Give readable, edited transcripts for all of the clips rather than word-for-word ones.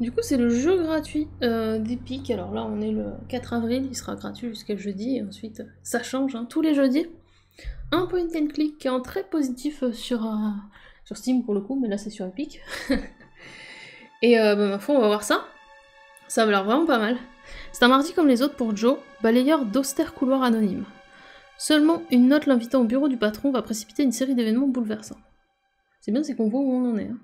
Du coup, c'est le jeu gratuit d'Epic. Alors là, on est le 4 avril, il sera gratuit jusqu'à jeudi, et ensuite, ça change, hein, tous les jeudis. Un point and click qui est en très positif sur Steam pour le coup, mais là c'est sur Epic. Et bah, ma foi, on va voir ça. Ça a l'air vraiment pas mal. C'est un mardi comme les autres pour Joe, balayeur d'austères couloirs anonymes. Seulement une note l'invitant au bureau du patron va précipiter une série d'événements bouleversants. C'est bien, c'est qu'on voit où on en est. Hein.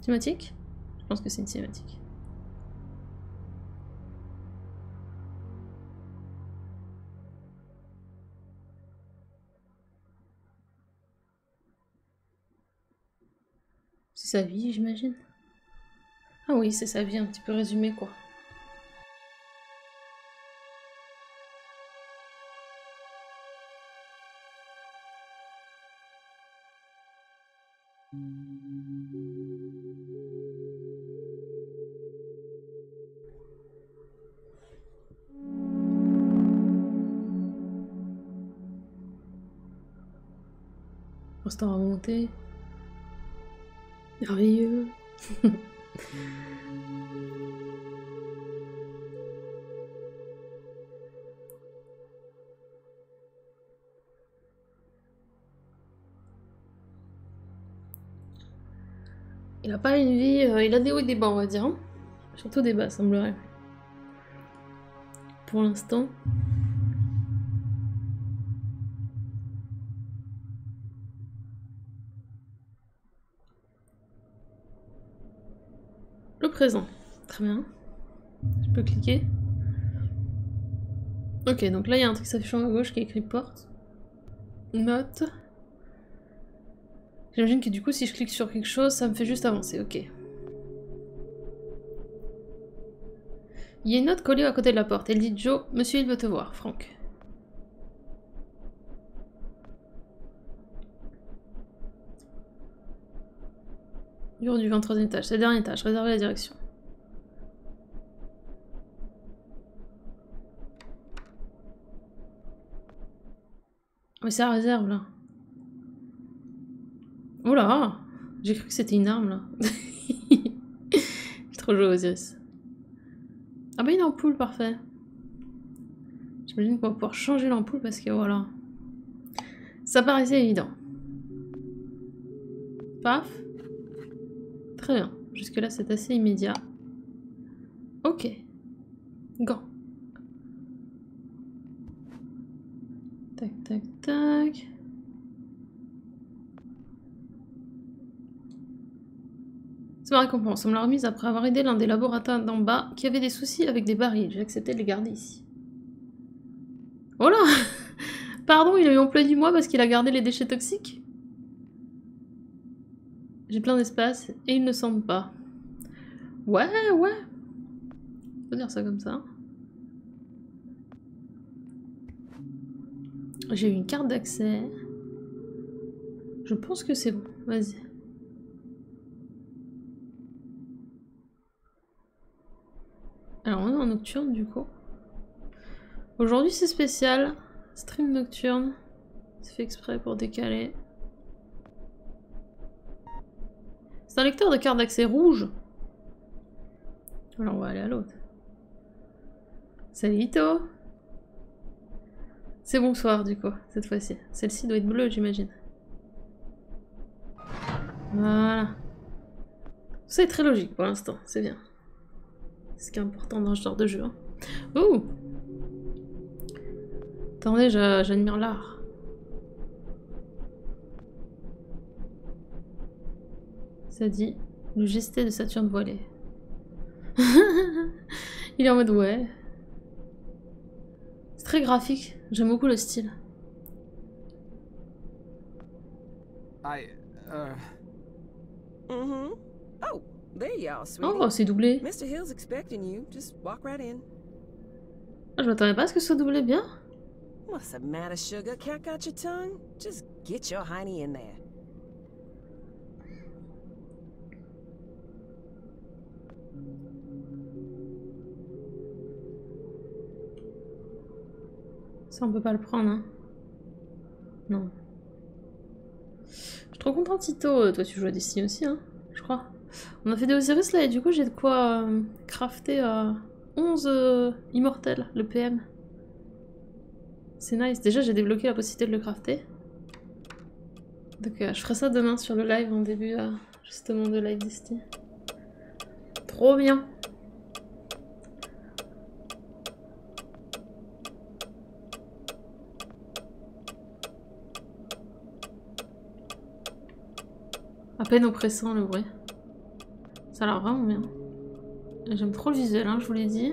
Cinématique ? Je pense que c'est une cinématique. C'est sa vie, j'imagine. Ah oui, c'est sa vie un petit peu résumée, quoi. Instant à remonter. Merveilleux. Il a pas une vie, il a des hauts et des bas, on va dire. Hein. Surtout des bas, semblerait. Pour l'instant. Le présent. Très bien. Je peux cliquer. Ok, donc là il y a un truc s'affichant à gauche qui est écrit porte. Note. J'imagine que du coup si je clique sur quelque chose, ça me fait juste avancer, ok. Il y a une note collée à côté de la porte. Elle dit Joe, monsieur il veut te voir, Franck. Bureau du 23e étage, c'est le dernier étage, réservé à la direction. Mais c'est la réserve là. Oh là! J'ai cru que c'était une arme là. J'ai trop joué aux Osiris. Ah bah une ampoule, parfait. J'imagine qu'on va pouvoir changer l'ampoule parce que voilà. Ça paraissait évident. Paf. Très bien. Jusque là c'est assez immédiat. Ok. Gant. Tac, tac, tac. C'est ma récompense. On me l'a remise après avoir aidé l'un des laboratoires d'en bas qui avait des soucis avec des barils. J'ai accepté de les garder ici. Oh là! Pardon, il a eu emploi du mois parce qu'il a gardé les déchets toxiques? J'ai plein d'espace et il ne semble pas. Ouais, ouais. Faut dire ça comme ça. J'ai eu une carte d'accès. Je pense que c'est bon. Vas-y. Alors on est en nocturne du coup. Aujourd'hui c'est spécial. Stream nocturne. C'est fait exprès pour décaler. C'est un lecteur de carte d'accès rouge. Alors on va aller à l'autre. Salut Ito. C'est bonsoir du coup, cette fois-ci. Celle-ci doit être bleue j'imagine. Voilà. C'est très logique pour l'instant, c'est bien. C'est ce qui est important dans ce genre de jeu. Hein. Ouh! Attendez, j'admire l'art. Ça dit le gesté de Saturne voilé. Il est en mode ouais. C'est très graphique, j'aime beaucoup le style. Oh, there you are, sweetie. Oh, c'est doublé. Mr. Hill's expecting you. Just walk right in. Ah, je m'attendais pas à ce que ce soit doublé bien. What's the matter, sugar? Cat got your tongue? Just get your hiney in there. Ça, on peut pas le prendre, hein. Non. Je suis trop contente, Tito. Toi, tu joues à Destiny aussi, hein, je crois. On a fait des Osiris là, et du coup, j'ai de quoi crafter 11 immortels, le PM. C'est nice. Déjà, j'ai débloqué la possibilité de le crafter. Donc, je ferai ça demain sur le live en début, justement, de live Destiny. Trop bien. À peine oppressant le bruit. Ça a l'air vraiment bien. J'aime trop le visuel, hein, je vous l'ai dit.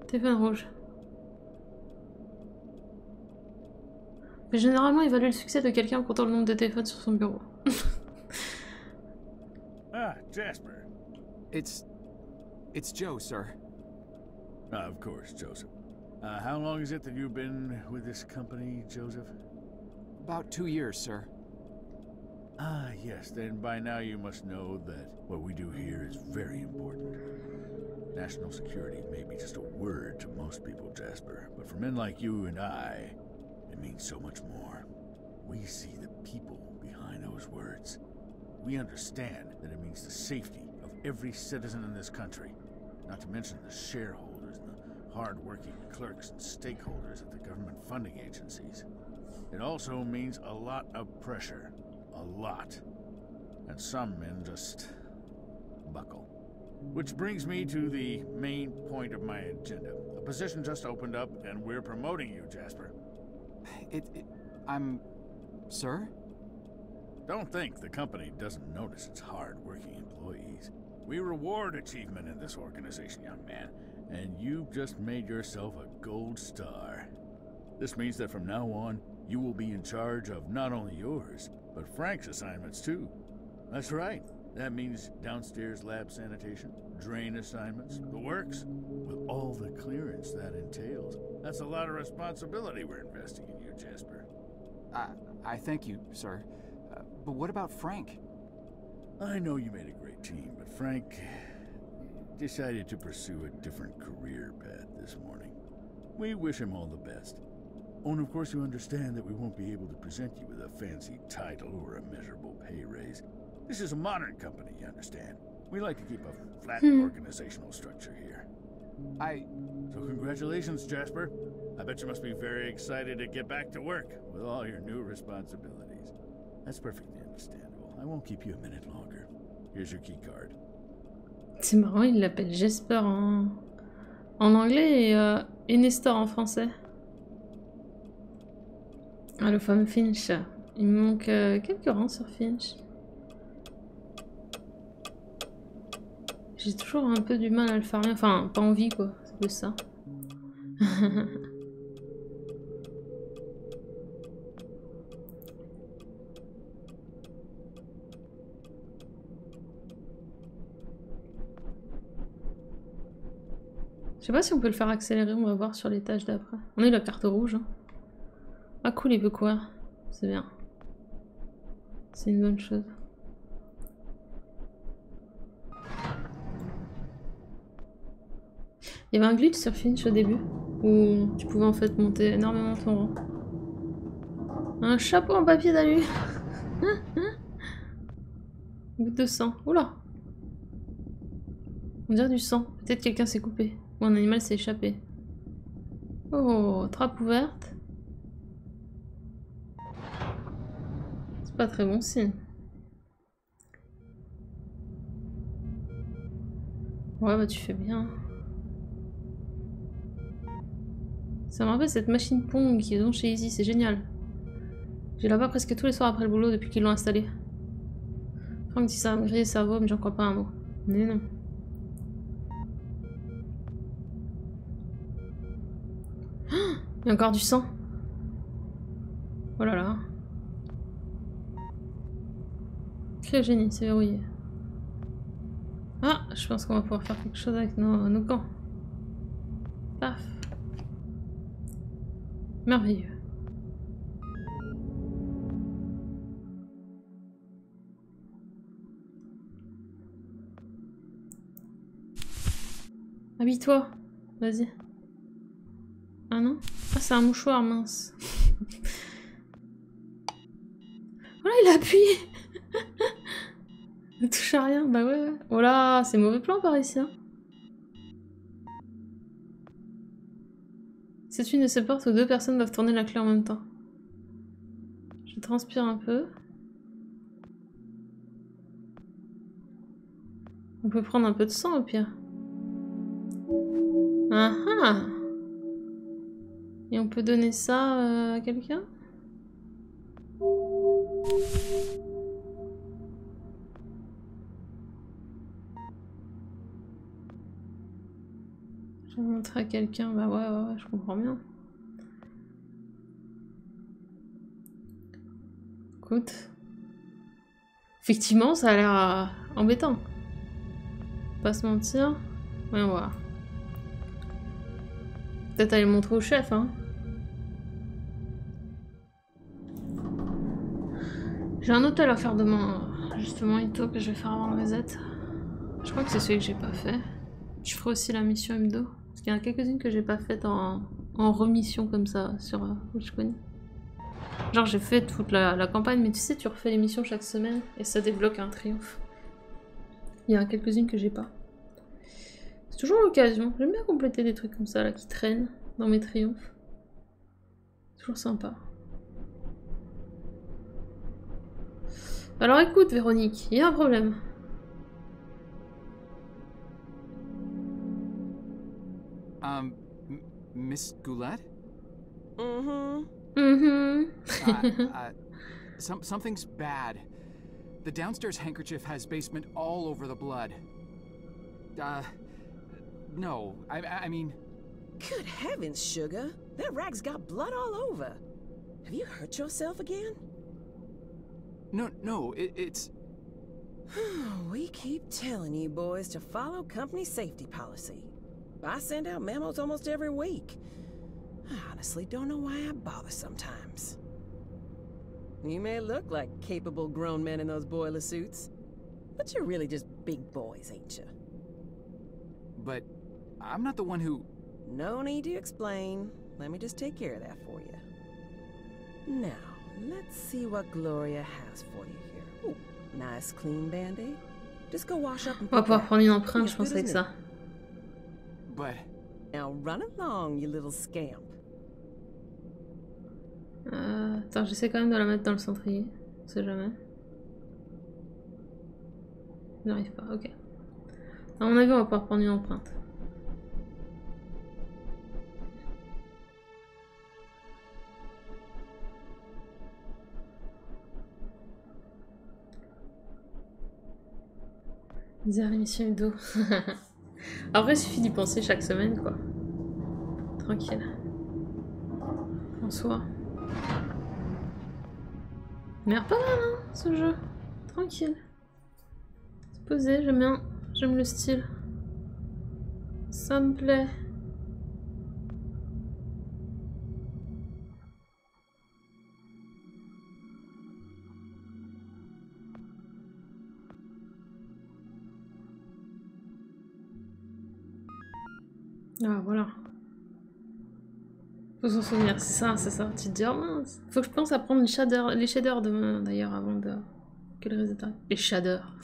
Téléphone rouge. Mais généralement, il valait le succès de quelqu'un comptant le nombre de téléphones sur son bureau. Ah, Jasper. It's Joe, sir. Ah, of course, Joseph. How long is it that you've been with this company, Joseph? About 2 years, sir. Ah, yes, then by now you must know that what we do here is very important. National security may be just a word to most people, Jasper, but for men like you and I, it means so much more. We see the people behind those words. We understand that it means the safety of every citizen in this country, not to mention the shareholders and the hard-working clerks and stakeholders at the government funding agencies. It also means a lot of pressure. A lot. And some men just buckle. Which brings me to the main point of my agenda. A position just opened up and we're promoting you, Jasper. I'm... Sir? Don't think the company doesn't notice its hard-working employees. We reward achievement in this organization, young man, and you've just made yourself a gold star. This means that from now on, you will be in charge of not only yours, but Frank's assignments too. That's right. That means downstairs lab sanitation, drain assignments, the works, with all the clearance that entails. That's a lot of responsibility we're investing in you, Jasper. I thank you, sir. But what about Frank? I know you made a great team, but Frank decided to pursue a different career path this morning. We wish him all the best. Oh, and of course you understand that we won't be able to present you with a fancy title or a measurable pay raise. This is a modern company, you understand. We like to keep a flat organizational structure here. So congratulations, Jasper. I bet you must be very excited to get back to work with all your new responsibilities. That's perfectly understandable. I won't keep you a minute longer. Here's your key card. C'est marrant, il l'appelle Jesper en anglais et Nestor en français. Ah, le fameux Finch. Il me manque quelques rangs sur Finch. J'ai toujours un peu du mal à le faire rien. Enfin, pas envie quoi, c'est plus ça. Je sais pas si on peut le faire accélérer, on va voir sur l'étage d'après. On a eu la carte rouge. Hein. Ah cool, il veut quoi? C'est bien. C'est une bonne chose. Il y avait un glitch sur Finch au début, où tu pouvais en fait monter énormément ton rang. Un chapeau en papier d'alu. Goutte de sang. Oula. On dirait du sang. Peut-être quelqu'un s'est coupé. Ou un animal s'est échappé. Oh, trappe ouverte. C'est pas très bon signe. Ouais, bah tu fais bien. Ça me rappelle cette machine Pong qu'ils ont chez Easy, c'est génial. J'ai là-bas presque tous les soirs après le boulot depuis qu'ils l'ont installé. Franck dit ça va me griller le cerveau, mais j'en crois pas un mot. Mais non. Il y a encore du sang. Oh là là. Cryogénie, c'est verrouillé. Ah, je pense qu'on va pouvoir faire quelque chose avec nos gants. Paf. Merveilleux. Habille-toi. Vas-y. Ah non? Ah, c'est un mouchoir, mince. Voilà, il a appuyé. Ne touche à rien, bah ouais. Oh là, c'est mauvais plan par ici. Hein. C'est une de ces portes où deux personnes doivent tourner la clé en même temps. Je transpire un peu. On peut prendre un peu de sang au pire. Ah ah! Et on peut donner ça à quelqu'un? Je vais montrer à quelqu'un. Bah ouais, je comprends bien. Écoute. Effectivement, ça a l'air embêtant. Pas se mentir. Voyons voir. Peut-être aller le montrer au chef, hein. J'ai un hôtel à faire demain, justement, Ito, que je vais faire avant le reset. Je crois que c'est celui que j'ai pas fait. Je ferai aussi la mission hebdo. Parce qu'il y en a quelques-unes que j'ai pas faites en remission comme ça sur Voyage. Genre j'ai fait toute la campagne, mais tu sais, tu refais les missions chaque semaine et ça débloque un triomphe. Il y en a quelques-unes que j'ai pas. C'est toujours l'occasion. J'aime bien compléter des trucs comme ça là qui traînent dans mes triomphes. Toujours sympa. Alors écoute Véronique, il y a un problème. Miss Goulet? Something's bad. The downstairs handkerchief has basement all over the blood. No, I mean... Good heavens, Sugar. That rag's got blood all over. Have you hurt yourself again? No, it's... We keep telling you boys to follow company safety policy. I send out memos almost every week. I honestly don't know why I bother sometimes. You may look like capable grown men in those boiler suits, but you're really just big boys, ain't you? But I'm not the one who... No need to explain. Let me just take care of that for you. Now, let's see what Gloria has for you here. Ooh, nice clean band-aid. Just go wash up and... On va pouvoir prendre une empreinte, je pense, avec ça. But... Now run along, you little scamp. Attends, j'essaie quand même de la mettre dans le centrier. On sait jamais. Je n'arrive pas, ok. À mon avis, on va pouvoir prendre une empreinte. Dire l'émission hebdo. Après, il suffit d'y penser chaque semaine, quoi. Tranquille. En soi. Mais pas mal, hein, ce jeu. Tranquille. C'est posé, j'aime bien. J'aime le style. Ça me plaît. Ah, voilà. Faut s'en souvenir, c'est ça, c'est ça. Tu te dis, oh mince. Faut que je pense à prendre les shaders demain, d'ailleurs, avant de... Que le résultat... Les shaders.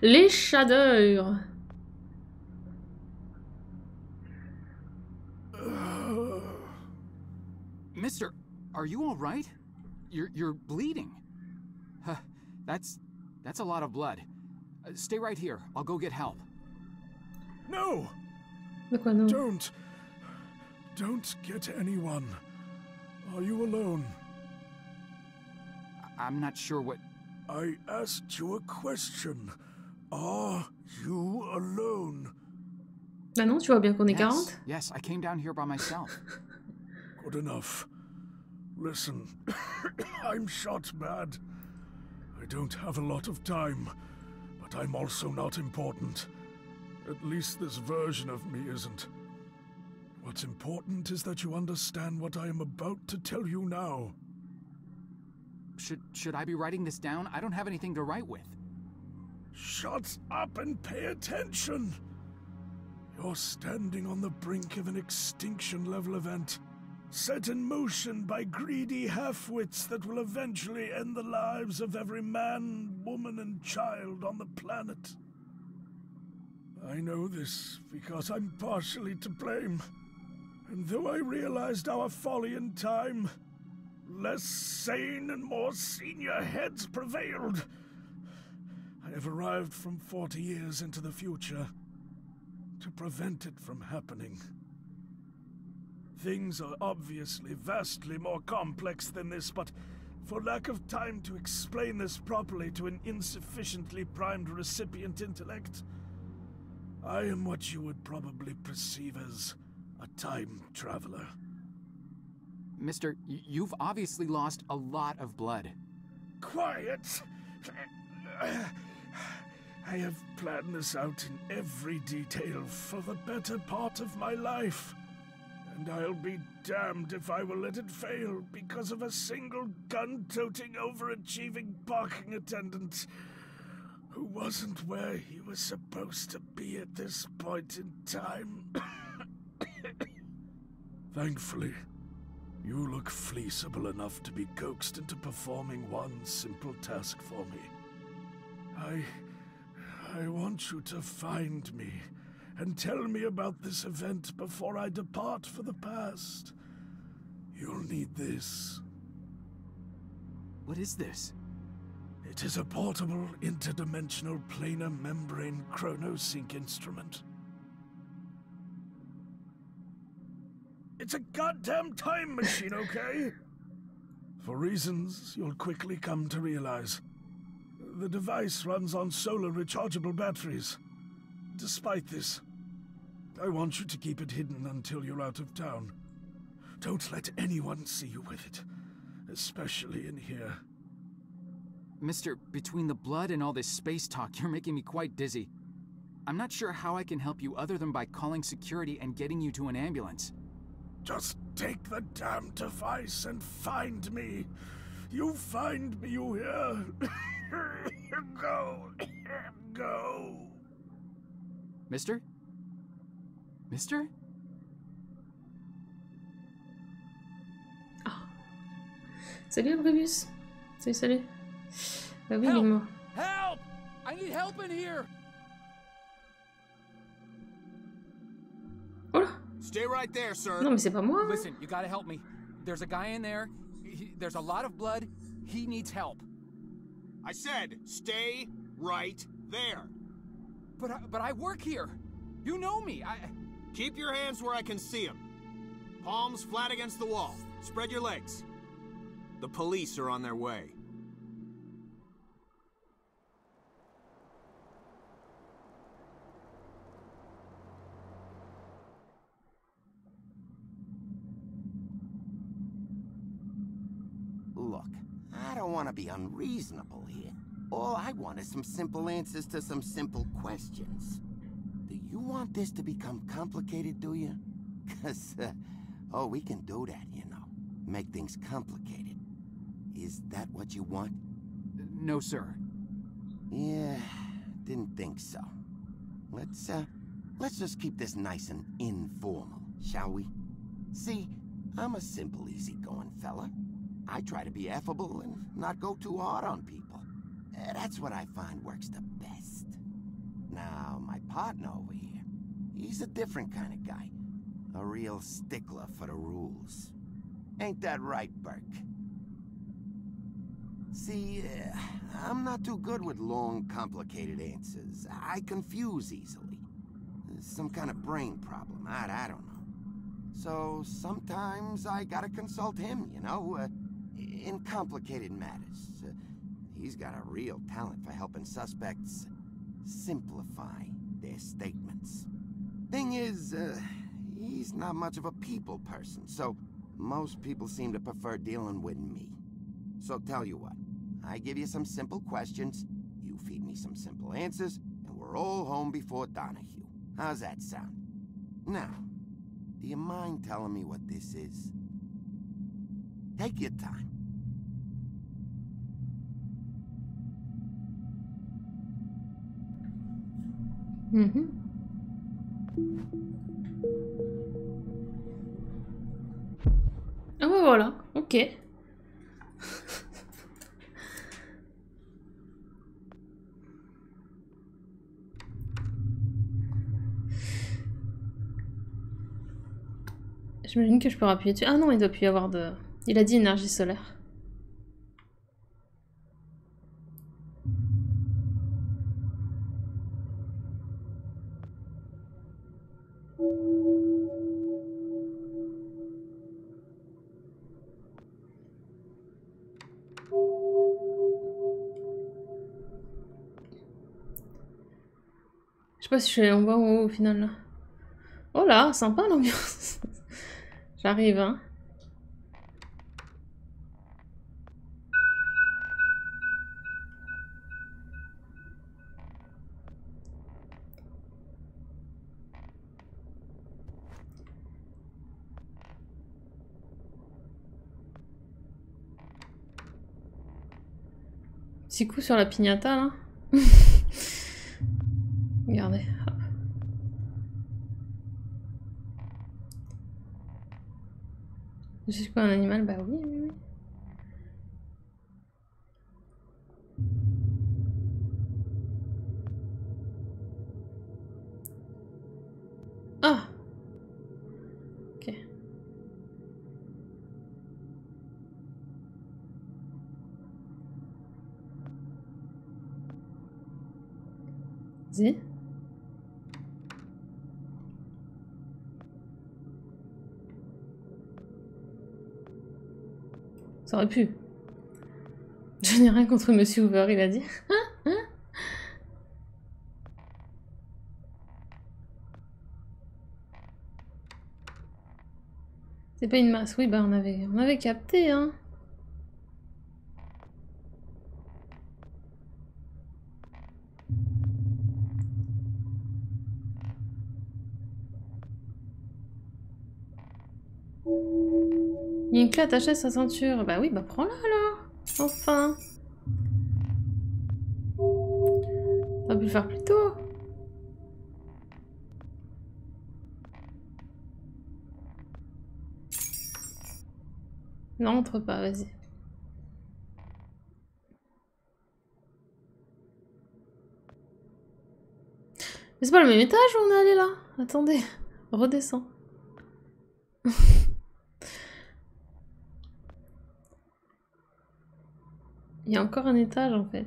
Les shaders. Mister, are you all right? You're bleeding. That's a lot of blood. Stay right here. I'll go get help. No! De quoi, non? Don't get anyone. Are you alone? I'm not sure what... I asked you a question. Are you alone? Bah non, tu vois bien qu'on est 40. Yes, I came down here by myself. Good enough. Listen, I'm shot bad. I don't have a lot of time, but I'm also not important. At least this version of me isn't. What's important is that you understand what I am about to tell you now. Should I be writing this down? I don't have anything to write with. Shut up and pay attention! You're standing on the brink of an extinction-level event. set in motion by greedy half-wits that will eventually end the lives of every man, woman, and child on the planet. I know this because I'm partially to blame. And though I realized our folly in time, less sane and more senior heads prevailed. I have arrived from 40 years into the future to prevent it from happening. Things are obviously vastly more complex than this, but for lack of time to explain this properly to an insufficiently primed recipient intellect, I am what you would probably perceive as a time traveler. Mister, you've obviously lost a lot of blood. Quiet! I have planned this out in every detail for the better part of my life. And I'll be damned if I will let it fail because of a single gun-toting, overachieving parking attendant who wasn't where he was supposed to be at this point in time. Thankfully, you look fleeceable enough to be coaxed into performing one simple task for me. I want you to find me and tell me about this event before I depart for the past. You'll need this. What is this? It is a portable, interdimensional planar membrane chronosync instrument. It's a goddamn time machine, okay? For reasons you'll quickly come to realize. The device runs on solar rechargeable batteries. Despite this, I want you to keep it hidden until you're out of town. Don't let anyone see you with it, especially in here. Mister, between the blood and all this space talk, you're making me quite dizzy. I'm not sure how I can help you other than by calling security and getting you to an ambulance. Just take the damn device and find me. You find me, you hear? Go. Go. Mister? Mister? Salut Abribus. Salut. Bah oui, il est mort. Help! I need help in here! Oh là! Stay right there, sir. Non mais c'est pas moi. Hein. Listen, you gotta help me. There's a guy in there. There's a lot of blood. He needs help. I said, stay right there. But I work here. You know me. Keep your hands where I can see them. Palms flat against the wall. Spread your legs. The police are on their way. Look, I don't want to be unreasonable here. All I want is some simple answers to some simple questions. Do you want this to become complicated, do you? 'Cause, oh, we can do that, you know. Make things complicated. Is that what you want? No, sir. Yeah, didn't think so. Let's just keep this nice and informal, shall we? See, I'm a simple, easygoing fella. I try to be affable and not go too hard on people. That's what I find works the best. Now, my partner over here, he's a different kind of guy. A real stickler for the rules. Ain't that right, Burke? See, I'm not too good with long, complicated answers. I confuse easily. Some kind of brain problem, I don't know. So sometimes I gotta consult him, you know, in complicated matters. He's got a real talent for helping suspects simplify their statements. Thing is, he's not much of a people person, so most people seem to prefer dealing with me. So tell you what, I give you some simple questions, you feed me some simple answers, and we're all home before Donahue. How's that sound? Now, do you mind telling me what this is? Take your time. Mhm. Ah ouais, voilà, ok. J'imagine que je peux appuyer dessus. Ah non, il doit plus y avoir de... Il a dit énergie solaire. Je sais pas si je suis allée en bas ou en haut au final là. Oh là, sympa l'ambiance. J'arrive, hein. Petit coup sur la piñata là. Regardez. Hop. Je suis quoi un animal? Bah oui, oui, oui. Ah! Ok. Vas-y. Ça aurait pu. Je n'ai rien contre Monsieur Hoover, il a dit. C'est pas une masse. Oui, bah on avait capté, hein. Il y a une clé attachée à sa ceinture. Bah oui, bah prends-la alors. Enfin. T'aurais pu le faire plus tôt. Non, entre pas, vas-y. Mais c'est pas le même étage où on est allé là. Attendez, redescends. Il y a encore un étage en fait.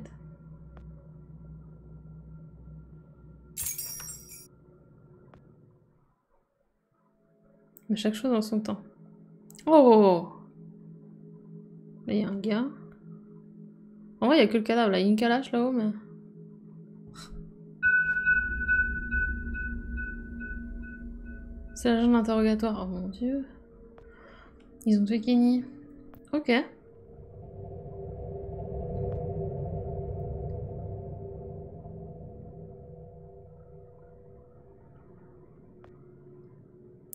Mais chaque chose en son temps. Oh! Là, il y a un gars. En vrai, il y a que le cadavre là. Il y a une calache là-haut, mais. C'est l'agent d'interrogatoire. Oh mon dieu. Ils ont tué Kenny. Ok.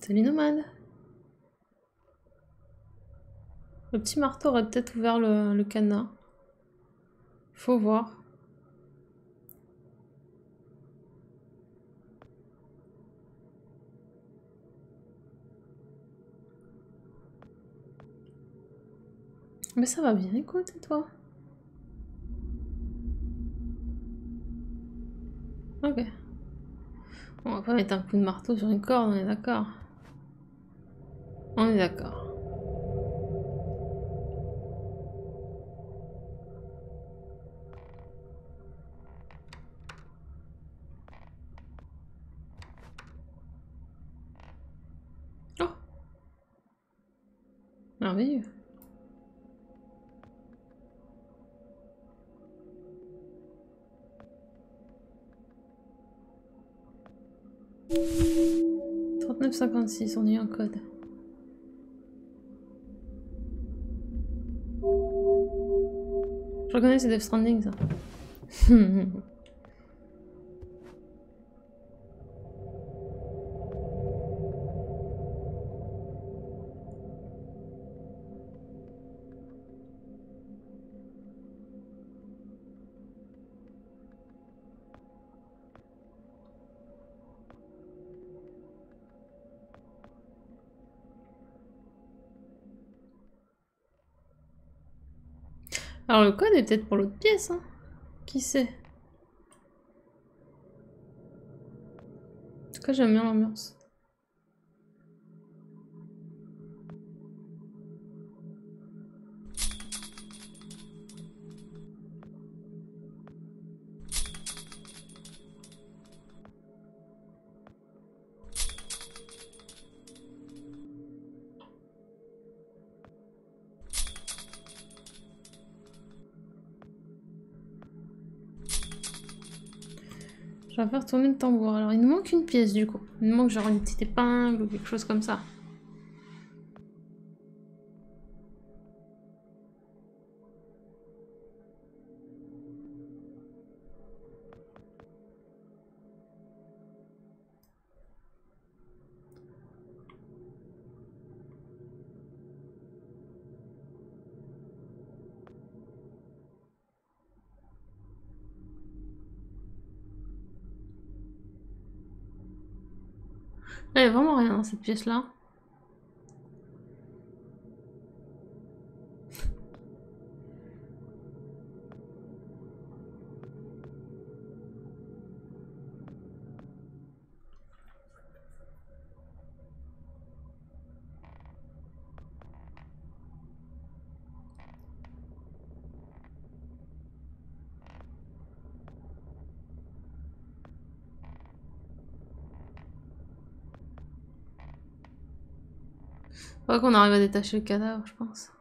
C'est les nomades. Le petit marteau aurait peut-être ouvert le cadenas. Faut voir. Mais ça va bien, écoute, et toi? Ok. On va pas mettre un coup de marteau sur une corde, on est d'accord. On est d'accord. Oh! Merveilleux. « 3956, on a eu un code. Je reconnais, c'est Death Stranding, ça. Alors le code est peut-être pour l'autre pièce, hein. Qui sait? En tout cas, j'aime bien l'ambiance. Je vais faire tourner le tambour. Alors, il nous manque une pièce, du coup. Il nous manque genre une petite épingle ou quelque chose comme ça. Là, il n'y a vraiment rien dans cette pièce-là. Faudrait qu'on arrive à détacher le cadavre, je pense.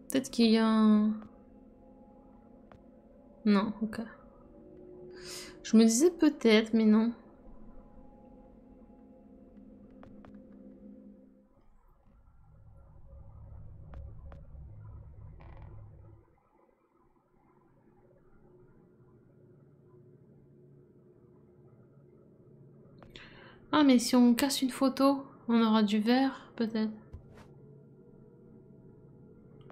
Peut-être qu'il y a un... Non, ok. Je me disais peut-être, mais non. Ah, mais si on casse une photo, on aura du verre, peut-être.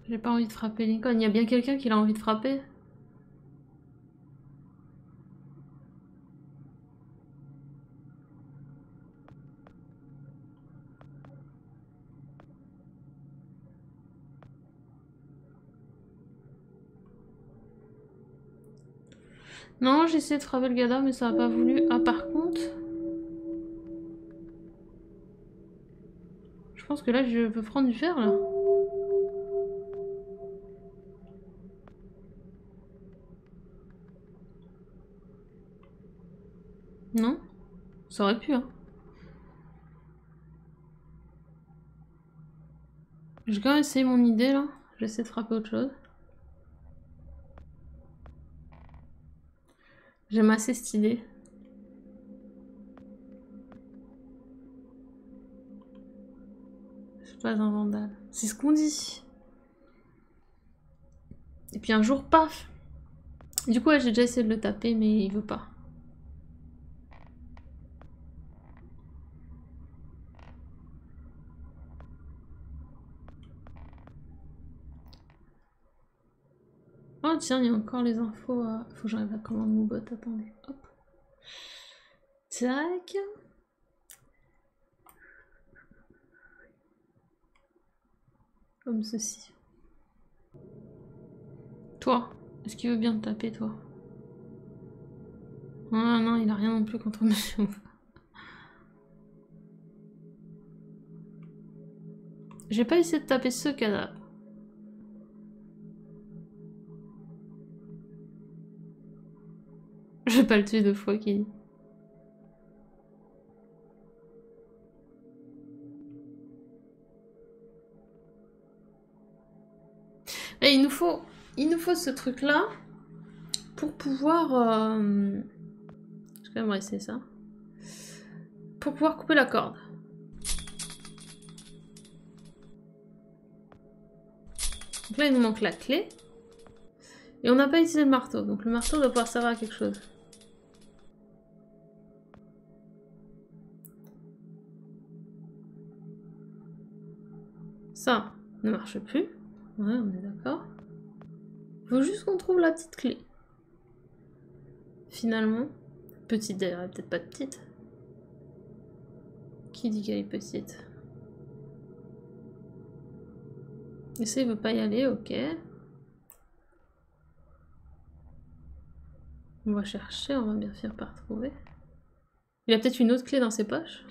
J'ai pas envie de frapper Lincoln. Il y a bien quelqu'un qui a envie de frapper. Non, j'ai essayé de frapper le gada, mais ça a pas voulu. Ah, par contre... Je pense que là, je peux prendre du fer, là. Non? Ça aurait pu, hein. Je vais quand même essayer mon idée, là. Je vais essayer de frapper autre chose. J'aime assez cette idée. Je suis pas un vandale. C'est ce qu'on dit. Et puis un jour, paf! Du coup, ouais, j'ai déjà essayé de le taper, mais il veut pas. Oh tiens, il y a encore les infos. Faut que j'arrive à commander mon bot. Attendez. Hop. Tac. Comme ceci. Toi, est-ce qu'il veut bien te taper, toi? Ah non, il a rien non plus contre monsieur. J'ai pas essayé de taper ce cadavre. Je vais pas le tuer 2 fois, Kelly. Et il nous faut ce truc-là pour pouvoir... Je vais quand même essayer ça. Pour pouvoir couper la corde. Donc là, il nous manque la clé. Et on n'a pas utilisé le marteau. Donc le marteau doit pouvoir servir à quelque chose. Ça ne marche plus. Ouais, on est d'accord. Faut juste qu'on trouve la petite clé. Finalement. Petite d'ailleurs, peut-être pas de petite. Qui dit qu'elle est petite? Et ça, il veut pas y aller, ok. On va chercher, on va bien finir par trouver. Il a peut-être une autre clé dans ses poches.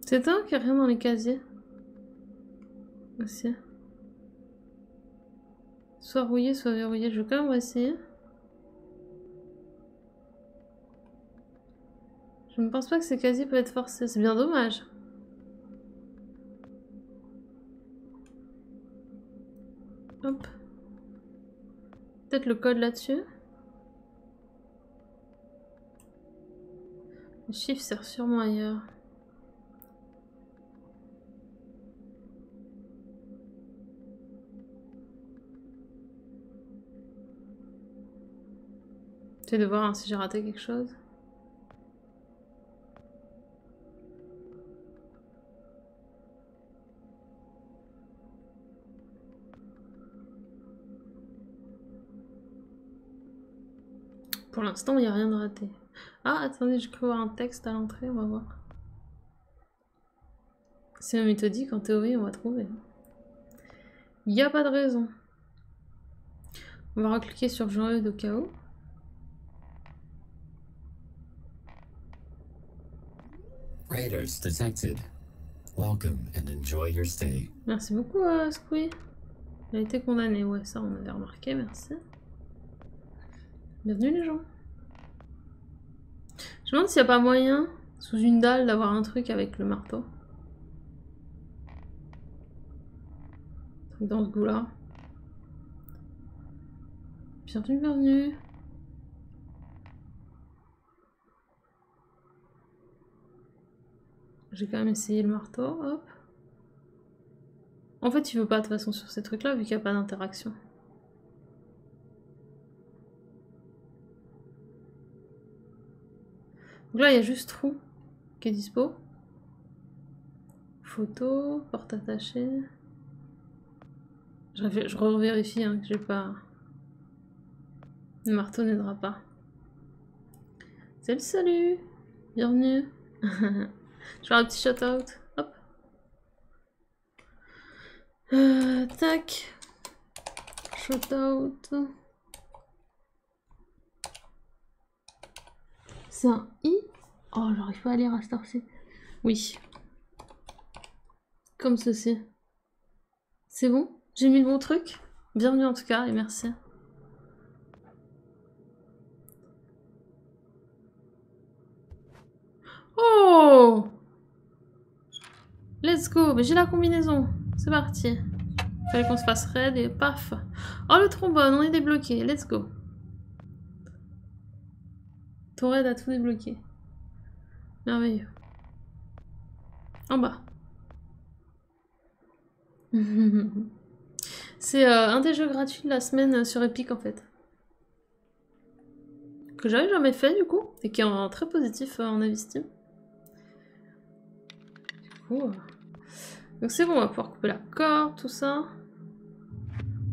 C'est dingue qu'il n'y a rien dans les casiers. Aussi. Soit rouillé, soit verrouillé. Je vais quand même essayer. Je ne pense pas que ces casiers peuvent être forcés. C'est bien dommage. Hop. Peut-être le code là-dessus. Le chiffre sert sûrement ailleurs. J'essaie de voir hein, si j'ai raté quelque chose. Pour l'instant, il n'y a rien de raté. Ah, attendez, je crois voir un texte à l'entrée, on va voir. C'est méthodique, en théorie, on va trouver. Il n'y a pas de raison. On va recliquer sur Jean-Eudes au cas où. Raiders detected. Welcome and enjoy your stay. Merci beaucoup, Squee. Elle a été condamnée, ouais, ça on avait remarqué, merci. Bienvenue les gens. Je me demande s'il n'y a pas moyen, sous une dalle, d'avoir un truc avec le marteau. Un truc dans ce goût-là. Bienvenue, bienvenue. J'ai quand même essayé le marteau, hop. En fait, il veut pas de toute façon sur ces trucs-là, vu qu'il n'y a pas d'interaction. Donc là, il y a juste trou qui est dispo. Photo, porte attachée. Je revérifie hein, que j'ai pas... Le marteau n'aidera pas. Salut, bienvenue. Je vais faire un petit shout-out. Hop. Tac. Shout-out. C'est un I? Oh, j'arrive pas à lire à cette heure-ci. Oui. Comme ceci. C'est bon? J'ai mis le bon truc? Bienvenue en tout cas et merci. Oh! Let's go! Mais j'ai la combinaison. C'est parti. Fallait qu'on se fasse raid et paf! Oh le trombone, on est débloqué. Let's go. Ton raid a tout débloqué. Merveilleux. En bas. C'est un des jeux gratuits de la semaine sur Epic en fait. Que j'avais jamais fait du coup. Et qui est en très positif en avis Steam. Du coup... Donc c'est bon, on va pouvoir couper la corde, tout ça.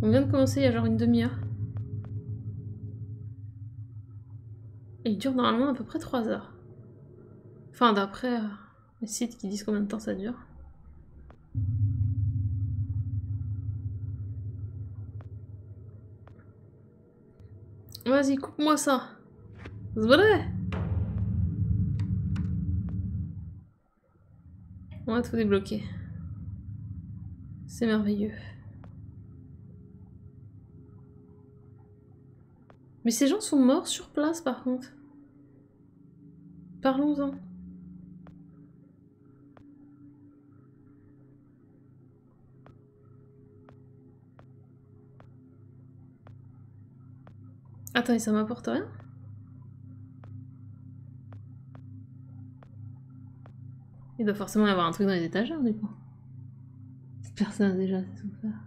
On vient de commencer il y a genre une demi-heure. Et il dure normalement à peu près 3 heures. Enfin, d'après les sites qui disent combien de temps ça dure. Vas-y, coupe-moi ça. C'est vrai. On va tout débloquer. C'est merveilleux. Mais ces gens sont morts sur place par contre. Parlons-en. Attends, et ça m'apporte rien? Il doit forcément y avoir un truc dans les étagères du coup. Personne n'a déjà assez souffert.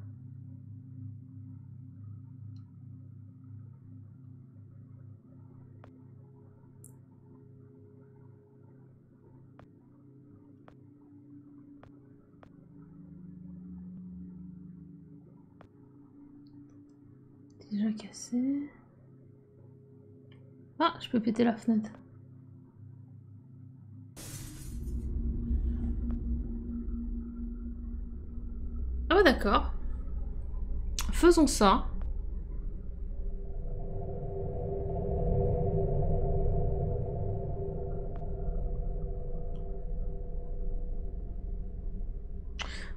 déjà cassé. Ah, je peux péter la fenêtre. Ah ouais, d'accord. Faisons ça.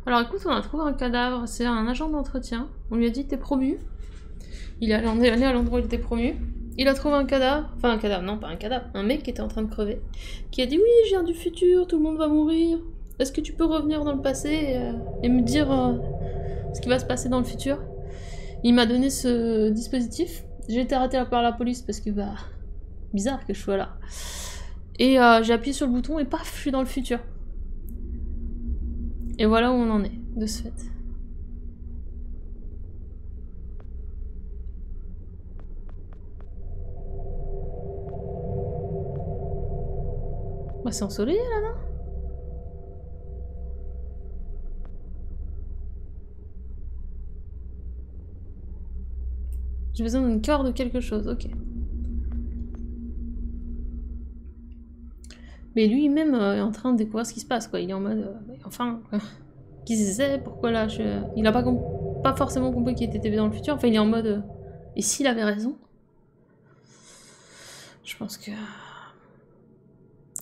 Alors écoute, on a trouvé un cadavre, c'est un agent d'entretien. On lui a dit t'es promu. Il est allé à l'endroit où il était promu. Il a trouvé un cadavre, enfin un cadavre, non pas un cadavre, un mec qui était en train de crever, qui a dit oui, je viens du futur, tout le monde va mourir. Est-ce que tu peux revenir dans le passé et me dire ce qui va se passer dans le futur? Il m'a donné ce dispositif. J'ai été arrêté par la police parce que bah bizarre que je sois là. Et j'ai appuyé sur le bouton et paf, je suis dans le futur. Et voilà où on en est, de ce fait. Bah c'est ensoleillé là, non? J'ai besoin d'une corde ou quelque chose, ok. Mais lui-même est en train de découvrir ce qui se passe, quoi. Il est en mode... enfin... Qui c'est? Pourquoi là il a pas forcément compris qu'il était dans le futur. Enfin, il est en mode... et s'il avait raison? Je pense que...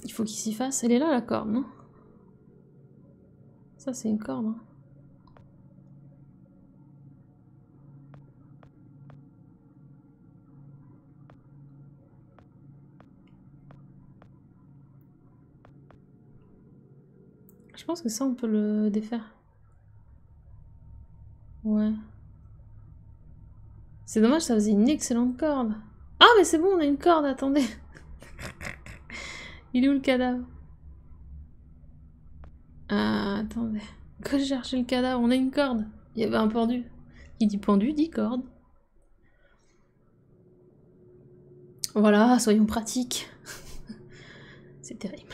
il faut qu'il s'y fasse. Elle est là, la corde, non? Ça, c'est une corde, hein. Je pense que ça, on peut le défaire. Ouais. C'est dommage, ça faisait une excellente corde. Ah, mais c'est bon, on a une corde, attendez. Il est où le cadavre? Ah, attendez. Quand je cherchais le cadavre, on a une corde. Il y avait un pendu. Il dit pendu, dit corde. Voilà, soyons pratiques. C'est terrible.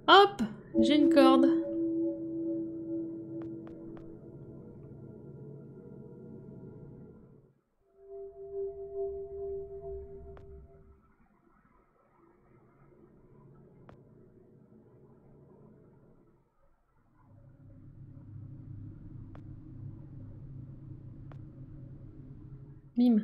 Hop, j'ai une corde. Bim.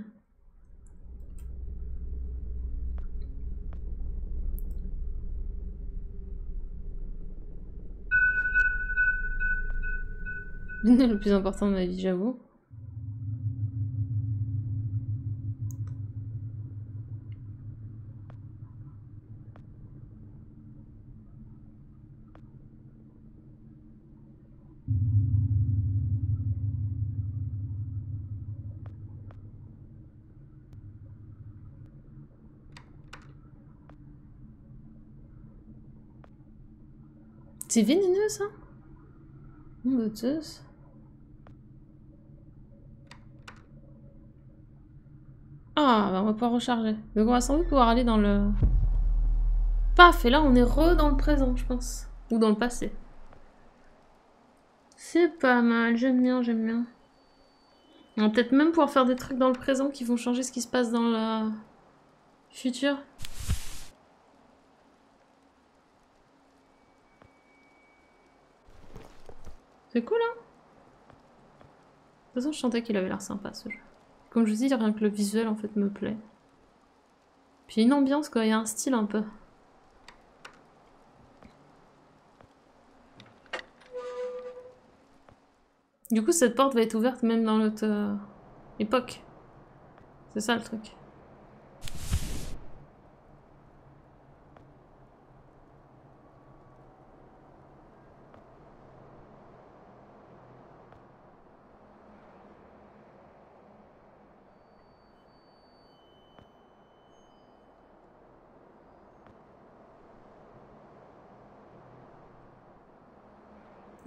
Le plus important de ma vie, j'avoue. C'est vénéneux, ça? Moteuse. Ah, bah on va pouvoir recharger. Donc on va sans doute pouvoir aller dans le... Paf, et là on est dans le présent, je pense. Ou dans le passé. C'est pas mal, j'aime bien, j'aime bien. On va peut-être même pouvoir faire des trucs dans le présent qui vont changer ce qui se passe dans le futur. C'est cool, hein? De toute façon, je sentais qu'il avait l'air sympa, ce jeu. Comme je vous dis, rien que le visuel, en fait, me plaît. Puis une ambiance, quoi, il y a un style un peu. Du coup, cette porte va être ouverte même dans l'autre époque. C'est ça, le truc.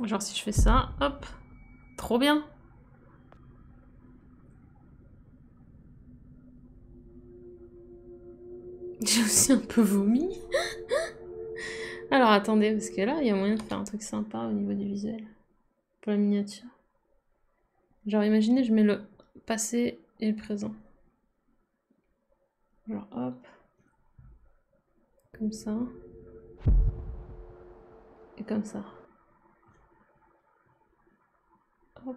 Genre si je fais ça, hop, trop bien. J'ai aussi un peu vomi. Alors attendez, parce que là, il y a moyen de faire un truc sympa au niveau du visuel. Pour la miniature. Genre imaginez, je mets le passé et le présent. Genre hop. Comme ça. Et comme ça. Hop.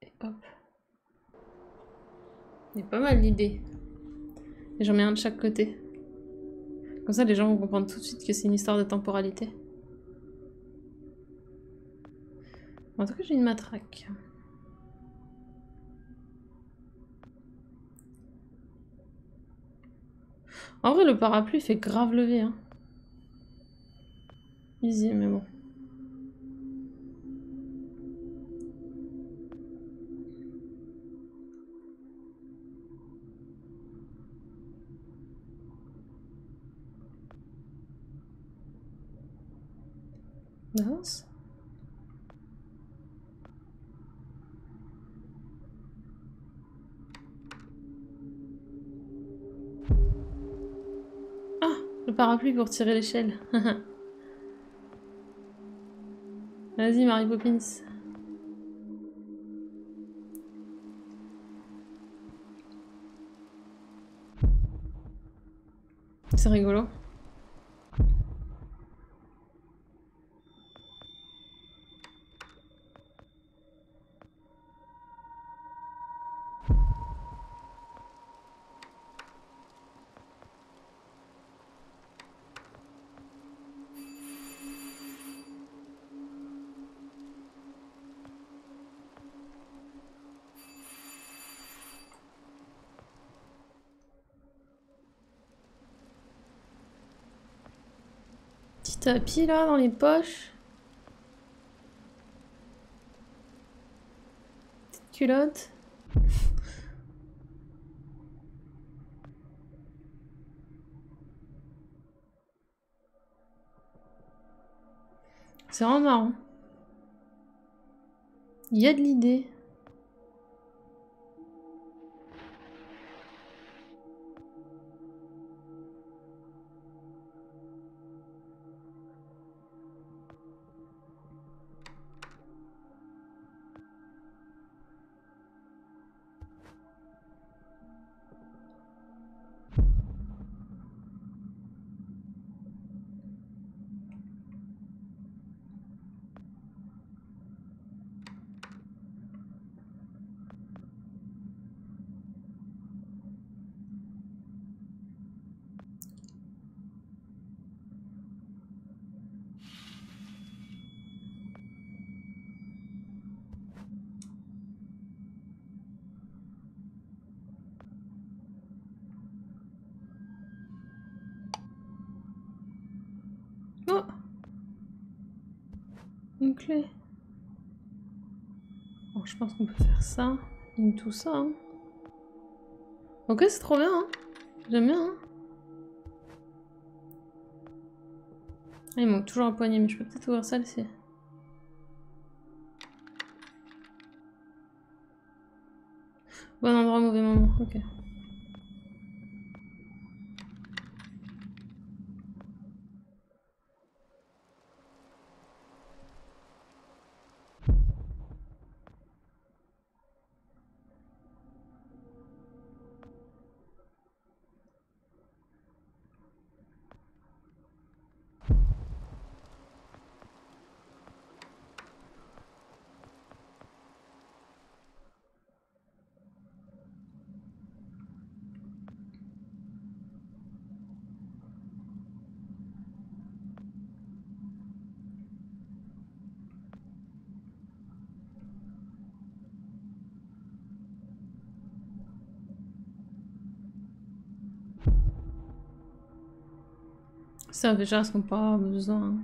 Et hop. Il y a pas mal d'idées. Et j'en mets un de chaque côté. Comme ça, les gens vont comprendre tout de suite que c'est une histoire de temporalité. En tout cas, j'ai une matraque. En vrai, le parapluie fait grave lever, hein. Easy, mais bon. Mince. Ah, le parapluie pour tirer l'échelle. Vas-y, Mary Poppins. C'est rigolo. Petit tapis là dans les poches. Petite culotte. C'est vraiment marrant. Il y a de l'idée. Oh, une clé. Bon, je pense qu'on peut faire ça. Tout ça. Hein. Ok, c'est trop bien. Hein. J'aime bien. Hein. Ah, il manque toujours un poignet, mais je peux peut-être ouvrir ça ici. Bon endroit, mauvais moment. Ok. Ça déjà, ce qu'on pas besoin.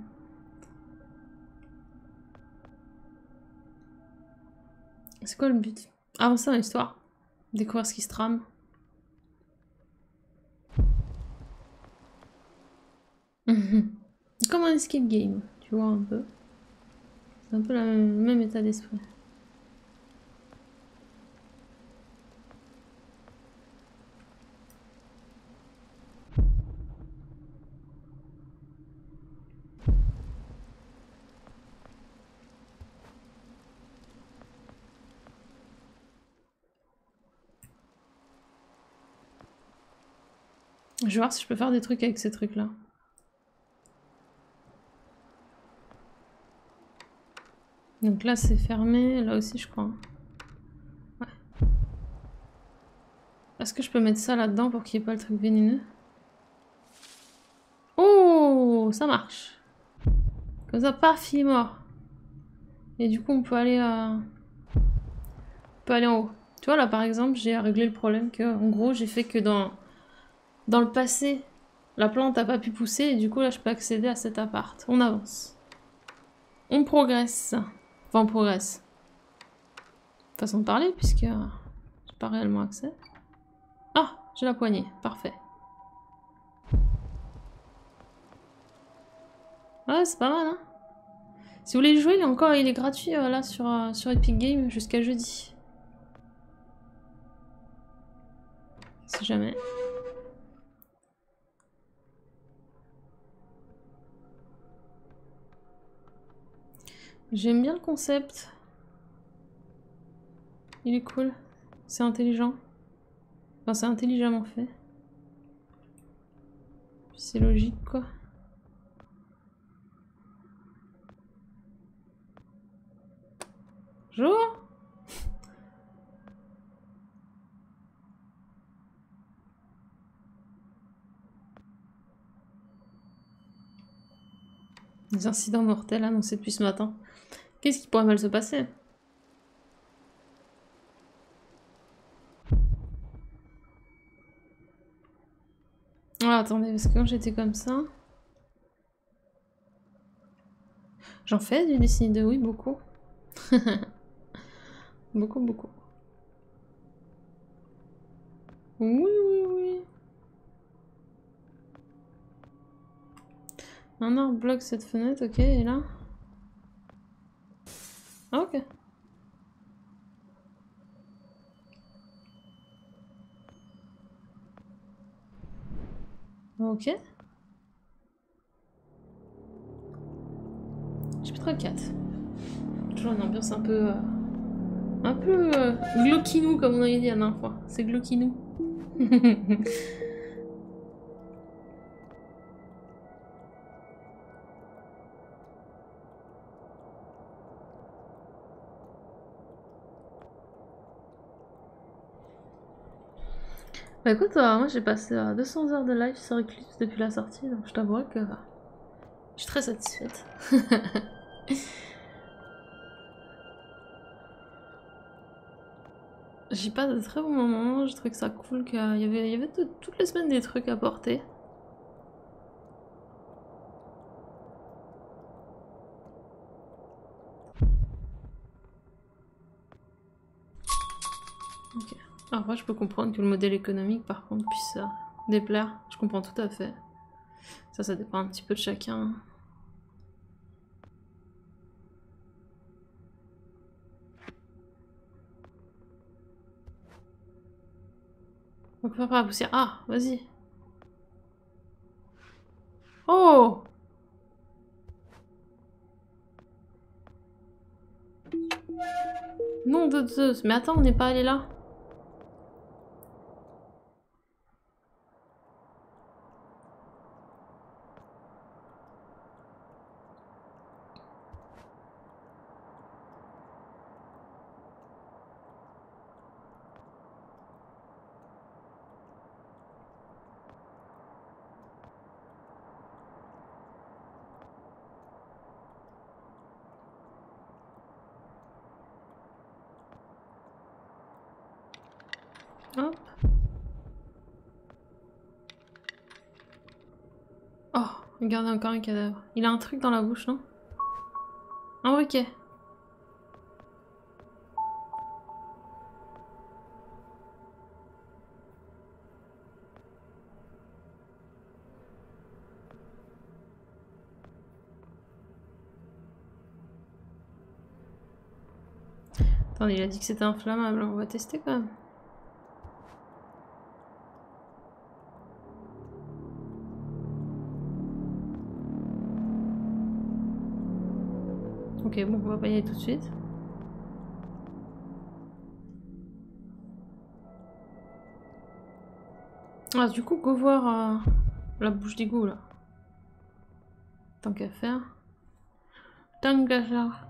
C'est quoi le but? Avancer dans l'histoire. Découvrir ce qui se trame. Comme un escape game, tu vois un peu. C'est un peu le même état d'esprit. Je vais voir si je peux faire des trucs avec ces trucs-là. Donc là, c'est fermé. Là aussi, je crois. Ouais. Est-ce que je peux mettre ça là-dedans pour qu'il n'y ait pas le truc vénéneux? Oh, ça marche. Comme ça, paf, il est mort. Et du coup, on peut aller en haut. Tu vois, là, par exemple, j'ai réglé le problème que, en gros, j'ai fait que dans le passé, la plante n'a pas pu pousser, et du coup, là, je peux accéder à cet appart. On avance. On progresse. Enfin, on progresse. Façon de parler, puisque j'ai pas réellement accès. Ah, j'ai la poignée. Parfait. Ouais, c'est pas mal, hein. Si vous voulez jouer, il est gratuit là sur Epic Games jusqu'à jeudi. Si jamais. J'aime bien le concept. Il est cool. C'est intelligent. Enfin, c'est intelligemment fait. C'est logique, quoi. Bonjour. Des incidents mortels annoncés depuis ce matin. Qu'est-ce qui pourrait mal se passer? Ah, attendez, parce que quand j'étais comme ça... J'en fais du Destiny 2, oui, beaucoup. Beaucoup, beaucoup. Oui, oui, oui. Un arbre bloque cette fenêtre, ok, et là? Ah, ok. Ok. Chapitre 4. Toujours une ambiance un peu glauquinou, comme on avait dit la dernière fois. C'est glauquinou. Bah écoute, moi j'ai passé 200 heures de live sur Eclipse depuis la sortie, donc je t'avouerai que je suis très satisfaite. J'ai pas de très bons moments, je trouvais que ça cool qu'il y avait toutes les semaines des trucs à porter. Ok. Après, je peux comprendre que le modèle économique, par contre, puisse déplaire. Je comprends tout à fait. Ça dépend un petit peu de chacun. On peut faire par la poussière. Ah, vas-y. Oh! Non de Zeus. Mais attends, on n'est pas allé là. Hop. Oh, regardez encore un cadavre. Il a un truc dans la bouche, non? Un briquet. Attendez, il a dit que c'était inflammable, on va tester quand même. Ok, bon, on va pas y aller tout de suite. Ah, du coup, go voir la bouche d'égout là. Tant qu'à faire. Tant qu'à faire.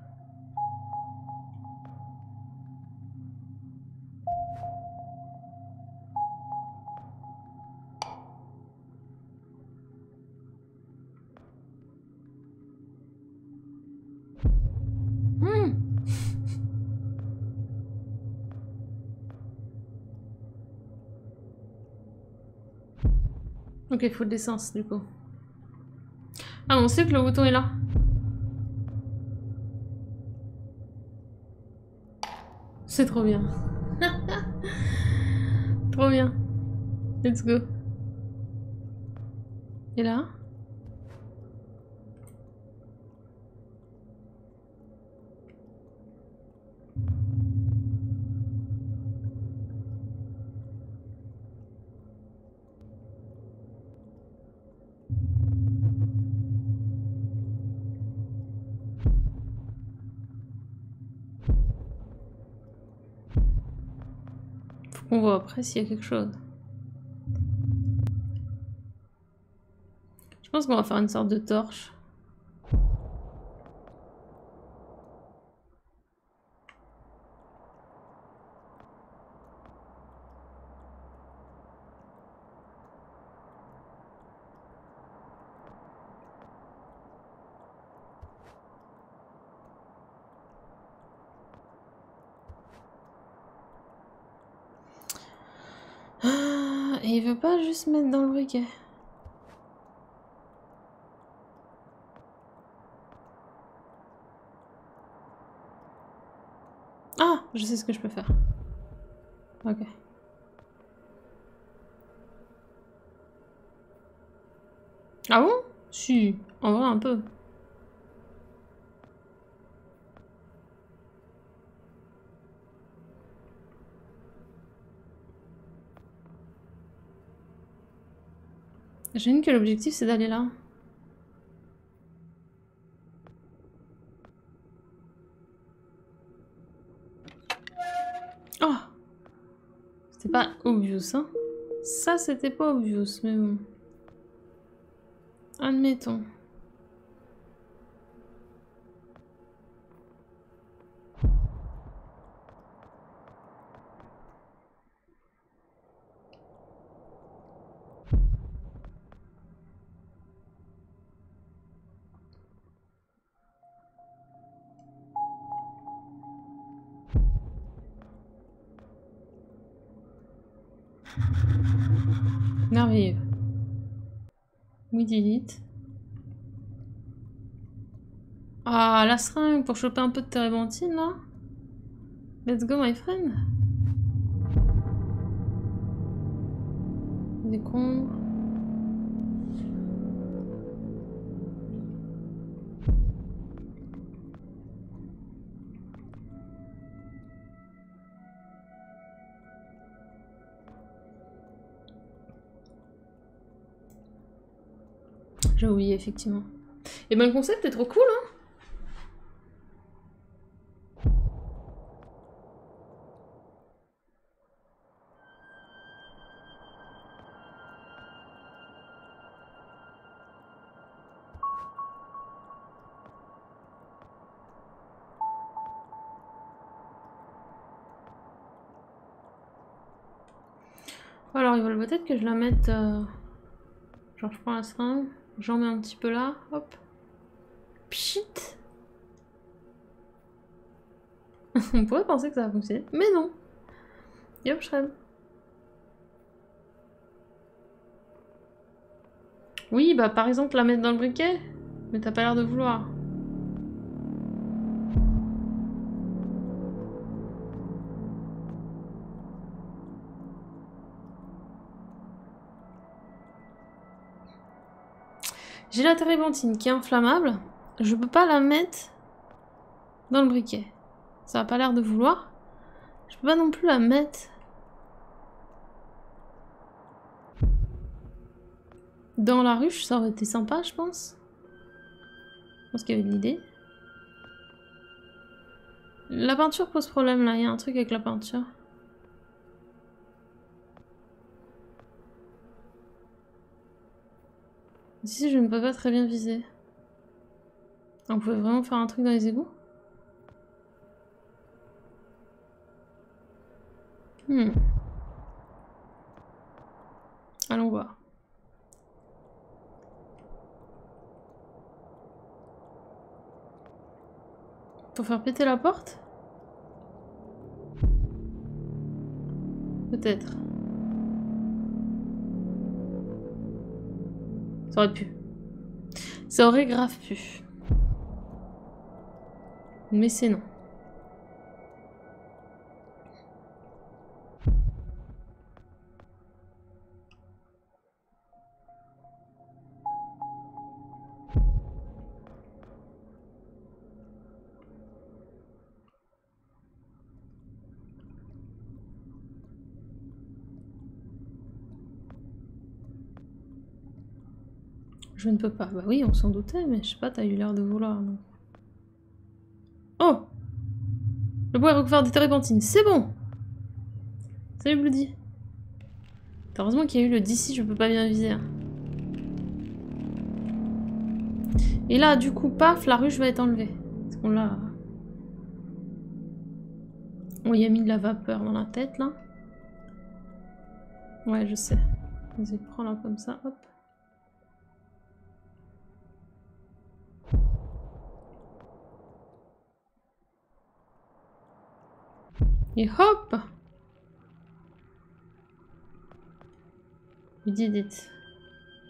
Ok, il faut de l'essence du coup. Ah, on sait que le bouton est là. C'est trop bien. Trop bien. Let's go. Et là? Faut qu'on voit après s'il y a quelque chose. Je pense qu'on va faire une sorte de torche. Ah, et il veut pas juste mettre dans le briquet. Ah, je sais ce que je peux faire. Ok. Ah bon? Si, en vrai un peu. J'imagine que l'objectif c'est d'aller là. Oh! C'était pas obvious, hein? Ça c'était pas obvious, mais bon. Admettons. Merveilleux. Oui, delete. Ah, la seringue pour choper un peu de térébenthine là. Let's go, my friend. Des cons. J'ai oublié, effectivement. Et ben le concept est trop cool, hein. Alors, ils veulent peut-être que je la mette... Genre, je prends la seringue, j'en mets un petit peu là, hop. Pchit. On pourrait penser que ça va fonctionner, mais non. Et hop, je rêve. Oui, bah par exemple, la mettre dans le briquet. Mais t'as pas l'air de vouloir. J'ai la térébenthine qui est inflammable. Je peux pas la mettre dans le briquet. Ça a pas l'air de vouloir. Je peux pas non plus la mettre dans la ruche. Ça aurait été sympa, je pense. Je pense qu'il y avait de l'idée. La peinture pose problème là. Il y a un truc avec la peinture. Ici, je ne peux pas très bien viser. On pouvait vraiment faire un truc dans les égouts? Allons voir. Faut faire péter la porte? Peut-être. Ça aurait pu. Ça aurait grave pu. Mais c'est non. Je ne peux pas. Bah oui, on s'en doutait, mais je sais pas, t'as eu l'air de vouloir. Donc. Oh! Le bois est recouvert de térébenthine. C'est bon! Salut Bloody. Heureusement qu'il y a eu le d'ici, je peux pas bien viser. Hein. Et là, du coup, paf, la ruche va être enlevée. Parce qu'on l'a... On y a mis de la vapeur dans la tête, là. Ouais, je sais. Vas-y, prends-la comme ça, hop. Et hop! You did it.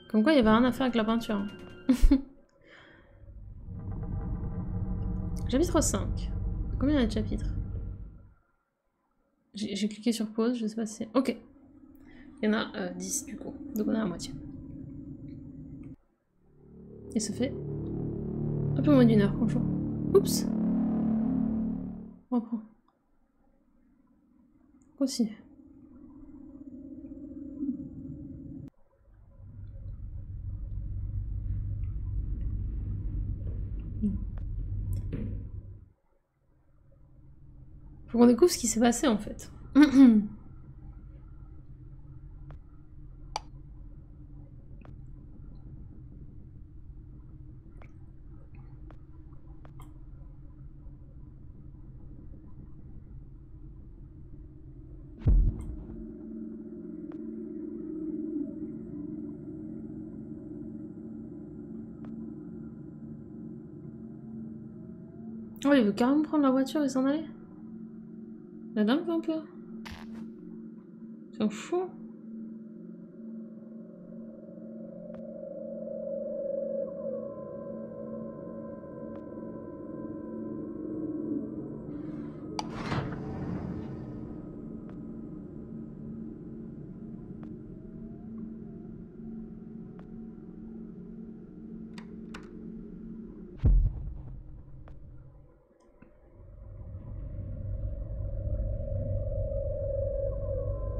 Comme quoi, il y avait rien à faire avec la peinture. Chapitre 5. Combien il y a de chapitres? J'ai cliqué sur pause, je sais pas si c'est... Ok. Il y en a 10 du coup. Donc on est à moitié. Et ça fait un peu moins d'une heure qu'on joue. Oups. On reprend. Continue. Faut qu'on découvre ce qui s'est passé en fait. Oh, il veut carrément prendre la voiture et s'en aller. La dingue un peu. C'est fou.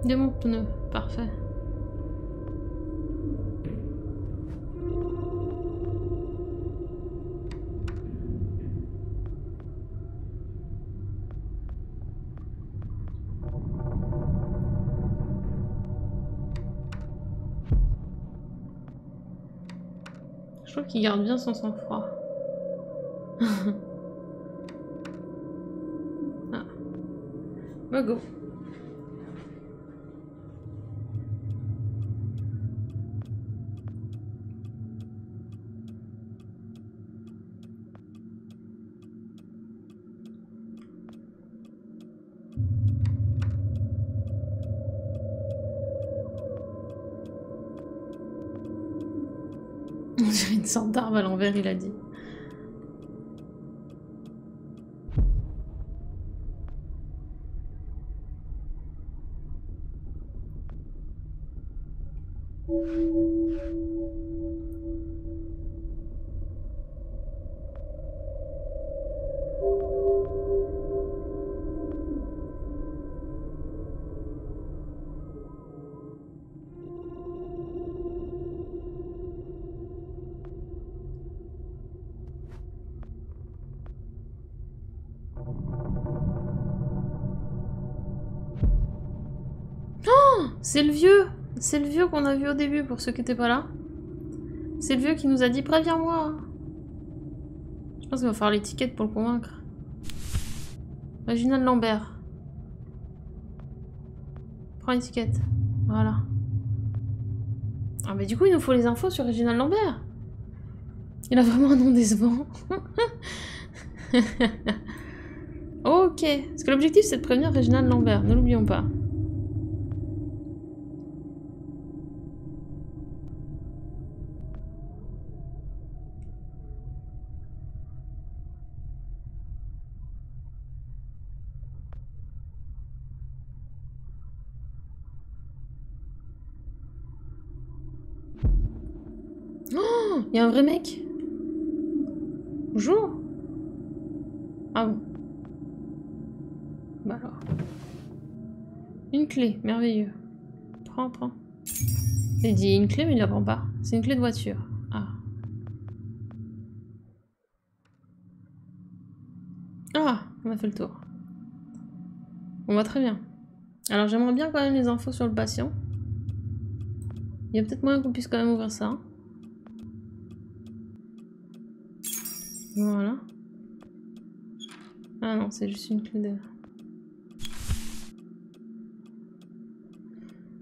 Démonte pneu, parfait. Je trouve qu'il garde bien son sang-froid. Ah. Bah go. On dirait une sorte d'arbre à l'envers, il a dit. C'est le vieux qu'on a vu au début pour ceux qui n'étaient pas là. C'est le vieux qui nous a dit préviens-moi. Je pense qu'il va falloir l'étiquette pour le convaincre. Reginald Lambert. Prends l'étiquette. Voilà. Ah mais du coup il nous faut les infos sur Reginald Lambert. Il a vraiment un nom décevant. Ok. Parce que l'objectif c'est de prévenir Reginald Lambert, ne l'oublions pas. Oh, il y a un vrai mec. Bonjour. Ah bon. Bah alors. Une clé, merveilleux. Prends, prends. Il dit une clé mais il la prend pas. C'est une clé de voiture. Ah. Ah, on a fait le tour. On va très bien. Alors j'aimerais bien quand même les infos sur le patient. Il y a peut-être moyen qu'on puisse quand même ouvrir ça. Voilà. Ah non, c'est juste une clé de...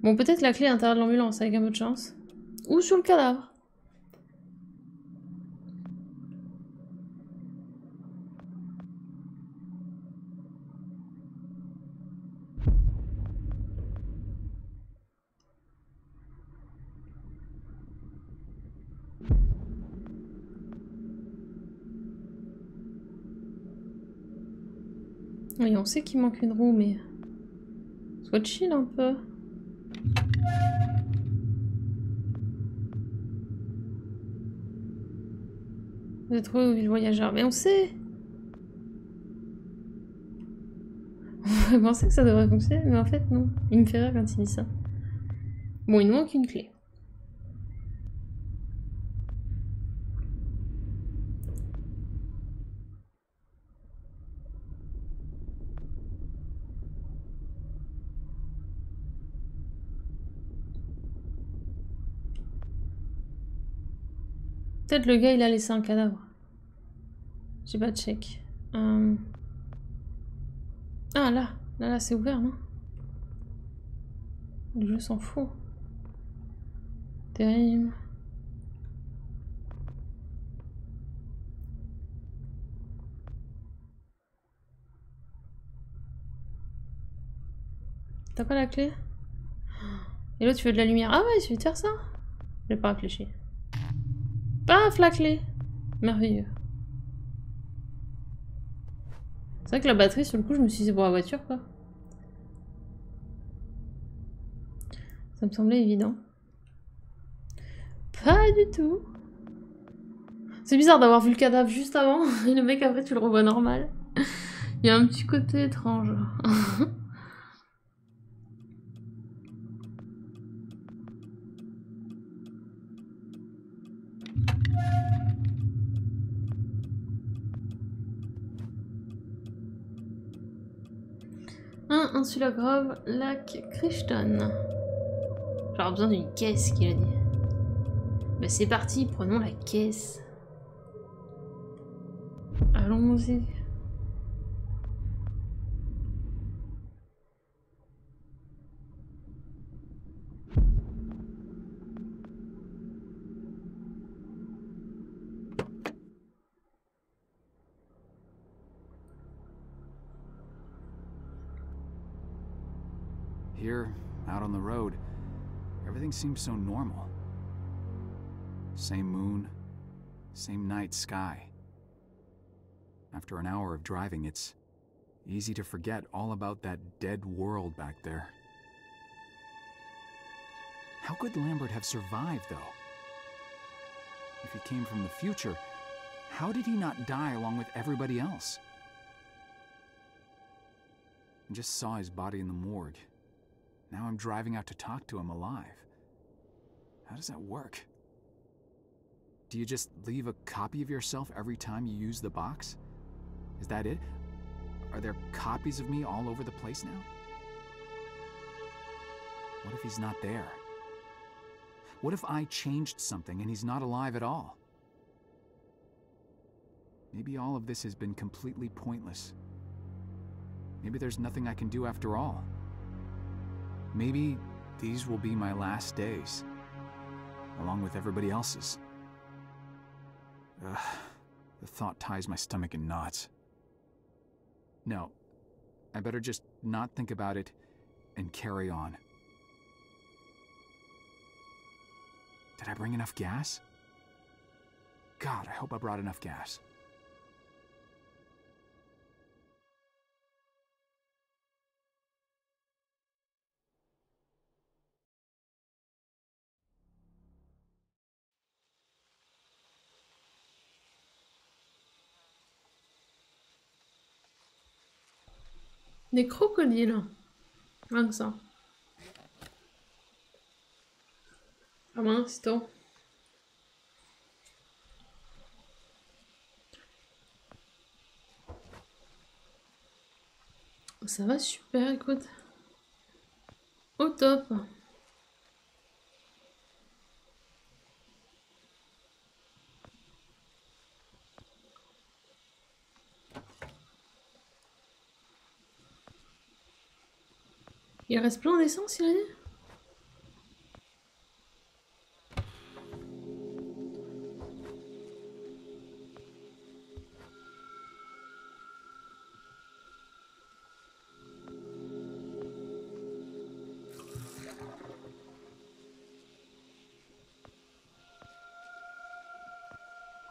Bon, peut-être la clé à l'intérieur de l'ambulance avec un peu de chance. Ou sur le cadavre. Oui, on sait qu'il manque une roue, mais... Soit chill un peu. Vous avez trouvé où vit le voyageur. Mais on sait. On pensait que ça devrait fonctionner, mais en fait non. Il me fait rire quand il dit ça. Bon, il nous manque une clé. Peut-être le gars il a laissé un cadavre. J'ai pas de check. Ah là c'est ouvert, non? Le jeu s'en fout. Terrible. T'as pas la clé? Et là tu veux de la lumière. Ah ouais, il suffit de faire ça. J'ai pas réfléchi. Paf, la clé. Merveilleux. C'est vrai que la batterie, sur le coup, je me suis dit c'est pour la voiture, quoi. Ça me semblait évident. Pas du tout. C'est bizarre d'avoir vu le cadavre juste avant, et le mec après tu le revois normal. Il y a un petit côté étrange. Insula Grove, lac Crichton. J'aurais besoin d'une caisse, qu'il a dit. Bah c'est parti, prenons la caisse. Allons-y. Here, out on the road, everything seems so normal. Same moon, same night sky. After an hour of driving, it's easy to forget all about that dead world back there. How could Lambert have survived, though? If he came from the future, how did he not die along with everybody else? I just saw his body in the morgue. Now I'm driving out to talk to him alive. How does that work? Do you just leave a copy of yourself every time you use the box? Is that it? Are there copies of me all over the place now? What if he's not there? What if I changed something and he's not alive at all? Maybe all of this has been completely pointless. Maybe there's nothing I can do after all. Maybe these will be my last days, along with everybody else's. Ugh, the thought ties my stomach in knots. No, I better just not think about it and carry on. Did I bring enough gas? God, I hope I brought enough gas. Des crocodiles. Rien que ça. Ah mince, toi. Ça va super, écoute. Au top. Il reste plein d'essence, il a dit?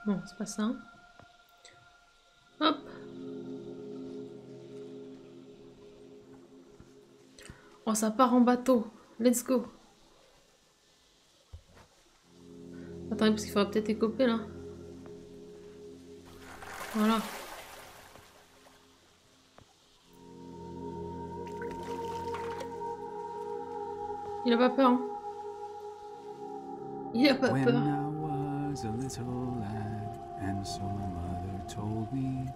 Non, c'est pas ça. Hop. Oh, ça part en bateau. Let's go. Attendez, parce qu'il faudra peut-être écoper là. Voilà. Il a pas peur, hein. Il a pas When peur. I was a little lad, and so my mother told me,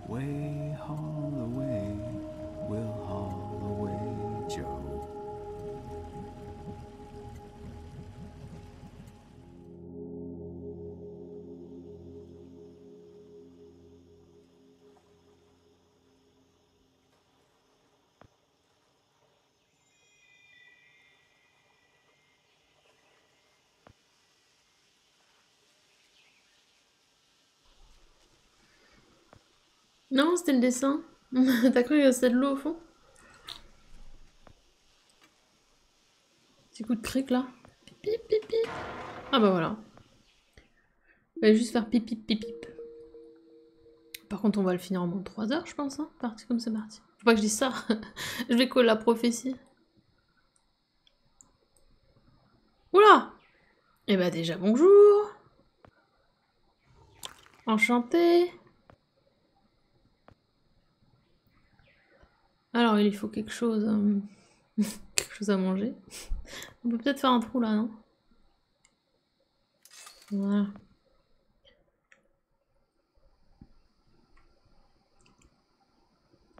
way haul away, we'll haul away, Joe. Non, c'était le dessin. T'as cru que c'était de l'eau au fond? Petit coup de cric là. Pipi pipi. Ah bah voilà. On va juste faire pipi pipi. Par contre, on va le finir en moins de 3 heures, je pense. Hein. Parti comme c'est parti. Faut pas que je dise ça. Je vais coller la prophétie. Oula! Eh bah déjà, bonjour. Enchanté. Alors, il faut quelque chose... quelque chose à manger. On peut peut-être faire un trou là, non? Voilà.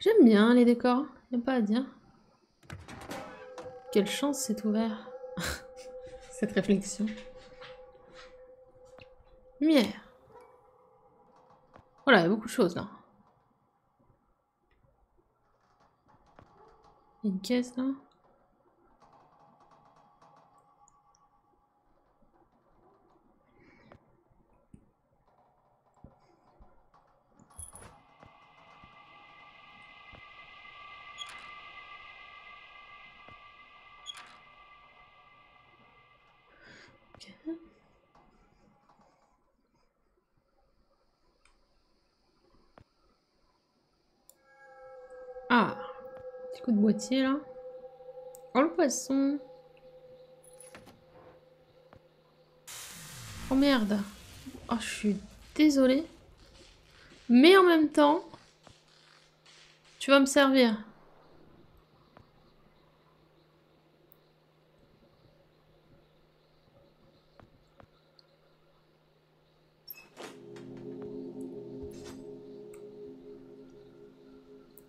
J'aime bien les décors, y'a pas à dire. Quelle chance c'est ouvert. Cette réflexion. Lumière. Voilà, il y a beaucoup de choses là. Il y a une caisse là. Ok. Ah, petit coup de boîtier là. Oh le poisson. Oh merde. Oh, je suis désolée. Mais en même temps, tu vas me servir.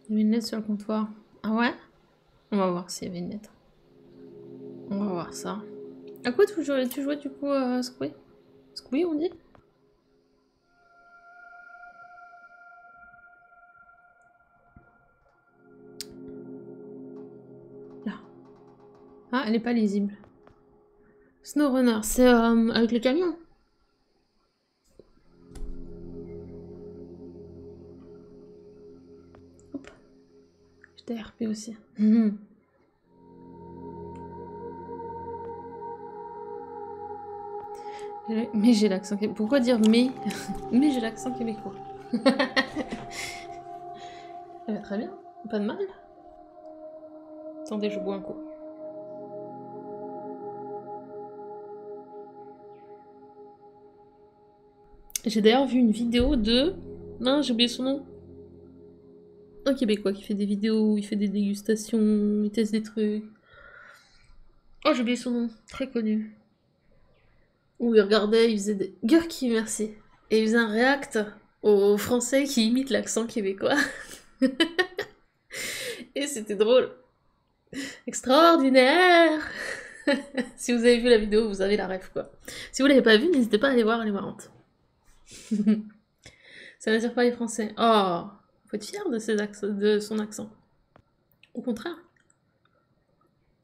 Il y avait une lettre sur le comptoir. Ah ouais? On va voir s'il y avait une lettre. On va voir ça. À quoi tu jouais du coup à Squee? Squee on dit? Là. Ah, elle est pas lisible. SnowRunner, c'est avec les camions. Hop. J'étais RP aussi. Mais j'ai l'accent québécois. Pourquoi dire mais? Mais j'ai l'accent québécois. Elle va très bien. Pas de mal. Attendez, je bois un coup. J'ai d'ailleurs vu une vidéo de... Non, j'ai oublié son nom. Un Québécois qui fait des vidéos, il fait des dégustations, il teste des trucs. Oh, j'ai oublié son nom. Très connu. Où il regardait, il faisait des... Gurki, merci. Et il faisait un react aux Français qui imitent l'accent québécois. Et c'était drôle. Extraordinaire. Si vous avez vu la vidéo, vous avez la ref, quoi. Si vous l'avez pas vue, n'hésitez pas à aller voir, elle est marrante. Ça n'attire pas les Français. Oh, faut être fier de son accent. Au contraire.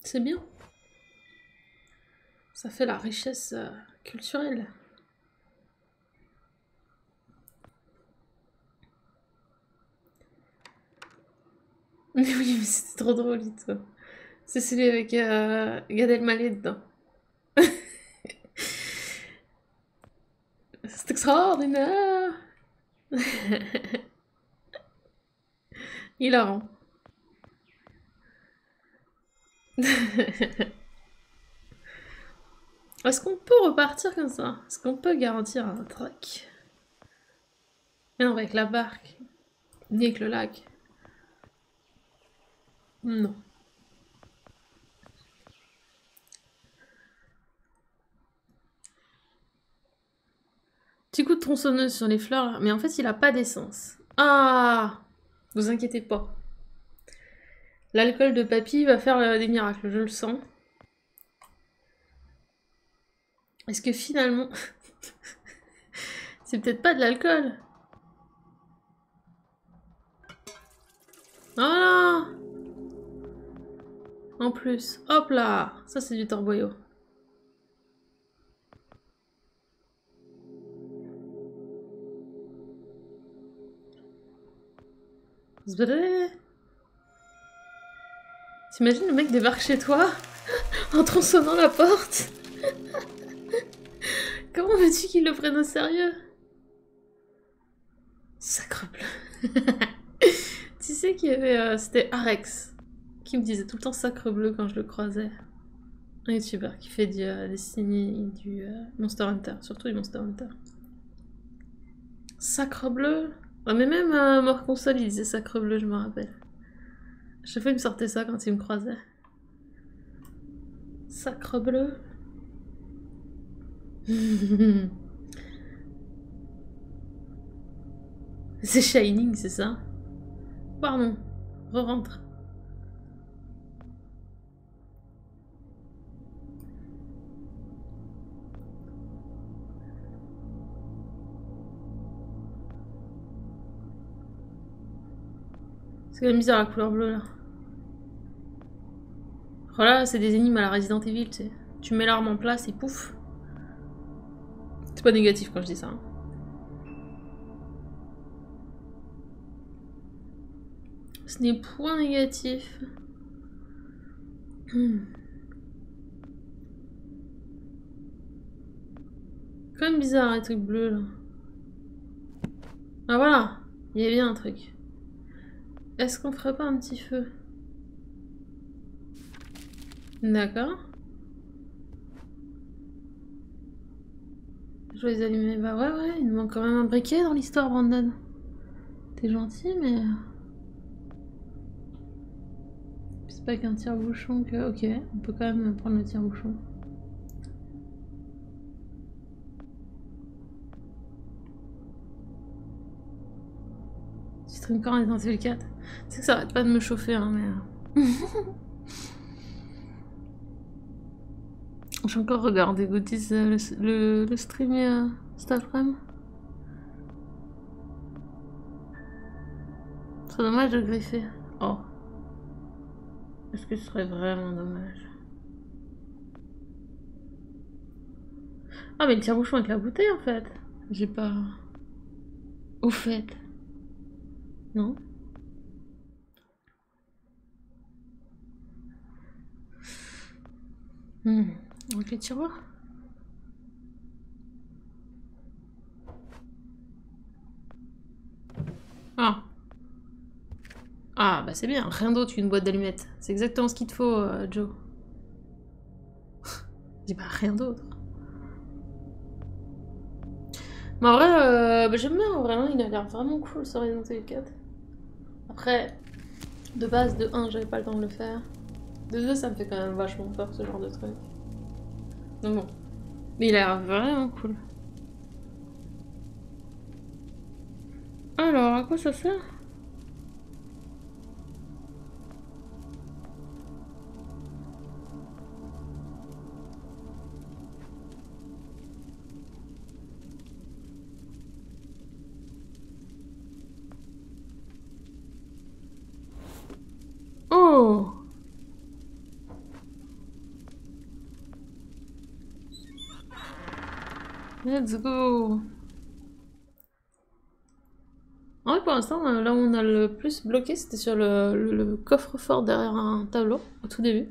C'est bien. Ça fait la richesse culturelle. Mais oui, mais c'était trop drôle et tout. C'est celui avec Gad Elmaleh dedans. C'est extraordinaire. Hilarant. Est-ce qu'on peut repartir comme ça? Est-ce qu'on peut garantir un truc? Mais non, avec la barque. Ni avec le lac. Non. Petit coup de tronçonneuse sur les fleurs, mais en fait, il a pas d'essence. Ah! Vous inquiétez pas. L'alcool de papy va faire des miracles, je le sens. Est-ce que finalement... c'est peut-être pas de l'alcool? Voilà! En plus, hop là! Ça, c'est du torboyau. T'imagines le mec débarque chez toi en tronçonnant la porte? Comment veux-tu qu'il le prenne au sérieux? Sacrebleu. Tu sais qu'il y avait... c'était Arex qui me disait tout le temps sacrebleu quand je le croisais. Un youtubeur qui fait du Monster Hunter, surtout du Monster Hunter. Sacrebleu. Ouais, mais même Mort Console, il disait sacrebleu, je me rappelle. Chaque fois, il me sortait ça quand il me croisait. Sacrebleu. C'est Shining, c'est ça? Pardon. Re-rentre. C'est quand même bizarre la couleur bleue là. Voilà, c'est des énigmes à la Resident Evil, tu sais. Tu mets l'arme en place et pouf. C'est pas négatif quand je dis ça. Hein. Ce n'est point négatif. Quand même bizarre les trucs bleus là. Ah voilà, il y a bien un truc. Est-ce qu'on ferait pas un petit feu? D'accord. Je vais les allumer. Bah ouais, il nous manque quand même un briquet dans l'histoire, Brandon. T'es gentil, mais... c'est pas qu'un tire-bouchon que... Ok, on peut quand même prendre le tire-bouchon. Tu stream quand en étant TL4? Tu sais que ça arrête pas de me chauffer, hein, mais... J'ai encore regardé Goodies le stream cet après-midi. C'est dommage de griffer. Oh. Est-ce que ce serait vraiment dommage? Ah mais le tire-bouchon avec la bouteille en fait. J'ai pas... Au fait. Non? Donc les tiroirs. Ah. Ah bah c'est bien, rien d'autre qu'une boîte d'allumettes. C'est exactement ce qu'il te faut, Joe. J'ai pas rien d'autre. Mais en vrai, bah, j'aime bien, vraiment, il a l'air vraiment cool ce Resident Evil 4. Après, de base, de 1, j'avais pas le temps de le faire. De 2, ça me fait quand même vachement peur ce genre de truc. Donc bon. Mais il a l'air vraiment cool. Alors, à quoi ça sert? Oh! Let's go! En vrai, pour l'instant, là où on a le plus bloqué, c'était sur le coffre-fort derrière un tableau, au tout début.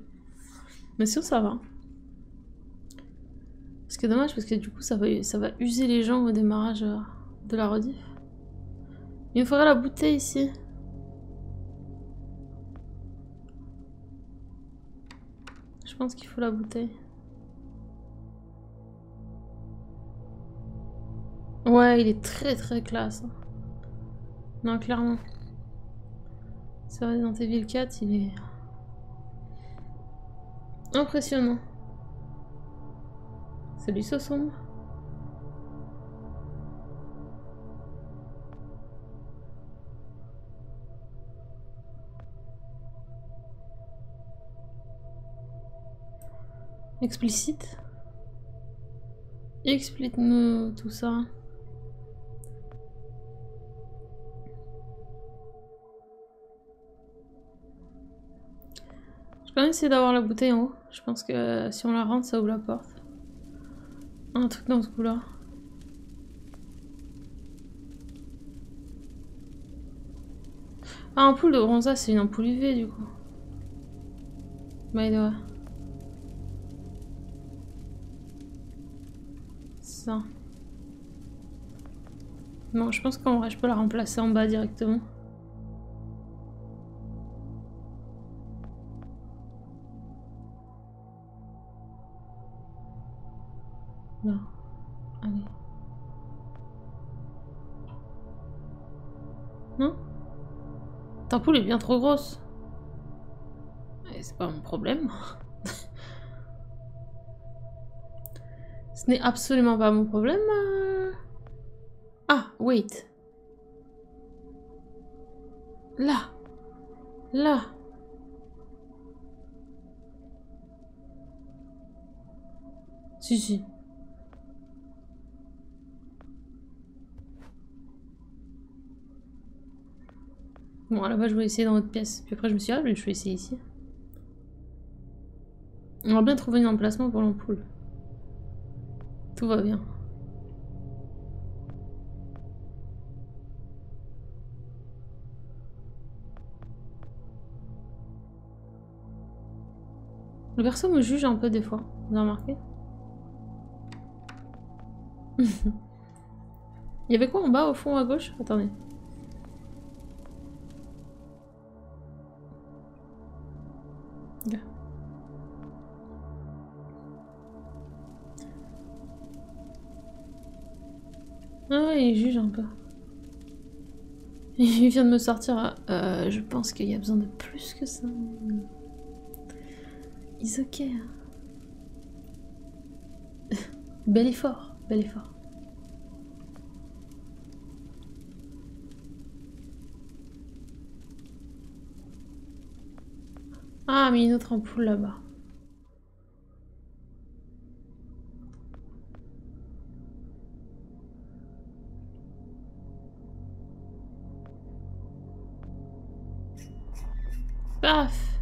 Mais sinon, ça va. Ce qui est dommage, parce que du coup, ça va user les gens au démarrage de la rediff. Il me faudrait la bouteille ici. Je pense qu'il faut la bouteille. Ouais, il est très très classe. Non, clairement. C'est vrai, dans Evil 4, il est impressionnant. Salut Sosombre. Explicite. Explique-nous tout ça. Je vais quand même essayer d'avoir la bouteille en haut. Je pense que si on la rentre, ça ouvre la porte. Un truc dans ce coup-là. Ah, ampoule de bronzage, c'est une ampoule UV du coup. By the way. Ça. Non, je pense qu'en vrai, je peux la remplacer en bas directement. Là. Allez. Non? Ta ampoule est bien trop grosse. C'est pas mon problème. Ce n'est absolument pas mon problème. Ah, wait. Là. Là. Si, si. Bon, à la base, je voulais essayer dans votre pièce. Puis après, je me suis dit, ah, mais je vais essayer ici. On va bien trouver un emplacement pour l'ampoule. Tout va bien. Le perso me juge un peu des fois. Vous avez remarqué? Il y avait quoi en bas, au fond, à gauche? Attendez. Là. Ah ouais, il juge un peu. Il vient de me sortir. Je pense qu'il y a besoin de plus que ça. It's ok. Bel effort, bel effort. Ah, mais une autre ampoule là-bas. Paf.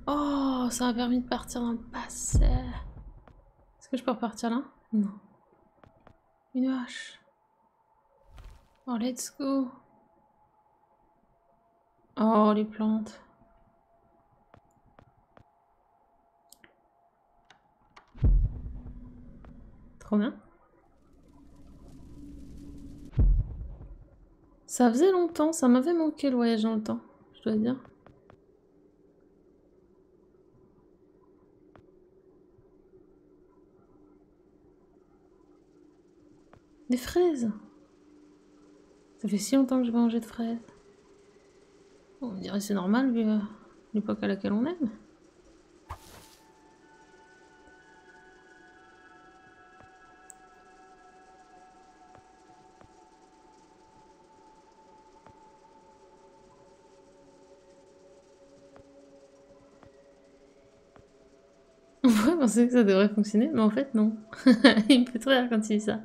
Oh, ça m'a permis de partir dans le passé. Est-ce que je peux repartir là? Non. Une hache. Oh, let's go. Oh, les plantes. Trop bien. Ça faisait longtemps, ça m'avait manqué le voyage dans le temps, je dois dire. Des fraises. Ça fait si longtemps que j'ai pas mangé de fraises. On dirait c'est normal vu l'époque à laquelle on aime. On pourrait penser que ça devrait fonctionner, mais en fait non. Il me fait trop rire quand il dit ça.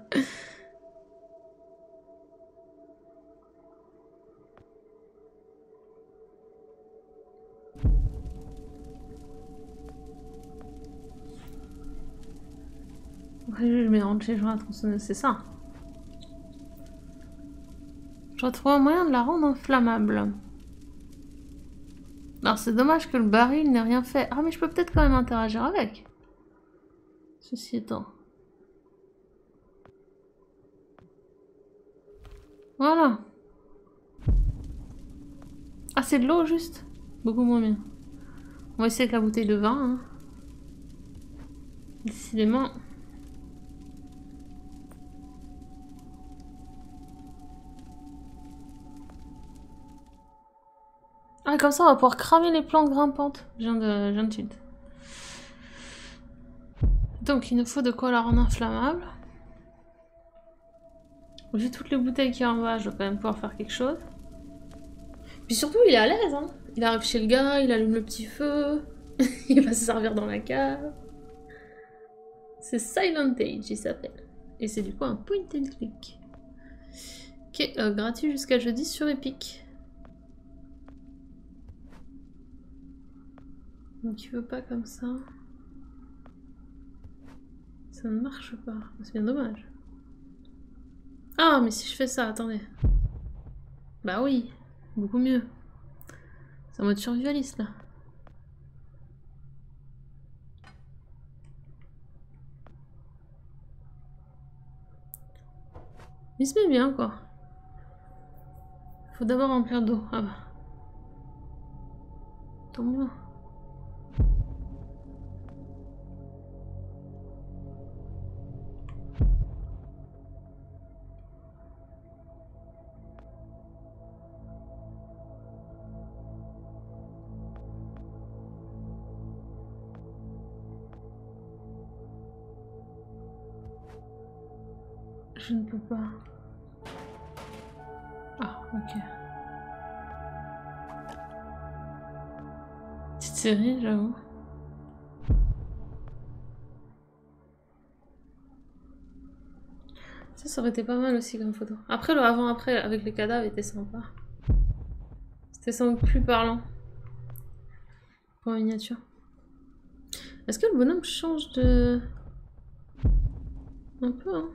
Je me rends chez la tronçonneuse, c'est ça. Je dois trouver un moyen de la rendre inflammable. Alors c'est dommage que le baril n'ait rien fait. Ah mais je peux peut-être quand même interagir avec. Ceci étant. Voilà. Ah c'est de l'eau juste. Beaucoup moins bien. On va essayer avec la bouteille de vin. Hein. Décidément. Ah comme ça on va pouvoir cramer les plantes grimpantes. Je viens de tilt. Donc il nous faut de quoi la rendre inflammable. Vu toutes les bouteilles qu'il y a en bas, je dois quand même pouvoir faire quelque chose. Puis surtout il est à l'aise hein. Il arrive chez le gars, il allume le petit feu. Il va se servir dans la cave. C'est Silent Age il s'appelle. Et c'est du coup un point and click. Ok, gratuit jusqu'à jeudi sur Epic. Donc il veut pas comme ça. Ça ne marche pas. C'est bien dommage. Ah, mais si je fais ça, attendez. Bah oui, beaucoup mieux. C'est en mode survivaliste là. Il se met bien quoi. Faut d'abord remplir d'eau. Ah bah. Tant mieux. Je ne peux pas. Ah, ok. Petite série, j'avoue. Ça aurait été pas mal aussi comme photo. Après, le avant-après avec les cadavres était sympa. C'était sans doute plus parlant. Pour la miniature. Est-ce que le bonhomme change de... Un peu, hein.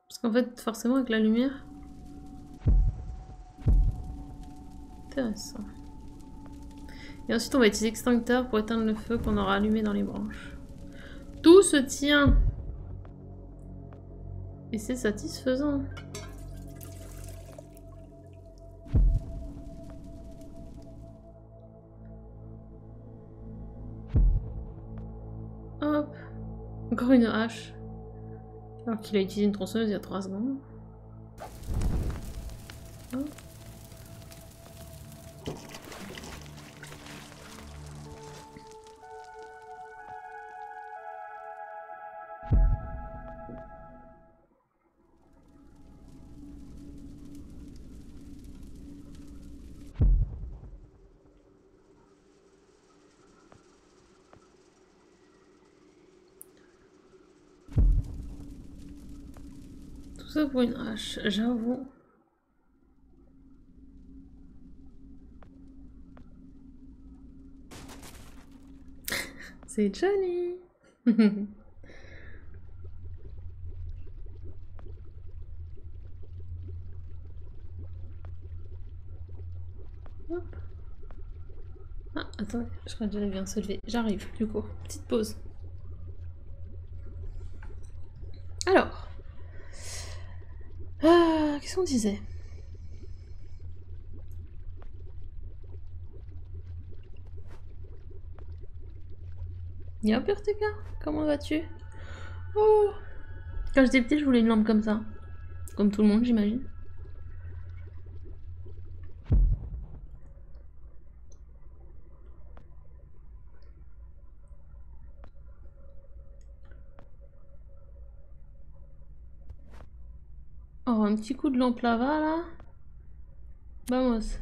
Parce qu'en fait, forcément, avec la lumière... Intéressant. Et ensuite, on va utiliser l'extincteur pour éteindre le feu qu'on aura allumé dans les branches. Tout se tient. Et c'est satisfaisant. Hop. Encore une hache. Alors qu'il a utilisé une tronçonneuse il y a 3 secondes. Hop. Tout ça pour une hache, j'avoue. C'est Johnny. Hop. Ah, attendez, je crois que j'avais bien se lever. J'arrive, du coup. Petite pause. Alors. Qu'est-ce qu'on disait? Y'a Urtica, comment vas-tu? Oh. Quand j'étais petite, je voulais une lampe comme ça. Comme tout le monde, j'imagine. Oh, un petit coup de lampe lava, là. Vamos.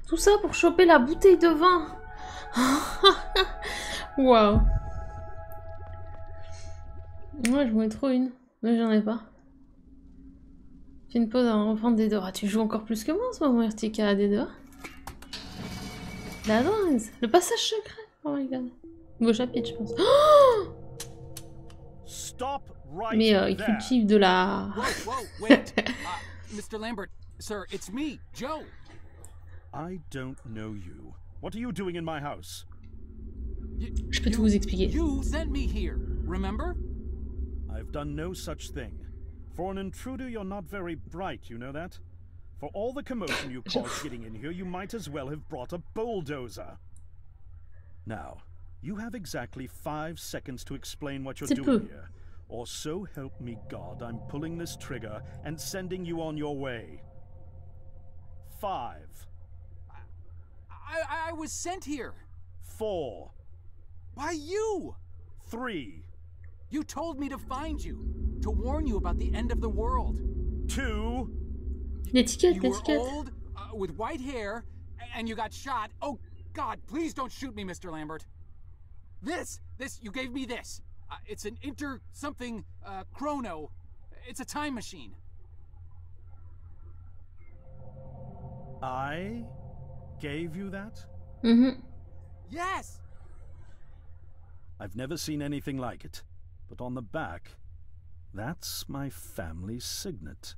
Tout ça pour choper la bouteille de vin. Waouh. Moi, je voulais trop une. Mais j'en ai pas. Fais une pause avant de reprendre des doigts. Tu joues encore plus que moi en ce moment, Urtica, à des doigts. La danse. Le passage secret. Oh my god. Beau chapitre, je pense. Oh, mais il cultive de la... Whoa, wait. Mr. Lambert, sir, it's me, Joe. I don't know you. What are you doing in my house? Je peux tout vous expliquer. You sent me here, remember? I've done no such thing. For an intruder, you're not very bright, you know that? For all the commotion you caused getting in here, you might as well have brought a bulldozer. Now, you have exactly 5 seconds to explain what you're doing here. Or so help me God, I'm pulling this trigger and sending you on your way. 5. I was sent here. 4. By you. 3. You told me to find you, to warn you about the end of the world. 2. L'étiquette, you l'étiquette. were old, with white hair, and you got shot. Oh, God, please don't shoot me, Mr. Lambert. This, you gave me this. It's an something chrono. It's a time machine. I gave you that? Mm-hmm. Yes! I've never seen anything like it. But on the back, that's my family signet.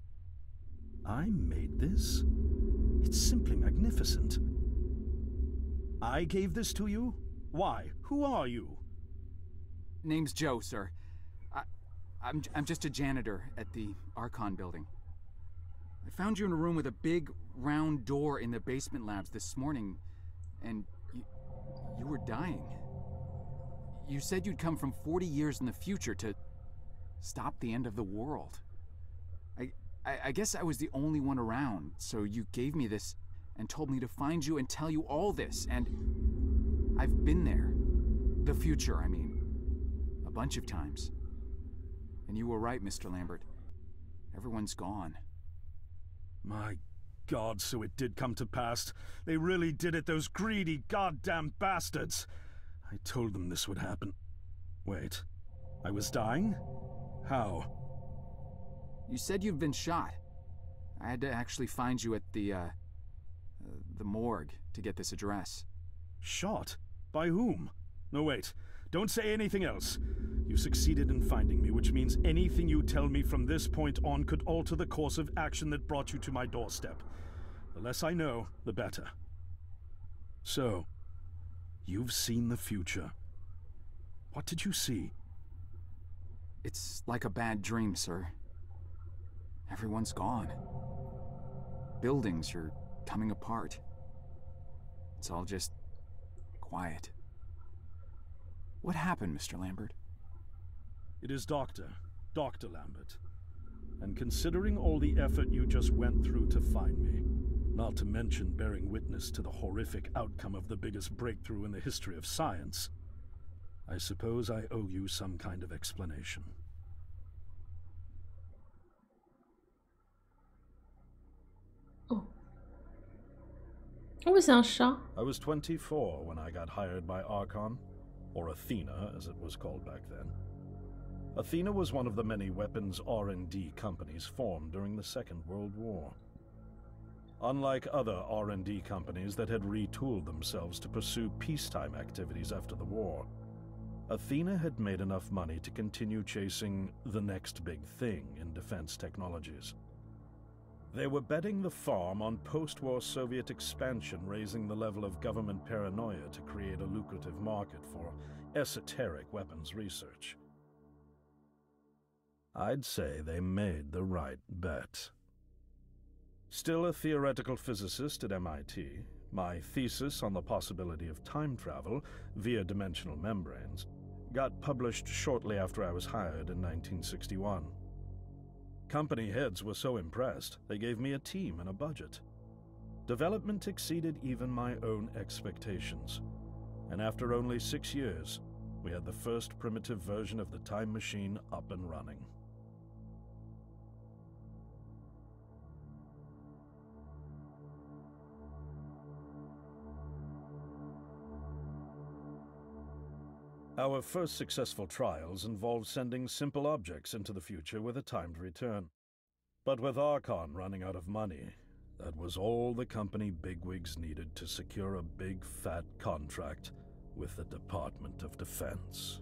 I made this? It's simply magnificent. I gave this to you? Why? Who are you? Name's Joe, sir. I'm just a janitor at the Archon building. I found you in a room with a big, round door in the basement labs this morning, and you were dying. You said you'd come from 40 years in the future to stop the end of the world. I guess I was the only one around, so you gave me this and told me to find you and tell you all this, and I've been there. The future, I mean. A bunch of times. And you were right, Mr. Lambert. Everyone's gone. My God, so it did come to pass. They really did it, those greedy goddamn bastards. I told them this would happen. Wait, I was dying? How? You said you'd been shot. I had to actually find you at the morgue to get this address. Shot? By whom? No, wait. Don't say anything else. You succeeded in finding me, which means anything you tell me from this point on could alter the course of action that brought you to my doorstep. The less I know, the better. So, you've seen the future. What did you see? It's like a bad dream, sir. Everyone's gone. Buildings are coming apart. It's all just quiet. What happened, Mr. Lambert? It is Dr. Lambert. And considering all the effort you just went through to find me, not to mention bearing witness to the horrific outcome of the biggest breakthrough in the history of science, I suppose I owe you some kind of explanation. Oh, c'est un chat. I was 24 when I got hired by Archon, or Athena as it was called back then. Athena was one of the many weapons R&D companies formed during the Second World War. Unlike other R&D companies that had retooled themselves to pursue peacetime activities after the war, Athena had made enough money to continue chasing the next big thing in defense technologies. They were betting the farm on post-war Soviet expansion, raising the level of government paranoia to create a lucrative market for esoteric weapons research. I'd say they made the right bet. Still a theoretical physicist at MIT, my thesis on the possibility of time travel via dimensional membranes got published shortly after I was hired in 1961. Company heads were so impressed, they gave me a team and a budget. Development exceeded even my own expectations, and after only 6 years, we had the first primitive version of the time machine up and running. Our first successful trials involved sending simple objects into the future with a timed return. But with Archon running out of money, that was all the company bigwigs needed to secure a big fat contract with the Department of Defense.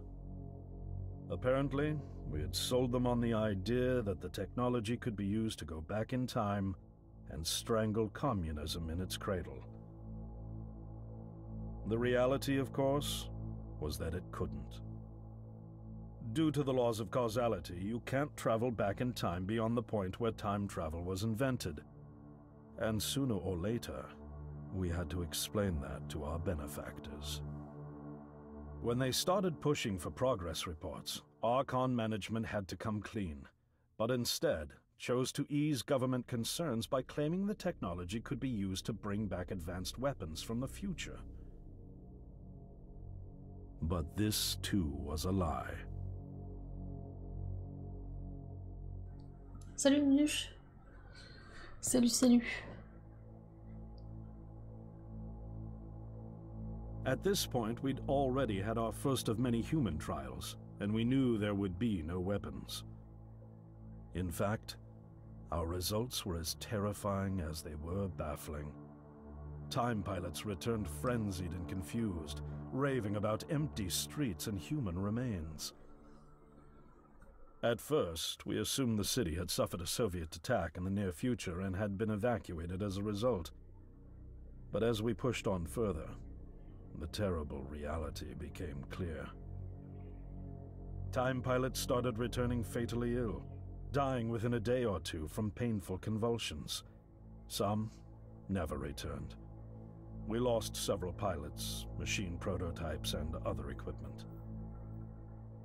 Apparently, we had sold them on the idea that the technology could be used to go back in time and strangle communism in its cradle. The reality, of course, was that it couldn't. Due to the laws of causality, you can't travel back in time beyond the point where time travel was invented. And sooner or later, we had to explain that to our benefactors. When they started pushing for progress reports, Archon management had to come clean, but instead chose to ease government concerns by claiming the technology could be used to bring back advanced weapons from the future. But this, too, was a lie. Salut Nuche. Salut. At this point, we'd already had our first of many human trials, and we knew there would be no weapons. In fact, our results were as terrifying as they were baffling. Time pilots returned frenzied and confused, raving about empty streets and human remains. At first, we assumed the city had suffered a Soviet attack in the near future and had been evacuated as a result. But as we pushed on further, the terrible reality became clear. Time pilots started returning fatally ill, dying within a day or two from painful convulsions. Some never returned. We lost several pilots, machine prototypes, and other equipment.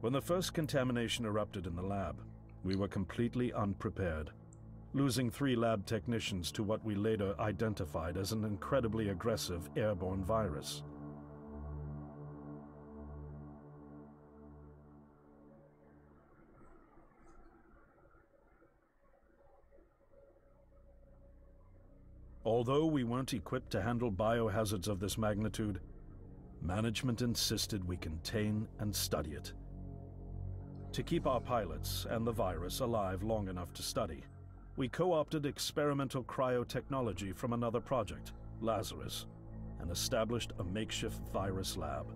When the first contamination erupted in the lab, we were completely unprepared, losing 3 lab technicians to what we later identified as an incredibly aggressive airborne virus. Although we weren't equipped to handle biohazards of this magnitude, management insisted we contain and study it. To keep our pilots and the virus alive long enough to study, we co-opted experimental cryotechnology from another project, Lazarus, and established a makeshift virus lab.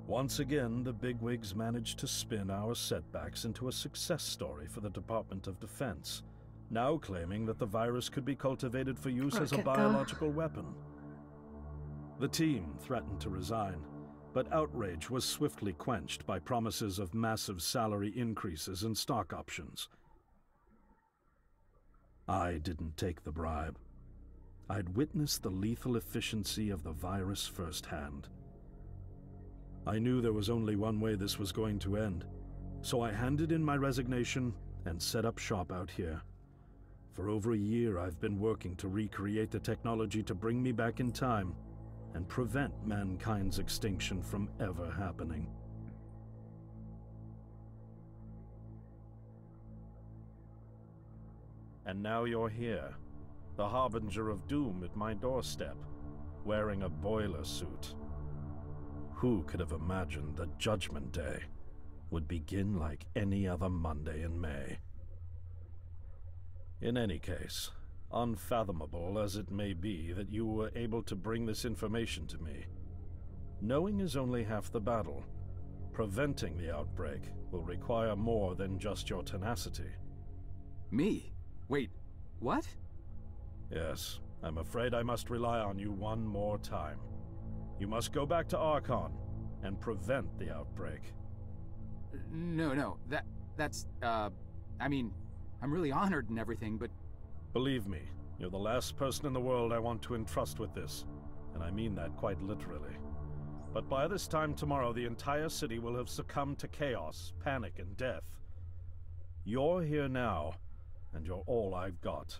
Once again, the bigwigs managed to spin our setbacks into a success story for the Department of Defense, now claiming that the virus could be cultivated for use as a biological weapon. The team threatened to resign, but outrage was swiftly quenched by promises of massive salary increases and stock options. I didn't take the bribe. I'd witnessed the lethal efficiency of the virus firsthand. I knew there was only one way this was going to end, so I handed in my resignation and set up shop out here. For over a year, I've been working to recreate the technology to bring me back in time and prevent mankind's extinction from ever happening. And now you're here, the harbinger of doom at my doorstep, wearing a boiler suit. Who could have imagined that Judgment Day would begin like any other Monday in May? In any case, Unfathomable as it may be that you were able to bring this information to me. Knowing is only half the battle. Preventing the outbreak will require more than just your tenacity. Me? Wait, what? Yes, I'm afraid I must rely on you one more time. You must go back to Archon and prevent the outbreak. No, that's, I mean, I'm really honored and everything, but... Believe me, you're the last person in the world I want to entrust with this, and I mean that quite literally. But by this time tomorrow, the entire city will have succumbed to chaos, panic, and death. You're here now, and you're all I've got.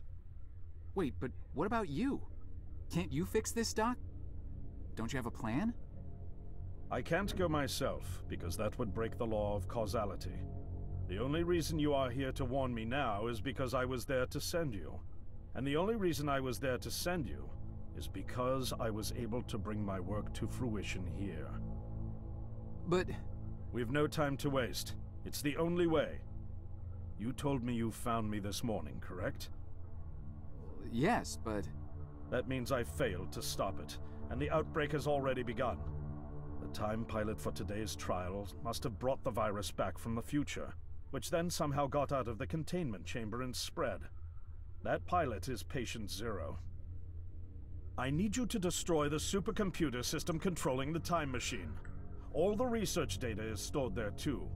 Wait, but what about you? Can't you fix this, Doc? Don't you have a plan? I can't go myself, because that would break the law of causality. The only reason you are here to warn me now is because I was there to send you. And the only reason I was there to send you is because I was able to bring my work to fruition here. But... We've no time to waste. It's the only way. You told me you found me this morning, correct? Yes, but... That means I failed to stop it, and the outbreak has already begun. The time pilot for today's trial must have brought the virus back from the future, which then somehow got out of the containment chamber and spread. That pilot is Patient Zero. I need you to destroy the supercomputer system controlling the time machine. All the research data is stored there too.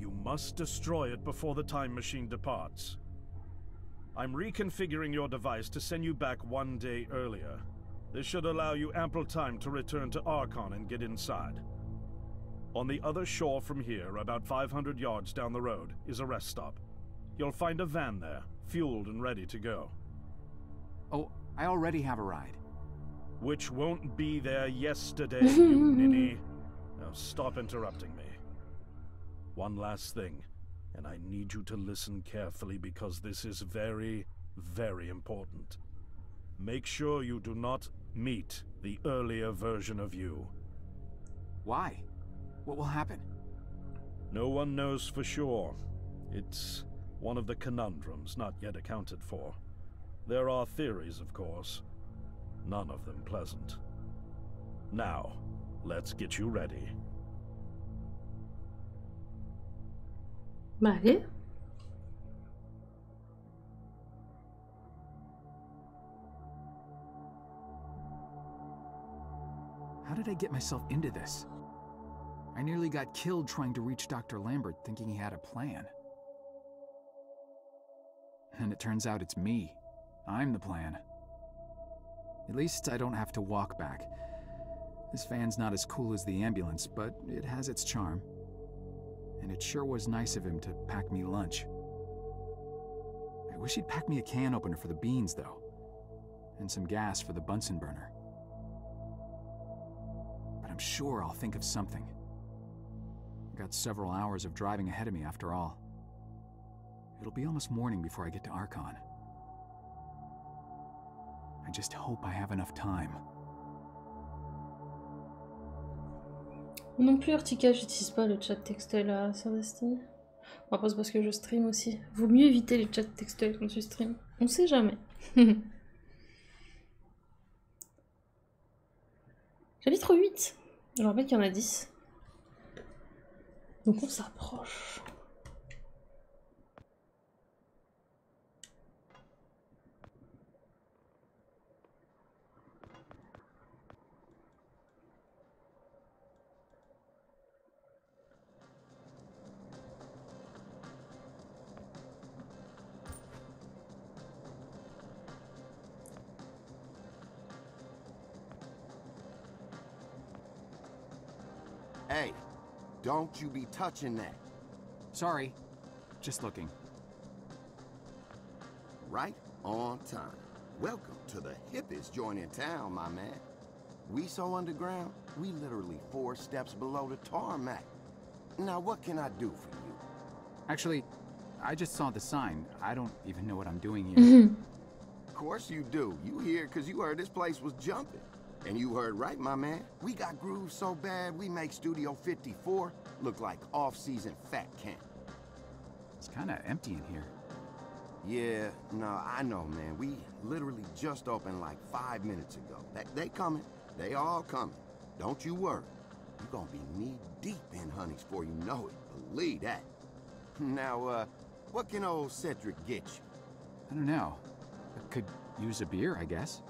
You must destroy it before the time machine departs. I'm reconfiguring your device to send you back 1 day earlier. This should allow you ample time to return to Archon and get inside. On the other shore from here, about 500 yards down the road, is a rest stop. You'll find a van there, fueled and ready to go. Oh, I already have a ride. Which won't be there yesterday, you ninny. Now stop interrupting me. One last thing, and I need you to listen carefully because this is very, very important. Make sure you do not meet the earlier version of you. Why? What will happen? No one knows for sure. It's one of the conundrums not yet accounted for. There are theories, of course. None of them pleasant. Now, let's get you ready. Vale. How did I get myself into this? I nearly got killed trying to reach Dr. Lambert thinking he had a plan. And it turns out it's me. I'm the plan. At least I don't have to walk back. This van's not as cool as the ambulance, but it has its charm. And it sure was nice of him to pack me lunch. I wish he'd pack me a can opener for the beans, though. And some gas for the Bunsen burner. But I'm sure I'll think of something. I've got several hours of driving ahead of me after all. It'll be almost morning before I get to Archon. I just hope I have enough time. Non plus, Artica, j'utilise pas le chat textuel sur Destiny. Bon, après, c'est parce que je stream aussi. Vaut mieux éviter les chats textuels quand tu stream. On sait jamais. Chapitre 8. Je rappelle qu'il y en a 10. Donc on s'approche. Hey, don't you be touching that. Sorry, just looking. Right on time. Welcome to the hippest joint in town, my man. We so underground, we literally 4 steps below the tarmac. Now what can I do for you? Actually, I just saw the sign. I don't even know what I'm doing here. Of course you do. You here because you heard this place was jumping. And you heard right, my man. We got grooves so bad, we make Studio 54 look like off-season fat camp. It's kind of empty in here. Yeah, no, I know, man. We literally just opened like 5 minutes ago. They coming. They all coming. Don't you worry. You're gonna be knee-deep in honeys before you know it. Believe that. Now, what can old Cedric get you? I don't know. I could use a beer, I guess.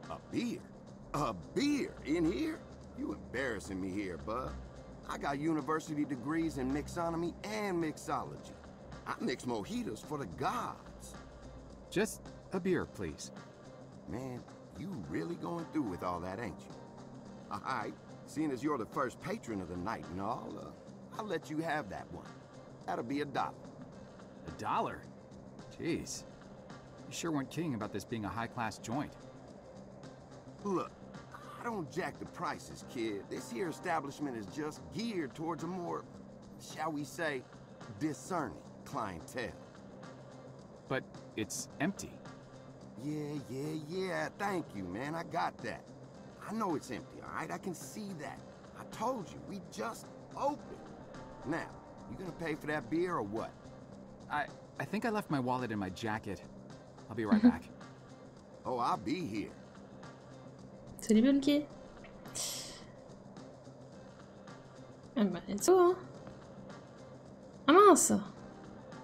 A beer? A beer in here? You embarrassing me here, bud. I got university degrees in mixonomy and mixology. I mix mojitos for the gods. Just a beer, please. Man, you really going through with all that, ain't you? All right, seeing as you're the first patron of the night and all, I'll let you have that one. That'll be $1. $1? Jeez. You sure weren't kidding about this being a high-class joint. Look, I don't jack the prices, kid. This here establishment is just geared towards a more, shall we say, discerning clientele. But it's empty. Yeah. Thank you, man. I got that. I know it's empty, all right? I can see that. I told you, we just opened. Now, you gonna pay for that beer or what? I think I left my wallet in my jacket. I'll be right back. Oh, I'll be here. Salut Bulky. Ah bah, let's go, hein. Ah mince!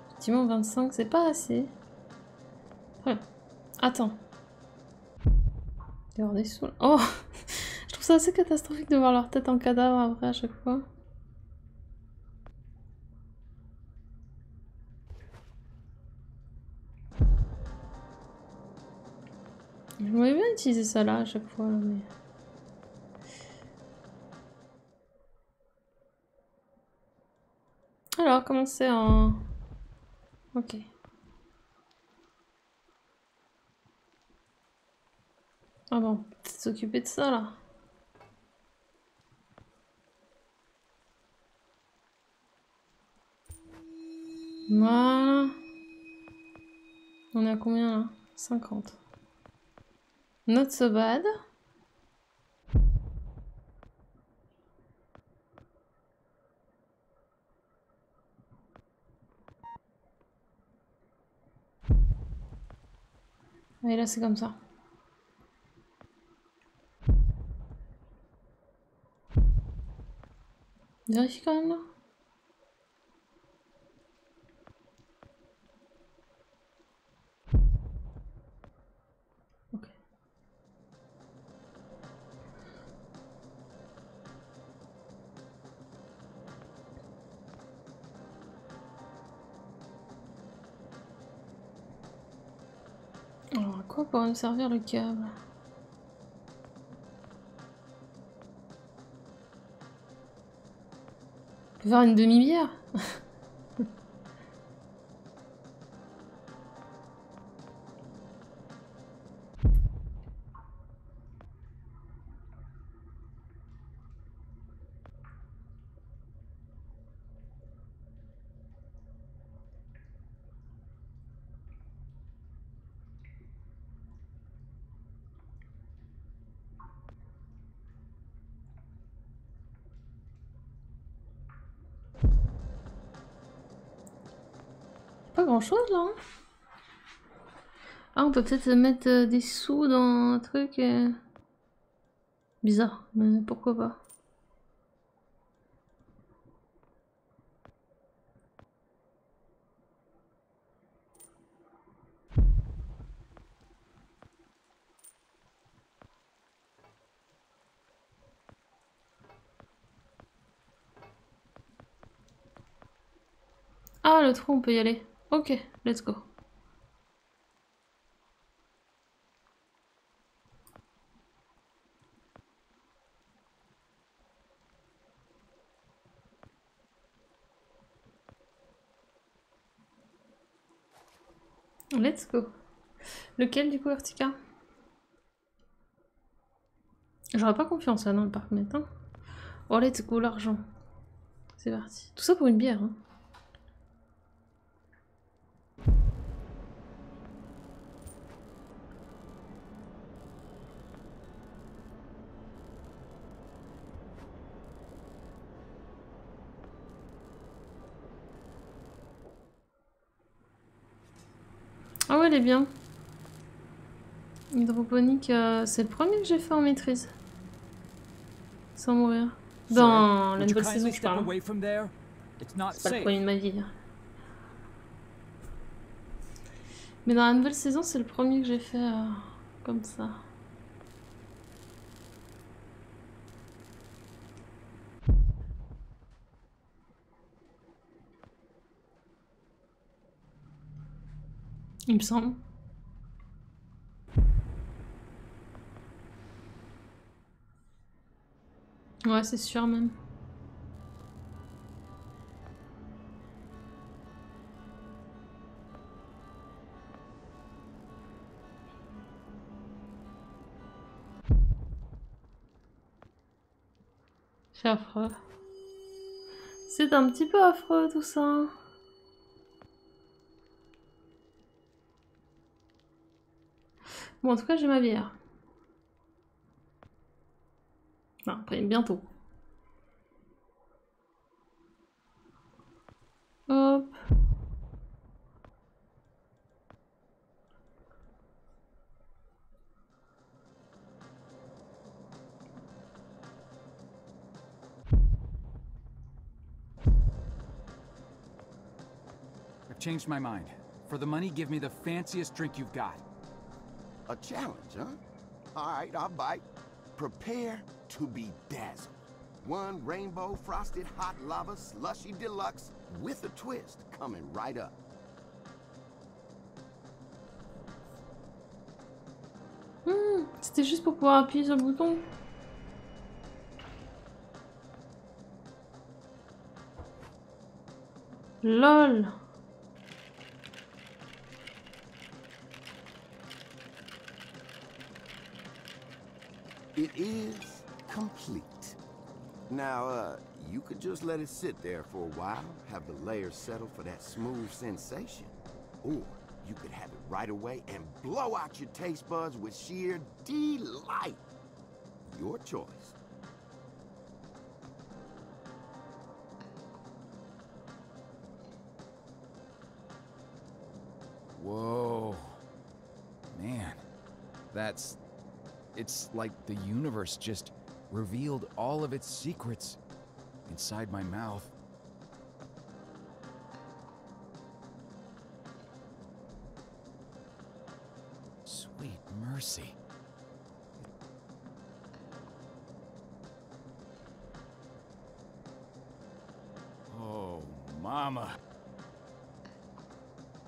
Effectivement, 25, c'est pas assez. Voilà. Attends. Il y avoir des sous là. Oh! Je trouve ça assez catastrophique de voir leur tête en cadavre après à chaque fois. Je voulais bien utiliser ça là à chaque fois, là, mais... Alors, comment c'est en... Ok. Ah bon, peut-être s'occuper de ça là. Voilà. On est à combien là? 50. Not so bad. Et là c'est comme ça. Vérifie quand même là. Ok. Alors à quoi pourrait me servir le câble? On peut faire une demi-bière. Pas grand chose là. Hein. Ah, on peut peut-être mettre des sous dans un truc bizarre, mais pourquoi pas. Ah, le trou, on peut y aller. Ok, let's go. Let's go. Lequel du coup, Vertica? J'aurais pas confiance là dans le parc maintenant. Oh, let's go, l'argent. C'est parti. Tout ça pour une bière. Hein. Ah ouais, elle est bien. Hydroponique, c'est le premier que j'ai fait en maîtrise. Sans mourir. Dans la nouvelle saison, je parle. C'est pas le premier de ma vie. Mais dans la nouvelle saison, c'est le premier que j'ai fait comme ça. Il me semble. Ouais, c'est sûr même. C'est affreux. C'est un petit peu affreux tout ça. Bon, en tout cas, j'ai ma bière. Enfin, après, bientôt. Hop. I've changed my mind. For the money, give me the fanciest drink you've got. A challenge, huh? All right, I'll bite. Prepare to be dazzled. One rainbow frosted hot lava slushy deluxe with a twist coming right up. C'était juste pour pouvoir appuyer sur le bouton. LOL. It is complete. Now, you could just let it sit there for a while, have the layers settle for that smooth sensation. Or you could have it right away and blow out your taste buds with sheer delight. Your choice. Whoa. Man, it's like the universe just revealed all of its secrets inside my mouth. Sweet mercy. Oh, mama.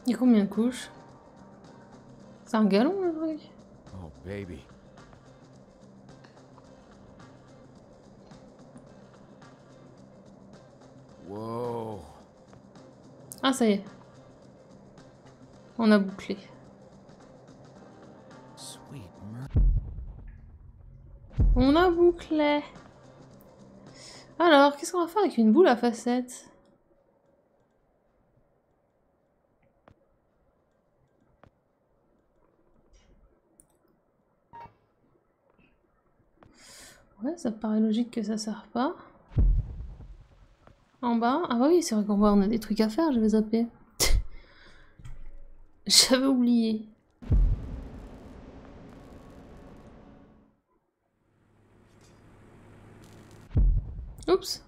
Il y a combien de couches? C'est un galon le truc? Oh, baby. Whoa. Ah, ça y est. On a bouclé. Sweet On a bouclé. Alors, qu'est-ce qu'on va faire avec une boule à facettes? Ouais, ça paraît logique que ça sert pas. En bas? Ah bah oui, c'est vrai qu'en bas on a des trucs à faire, je vais zapper. J'avais oublié. Oups.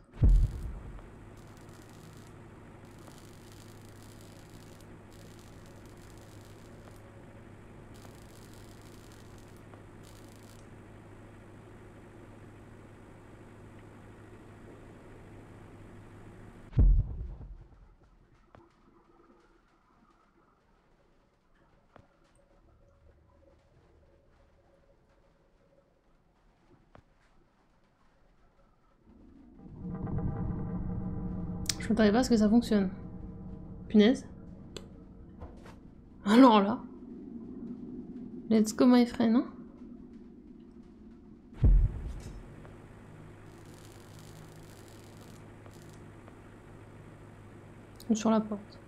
Je m'attendais pas à ce que ça fonctionne. Punaise. Alors là. Let's go my friend, hein. Ou sur la porte.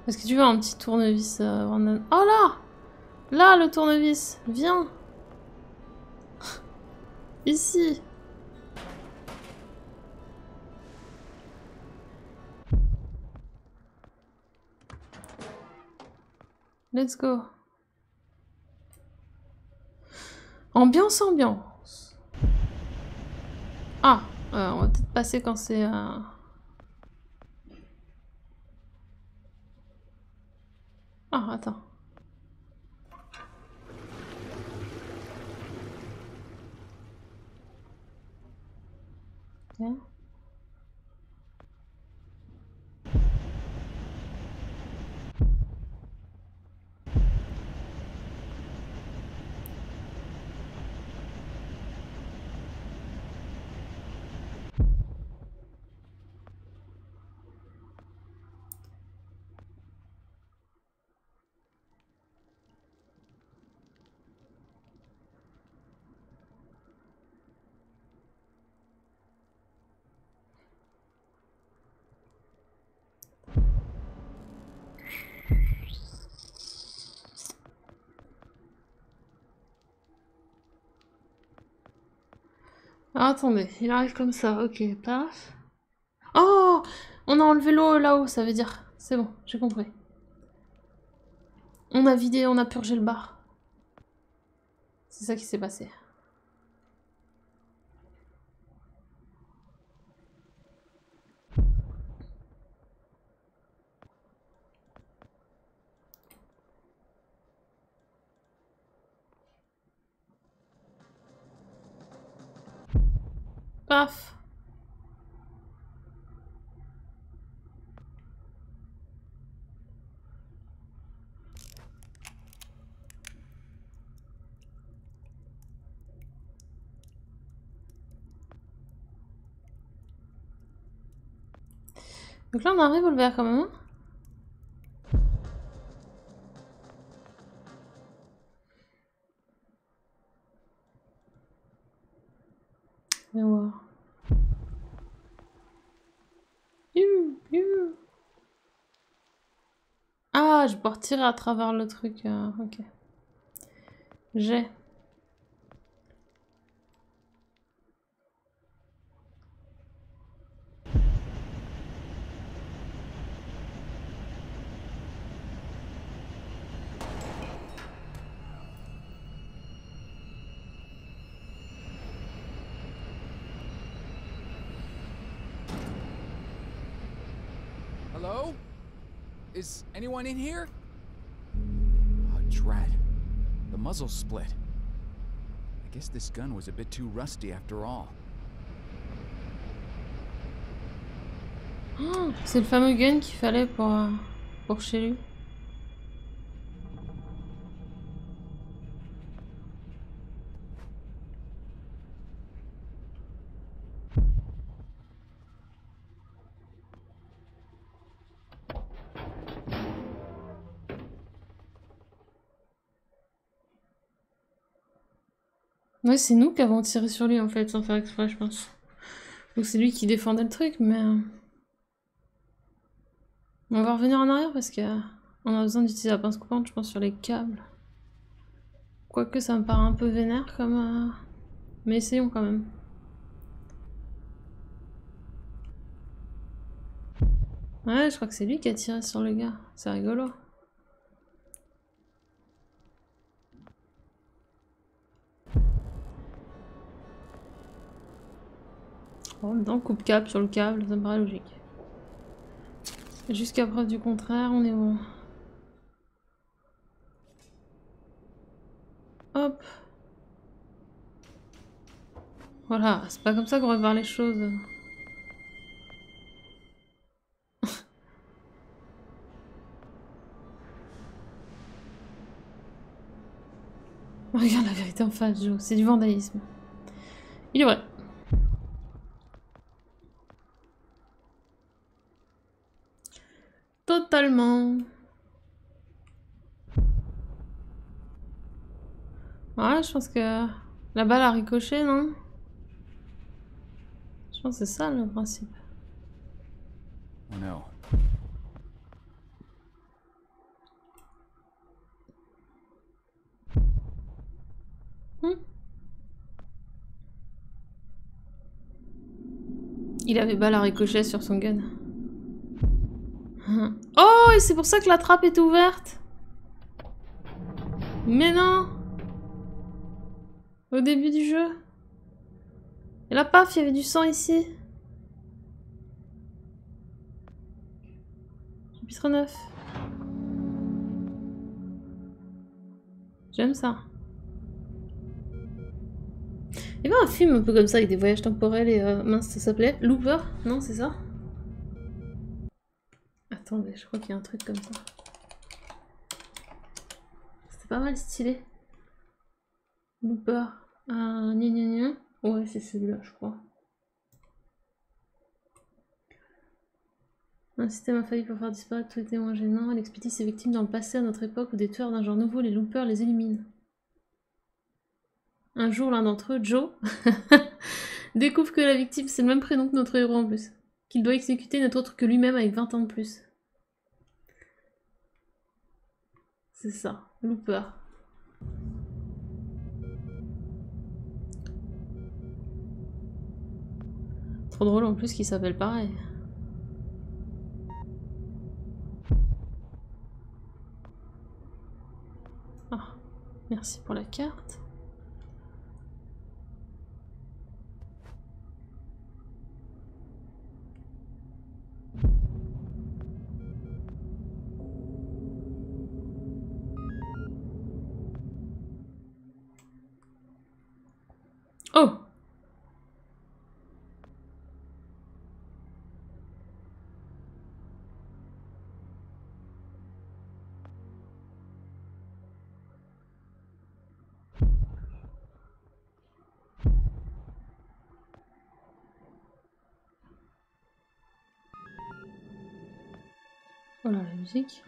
Est-ce que tu veux un petit tournevis, Brandon? Oh là! Là, le tournevis! Viens! Ici! Let's go! Ambiance, ambiance! Ah! On va peut-être passer quand c'est... Ah, attends. Okay. Ah, attendez, il arrive comme ça, ok, paf. Oh! On a enlevé l'eau là-haut, ça veut dire. C'est bon, j'ai compris. On a vidé, on a purgé le bar. C'est ça qui s'est passé. Paf! Donc là, on a un revolver quand même. Hein. Mais ouais. Ah, je peux retirer à travers le truc. Ok. J'ai. Hello? Is anyone in here? Oh, dread. The muzzle split. I guess this gun was a bit too rusty after all. Oh, c'est le fameux gun qu'il fallait pour chez lui. Ouais, c'est nous qui avons tiré sur lui en fait, sans faire exprès, je pense. Donc c'est lui qui défendait le truc, mais... On va revenir en arrière parce qu'on a besoin d'utiliser la pince coupante, je pense, sur les câbles. Quoique ça me paraît un peu vénère comme... Mais essayons quand même. Ouais, je crois que c'est lui qui a tiré sur le gars. C'est rigolo. En même temps, coupe-câble sur le câble, ça me paraît logique. Jusqu'à preuve du contraire, on est bon. Hop. Voilà, c'est pas comme ça qu'on va voir les choses. Regarde la vérité en face, Joe. C'est du vandalisme. Il est vrai. Totalement. Ouais, je pense que la balle a ricoché, non? Je pense que c'est ça le principe. Oh no. Il avait balle à ricochet sur son gun. Oh, et c'est pour ça que la trappe est ouverte. Mais non. Au début du jeu. Et là, paf, il y avait du sang ici. Chapitre 9. J'aime ça. Il y avait un film un peu comme ça avec des voyages temporels et mince, ça s'appelait Looper? Non, c'est ça? Attendez, je crois qu'il y a un truc comme ça. C'était pas mal stylé. Looper. Gna gna gna. Ouais, c'est celui-là, je crois. Un système a failli pour faire disparaître tous les témoins gênants. Elle expédie ses victimes dans le passé à notre époque où des tueurs d'un genre nouveau, les loopers, les éliminent. Un jour, l'un d'entre eux, Joe, découvre que la victime, c'est le même prénom que notre héros en plus. Qu'il doit exécuter n'est autre que lui-même avec 20 ans de plus. C'est ça, Looper. Trop drôle en plus qu'il s'appelle pareil. Ah, merci pour la carte. Oh! Voilà la musique.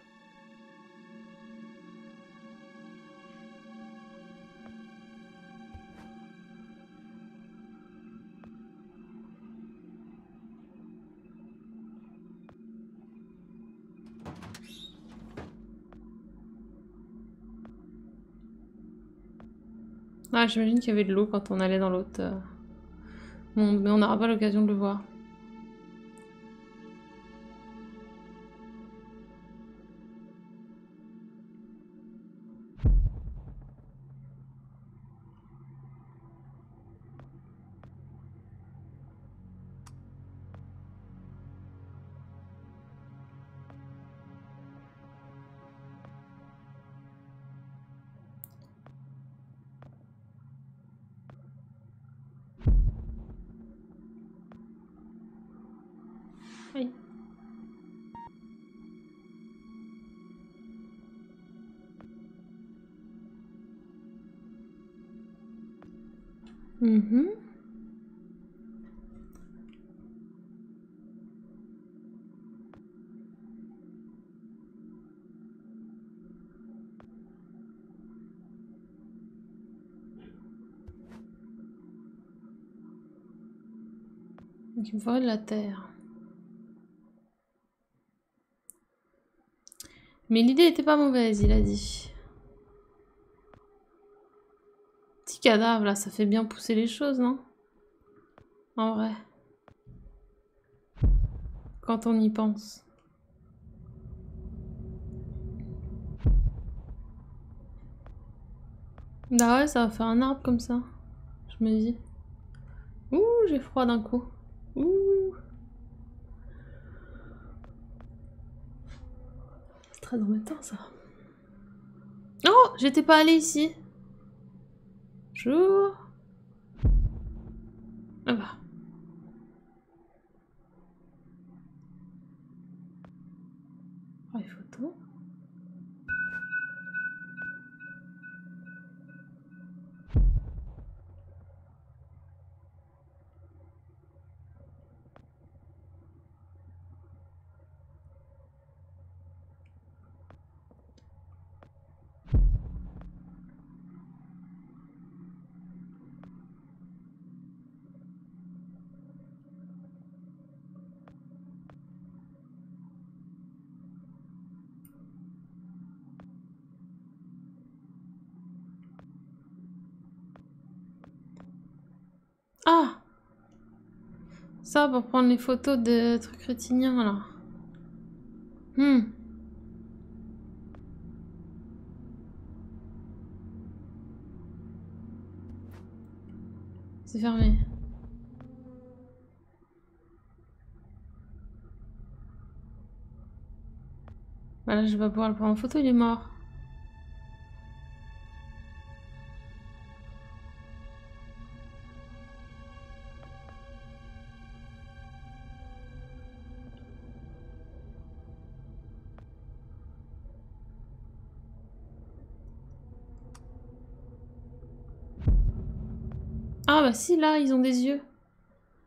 Ah, j'imagine qu'il y avait de l'eau quand on allait dans l'autre monde, mais on n'aura pas l'occasion de le voir. Oui. Mhm. Donc il me faudrait de la terre. Mais l'idée était pas mauvaise, il a dit. Petit cadavre là, ça fait bien pousser les choses, non? En vrai. Quand on y pense. Ah ouais, ça va faire un arbre comme ça. Je me dis. Ouh, j'ai froid d'un coup. Ouh. C'est très embêtant ça. Oh, j'étais pas allée ici. Bonjour. Ah bah. Oh, les photos. Ah! Ça, pour prendre les photos de trucs rétiniens, là. C'est fermé. Bah là, je vais pas pouvoir le prendre en photo, il est mort. Ah bah si, là, ils ont des yeux.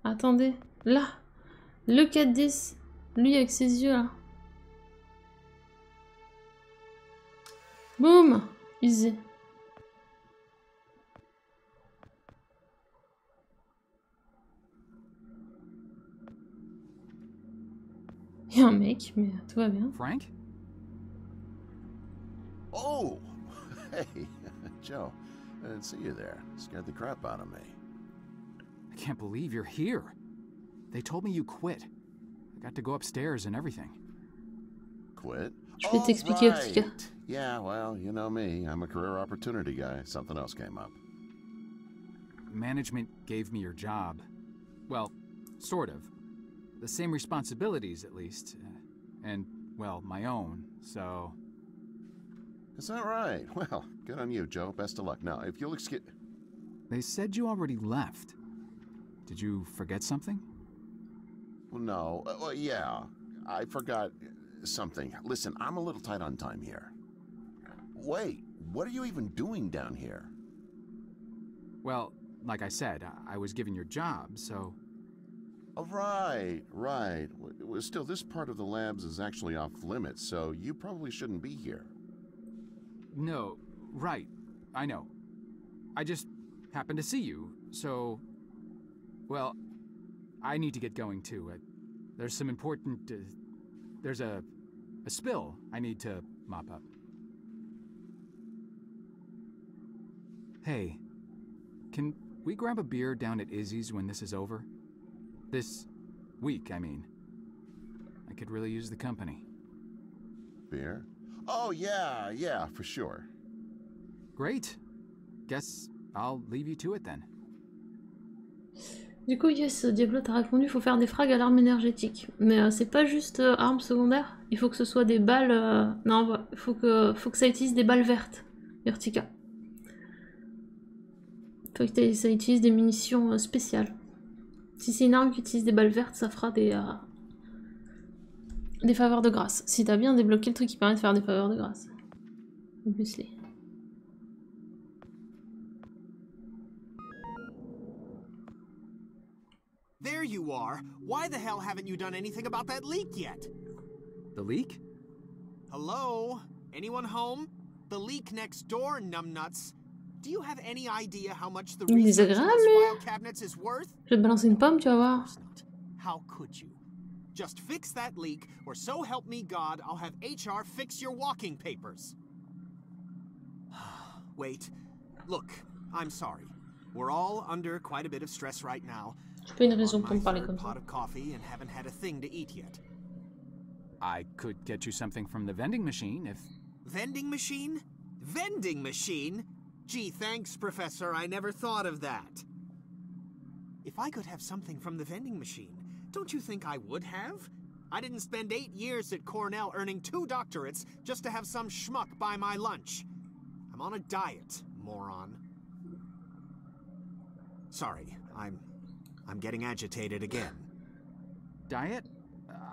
Attendez, là. Le 4-10. Lui avec ses yeux, là. Boum. Easy. Il y a un mec, mais tout va bien. Frank? Oh! Hey, Joe. I didn't see you there. Scared the crap out of me. I can't believe you're here. They told me you quit. I got to go upstairs and everything. Quit? Je vais t'expliquer, Optica. Yeah, well, you know me. I'm a career opportunity guy. Something else came up. Management gave me your job. Well, sort of. The same responsibilities, at least. And, well, my own, so... Is that right? Well, good on you, Joe. Best of luck. Now, if you'll excuse... They said you already left. Did you forget something? Well, no. Well, yeah. I forgot something. Listen, I'm a little tight on time here. Wait, what are you even doing down here? Well, like I said, I was given your job, so... Oh, right. Well, still, this part of the labs is actually off limits, so you probably shouldn't be here. No, right. I know. I just happened to see you, so... Well, I need to get going, too. There's some important... there's a spill I need to mop up. Hey, can we grab a beer down at Izzy's when this is over? This week, I mean. I could really use the company. Beer? Oh, yeah, for sure. Great. Guess I'll leave you to it then. Du coup, yes, Diablo t'a répondu, il faut faire des frags à l'arme énergétique. Mais c'est pas juste arme secondaire, il faut que ce soit des balles... Non, il faut que ça utilise des balles vertes, Urtica. Faut que ça utilise des munitions spéciales. Si c'est une arme qui utilise des balles vertes, ça fera des faveurs de grâce. Si t'as bien débloqué le truc qui permet de faire des faveurs de grâce. Obviously. There you are. Why the hell haven't you done anything about that leak yet? The leak? Hello? Anyone home? The leak next door, numbnuts. Do you have any idea how much the research in those file cabinets is worth? Je vais te balancer une pomme, tu vas voir. How could you? Just fix that leak, or so help me God, I'll have HR fix your walking papers. Wait. Look, I'm sorry. We're all under quite a bit of stress right now. J'ai pas une raison pour On me my parler third comme pot ça. of coffee and haven't had a thing to eat yet. I could get you something from the vending machine if... Vending machine? Vending machine? Gee, thanks, Professor. I never thought of that. If I could have something from the vending machine, don't you think I would have? I didn't spend 8 years at Cornell earning 2 doctorates just to have some schmuck buy my lunch. I'm on a diet, moron. Sorry, I'm getting agitated again. Diet?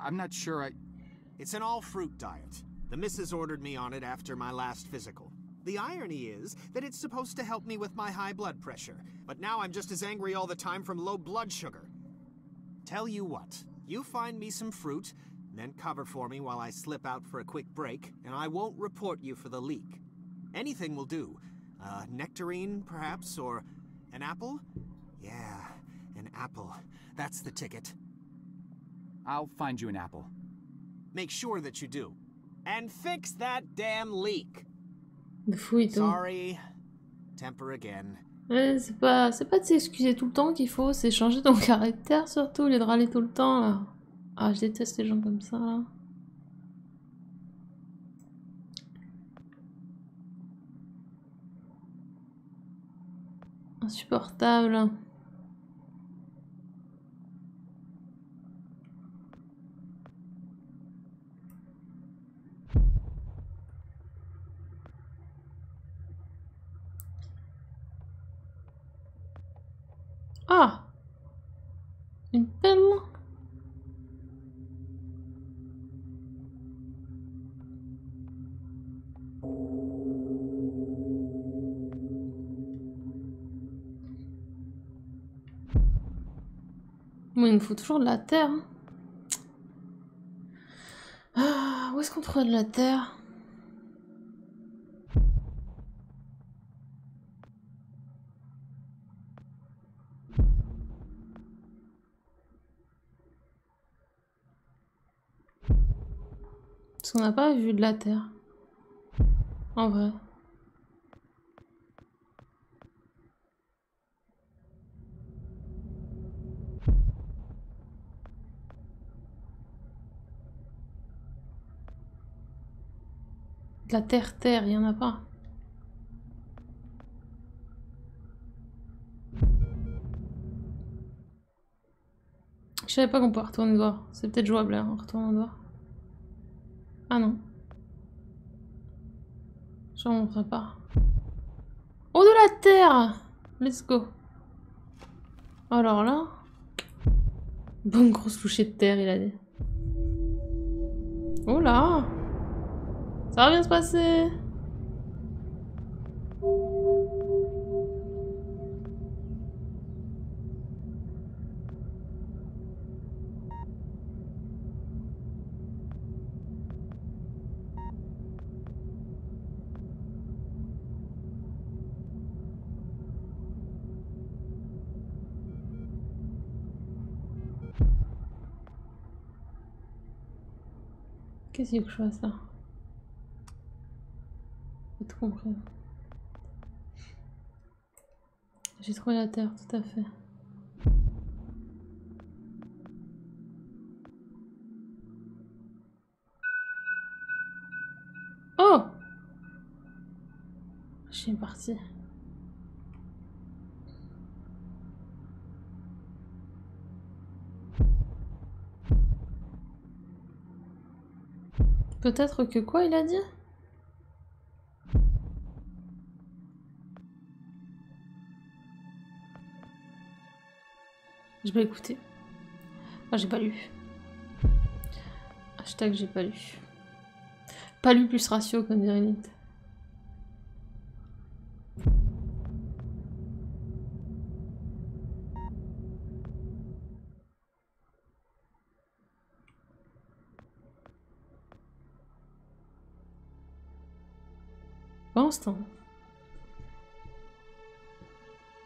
I'm not sure It's an all-fruit diet. The missus ordered me on it after my last physical. The irony is that it's supposed to help me with my high blood pressure, but now I'm just as angry all the time from low blood sugar. Tell you what, you find me some fruit, then cover for me while I slip out for a quick break, and I won't report you for the leak. Anything will do. Nectarine, perhaps, or an apple? Yeah, an apple. That's the ticket. I'll find you an apple. Make sure that you do. And fix that damn leak! De fou et tout. Sorry. Temper again. Ouais, c'est pas de s'excuser tout le temps qu'il faut, c'est changer ton caractère surtout, au lieu de râler tout le temps là. Ah, je déteste les gens comme ça là. Insupportable. Ah! Une pelle? Moi, il me faut toujours de la terre. Hein. Ah, où est-ce qu'on trouve de la terre? Parce qu'on n'a pas vu de la terre. En vrai. De la terre-terre, il y en a pas. Je savais pas qu'on pouvait retourner voir. C'est peut-être jouable, hein, en retournant voir. Ah non. Je ne montrerai pas. Oh, de la terre! Let's go. Alors là... Bonne grosse touchée de terre, il a dit. Oh là! Ça va bien se passer! Qu'est-ce que je fasse là? J'ai tout compris. J'ai trouvé la terre, tout à fait. Oh! Je suis partie. Peut-être que quoi, il a dit? Je vais écouter. Ah, j'ai pas lu. Hashtag j'ai pas lu. Pas lu plus ratio, comme dirait Elite. Pendant ce temps.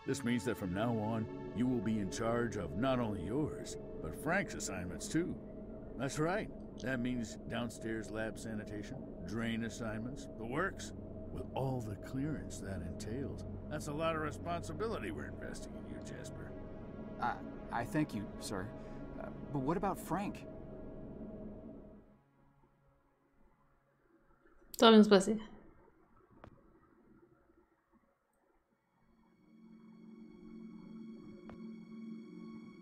This means that from now on, you will be in charge of not only yours, but Frank's assignments too. That's right. That means downstairs lab sanitation, drain assignments, the works, with all the clearance that entails. That's a lot of responsibility we're investing in you, Jasper. I thank you, sir. But what about Frank? Ça va bien se passer.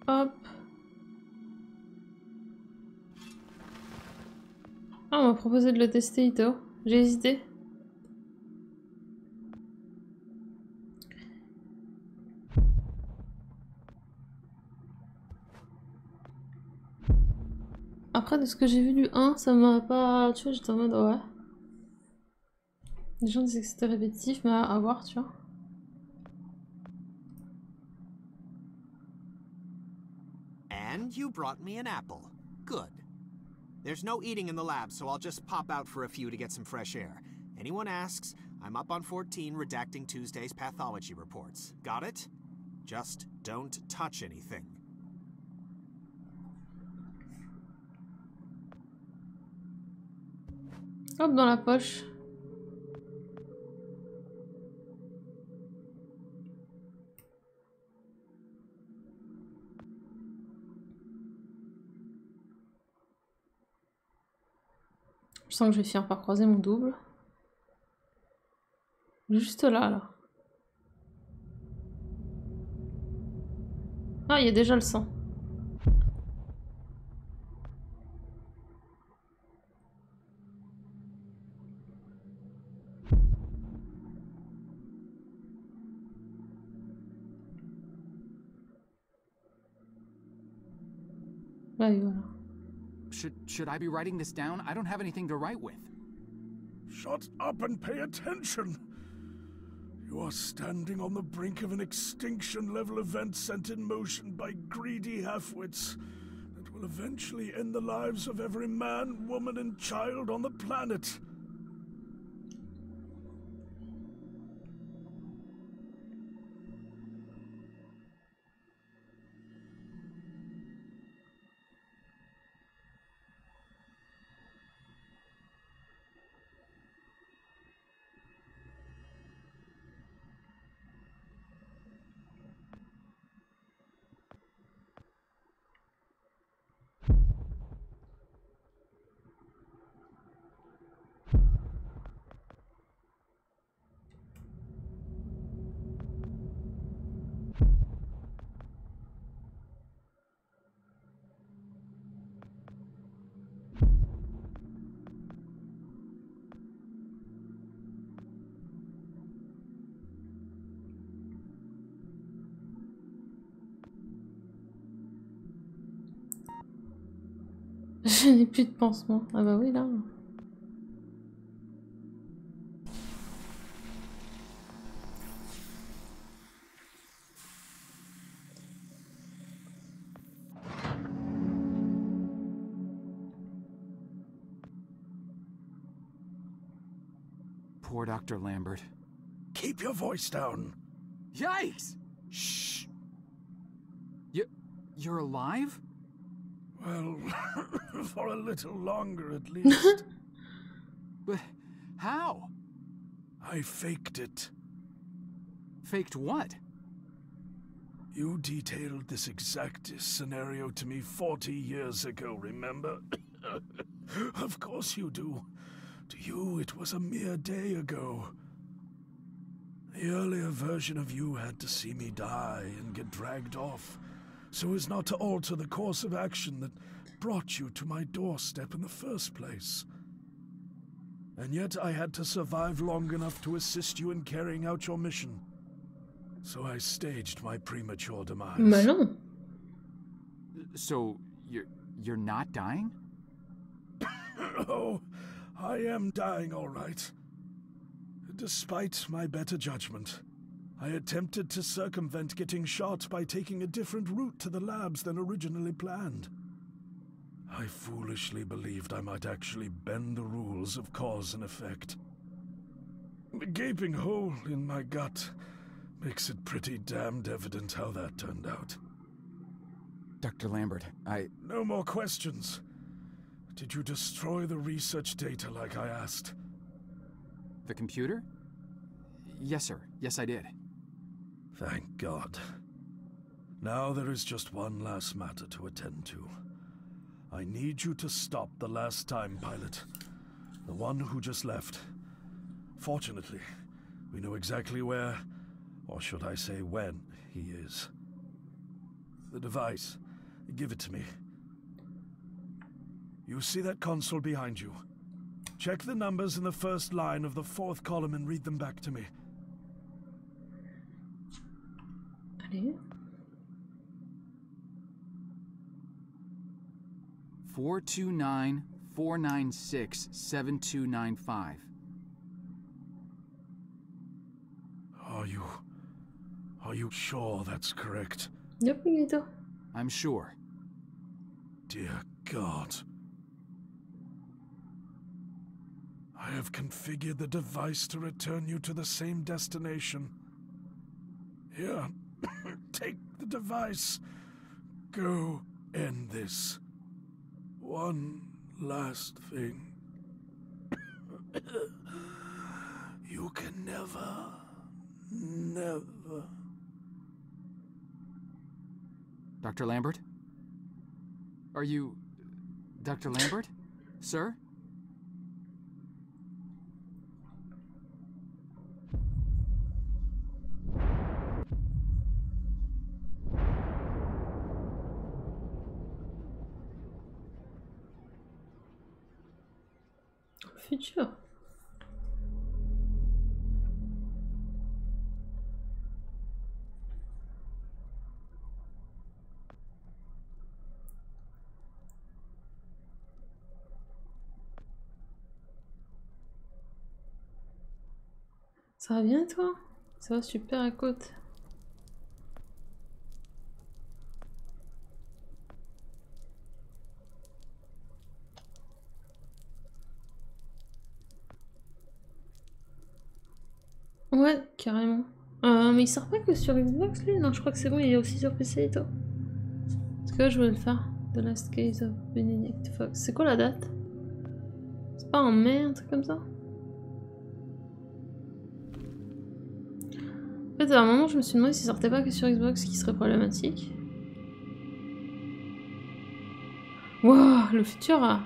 Hop. Ah, on m'a proposé de le tester, Ito. J'ai hésité. Après, de ce que j'ai vu du 1, ça m'a pas... Tu vois, j'étais en mode, ouais. Les gens disaient que c'était répétitif, mais à voir, tu vois. And you brought me an apple. Good. There's no eating in the lab, so I'll just pop out for a few to get some fresh air. Anyone asks, I'm up on 14 redacting Tuesday's pathology reports. Got it? Just don't touch anything. Hop, dans la poche. Je sens que je vais finir par croiser mon double. Juste là, là. Ah, il y a déjà le sang. Là, et voilà. Should I be writing this down? I don't have anything to write with. Shut up and pay attention. You are standing on the brink of an extinction-level event sent in motion by greedy halfwits that will eventually end the lives of every man, woman, and child on the planet. Je n'ai plus de pansement. Ah bah oui, là. Poor Dr. Lambert. Keep your voice down. Yikes! Shh. You're alive? Well, for a little longer at least. But how? I faked it. Faked what? You detailed this exact scenario to me 40 years ago, remember? Of course you do. To you, it was a mere day ago. The earlier version of you had to see me die and get dragged off, so as not to alter the course of action that brought you to my doorstep in the first place. And yet I had to survive long enough to assist you in carrying out your mission. So I staged my premature demise. Bah non. So, you're not dying? Oh, I am dying all right. Despite my better judgment, I attempted to circumvent getting shot by taking a different route to the labs than originally planned. I foolishly believed I might actually bend the rules of cause and effect. The gaping hole in my gut makes it pretty damned evident how that turned out. Dr. Lambert, No more questions. Did you destroy the research data like I asked? The computer? Yes, sir. Yes, I did. Thank God. Now there is just one last matter to attend to. I need you to stop the last time pilot. The one who just left. Fortunately, we know exactly where, or should I say when, he is. The device. Give it to me. You see that console behind you? Check the numbers in the first line of the fourth column and read them back to me. Allez. 429-496-7295. Are you sure that's correct? Yep, Miguelito. I'm sure. Dear God. I have configured the device to return you to the same destination. Here, take the device. Go end this. One last thing. You can never... Dr. Lambert? Are you... Dr. Lambert? Sir? futur. Ça va bien toi? Ça va super, écoute. Ouais, carrément. Mais il sort pas que sur Xbox lui? Non, je crois que c'est bon, il est aussi sur PC et tout. Parce que là, je voulais le faire. The Last Case of Benedict Fox. C'est quoi la date? C'est pas en mai, un truc comme ça? En fait, à un moment, je me suis demandé s'il sortait pas que sur Xbox, ce qui serait problématique. Wow, le futur a...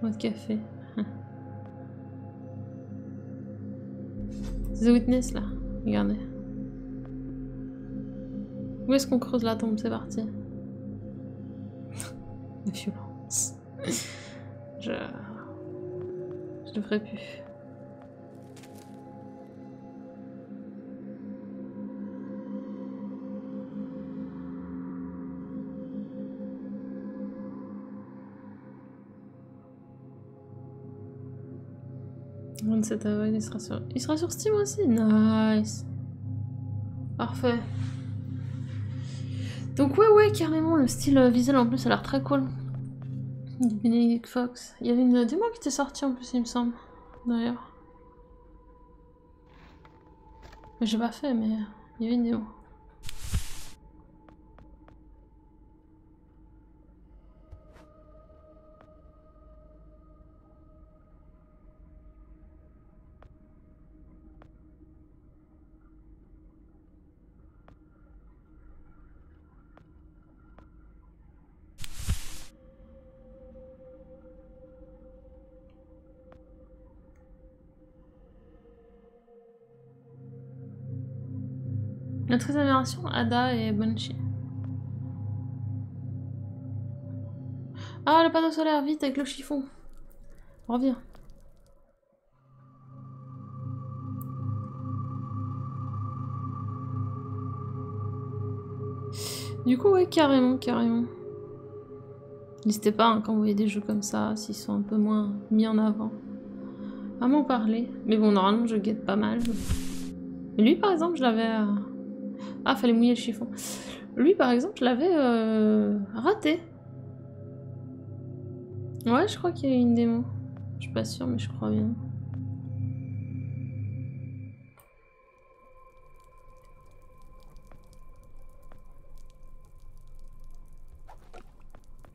Mode café. The Witness, là. Regardez. Où est-ce qu'on creuse la tombe? C'est parti. La violence. Je devrais plus. Le 27 avril, il sera sur Steam aussi. Nice. Parfait. Donc ouais, carrément, le style visuel en plus a l'air très cool. De Benedict Fox. Il y avait une démo qui était sortie en plus, il me semble. D'ailleurs. J'ai pas fait, mais il y avait une démo. La 13e génération, Ada et Banshee. Ah, le panneau solaire, vite avec le chiffon. Reviens. Du coup, ouais, carrément. N'hésitez pas hein, quand vous voyez des jeux comme ça, s'ils sont un peu moins mis en avant, à m'en parler. Mais bon, normalement, je guette pas mal. Mais lui, par exemple, je l'avais... Ah, fallait mouiller le chiffon. Lui, par exemple, je l'avais raté. Ouais, je crois qu'il y a eu une démo. Je suis pas sûre, mais je crois bien.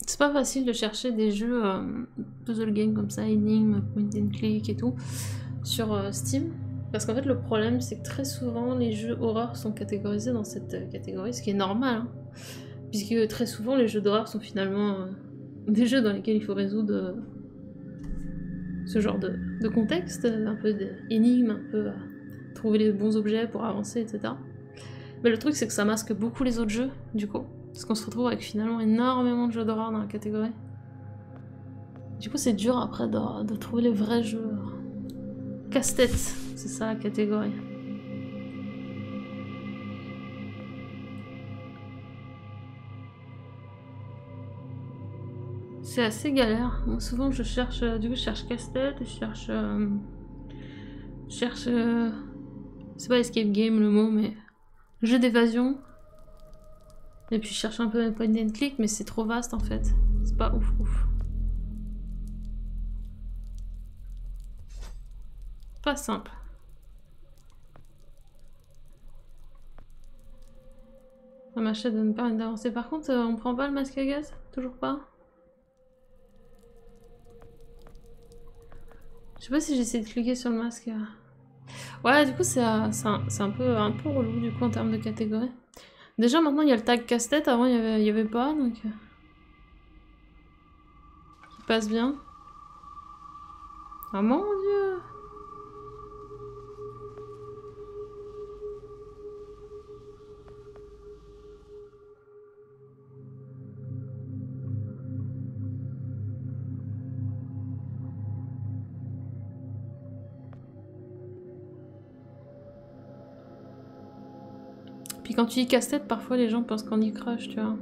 C'est pas facile de chercher des jeux puzzle game comme ça, énigmes, point and click et tout, sur Steam. Parce qu'en fait, le problème, c'est que très souvent, les jeux horreur sont catégorisés dans cette catégorie, ce qui est normal. Hein, puisque très souvent, les jeux d'horreur sont finalement des jeux dans lesquels il faut résoudre ce genre de contexte, un peu d'énigmes, un peu trouver les bons objets pour avancer, etc. Mais le truc, c'est que ça masque beaucoup les autres jeux, du coup. Parce qu'on se retrouve avec finalement énormément de jeux d'horreur dans la catégorie. Du coup, c'est dur après de trouver les vrais jeux. Casse-tête, c'est ça la catégorie. C'est assez galère. Moi, souvent, je cherche. Du coup, je cherche casse-tête, je cherche. C'est pas escape game le mot, mais. Jeu d'évasion. Et puis, je cherche un peu point and click, mais c'est trop vaste en fait. C'est pas ouf. Pas simple. Ça m'achète de me permettre d'avancer. Par contre, on prend pas le masque à gaz? Toujours pas? Je sais pas si j'essaie de cliquer sur le masque. Ouais, du coup, c'est un peu relou du coup en termes de catégorie. Déjà, maintenant, il y a le tag casse-tête. Avant, il y avait pas, donc... qui passe bien. Ah mon dieu! Puis quand tu dis casse-tête, parfois les gens pensent Candy Crush, tu vois.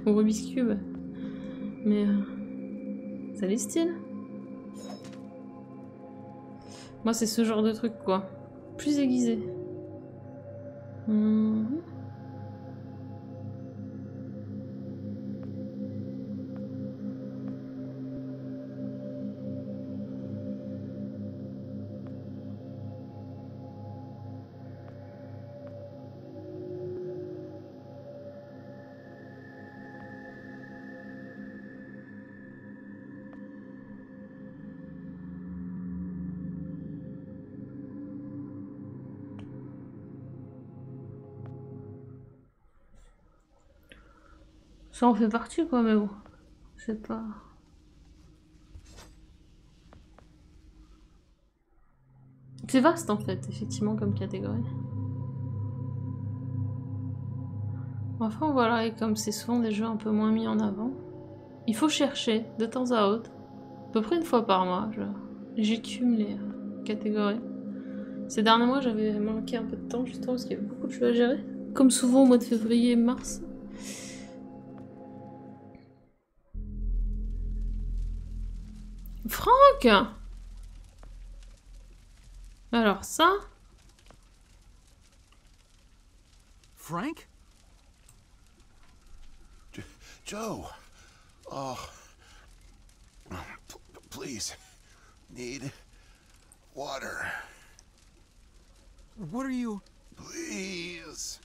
Ou Rubik's Cube. Mais... ça les style. Moi, c'est ce genre de truc, quoi. Plus aiguisé. Ça en fait partie, quoi, mais bon. C'est pas... C'est vaste, en fait, effectivement, comme catégorie. Enfin, voilà, et comme c'est souvent des jeux un peu moins mis en avant, il faut chercher, de temps à autre, à peu près une fois par mois, j'écume les catégories. Ces derniers mois, j'avais manqué un peu de temps, justement, parce qu'il y avait beaucoup de choses à gérer. Comme souvent au mois de février et mars. Franck! Alors ça... Frank? Joe! Oh. Please. Need water. What are you... Please.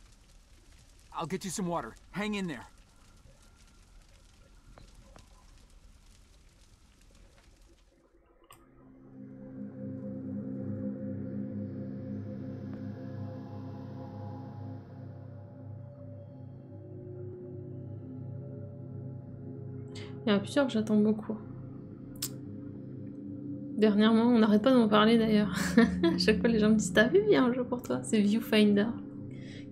I'll get you some water. Hang in there. Il y en a plusieurs que j'attends beaucoup. Dernièrement, on n'arrête pas de m'en parler d'ailleurs. À chaque fois, les gens me disent « T'as vu, il y a un jeu pour toi ?» C'est Viewfinder,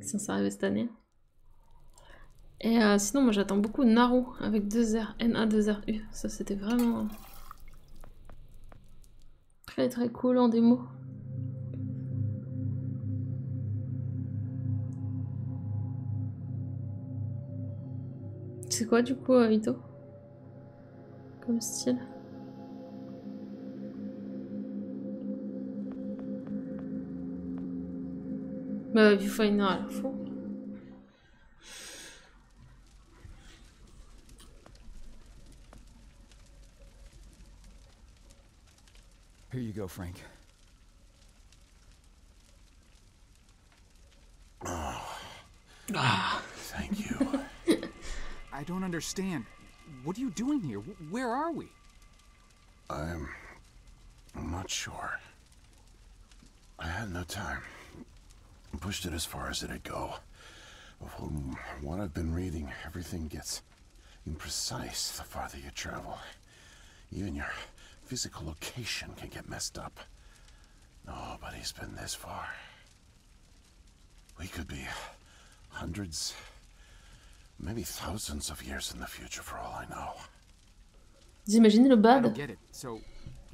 qui sont arrivés cette année. Et sinon, moi j'attends beaucoup Naru, avec 2 R, N-A-2-R-U. Ça, c'était vraiment... très très cool en démo. C'est quoi du coup, Ito? Comme style? Bah, Viewfinder à la fois. Here you go, Frank. Thank you. I don't understand. What are you doing here? Where are we? I'm not sure. I had no time. Pushed it as far as it'd go. From what I've been reading, everything gets imprecise the farther you travel. Even your physical location can get messed up. Nobody's been this far. We could be hundreds, maybe thousands of years in the future for all I know. Vous imaginez le I bad? don't get it. So,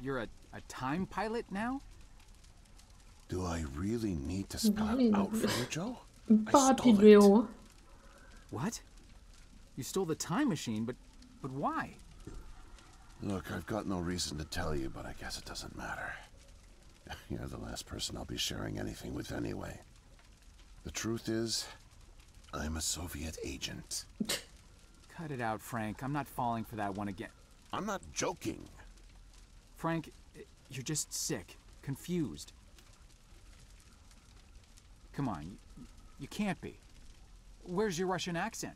you're a time pilot now? Do I really need to spell Oui, it out for you, Joe? I Pas rapide stole le it. héros. Hein. What? You stole the time machine, but why? Look, I've got no reason to tell you, but I guess it doesn't matter. You're the last person I'll be sharing anything with anyway. The truth is, I'm a Soviet agent. Cut it out, Frank. I'm not falling for that one again. I'm not joking. Frank, you're just sick, confused. Come on, you can't be. Where's your Russian accent?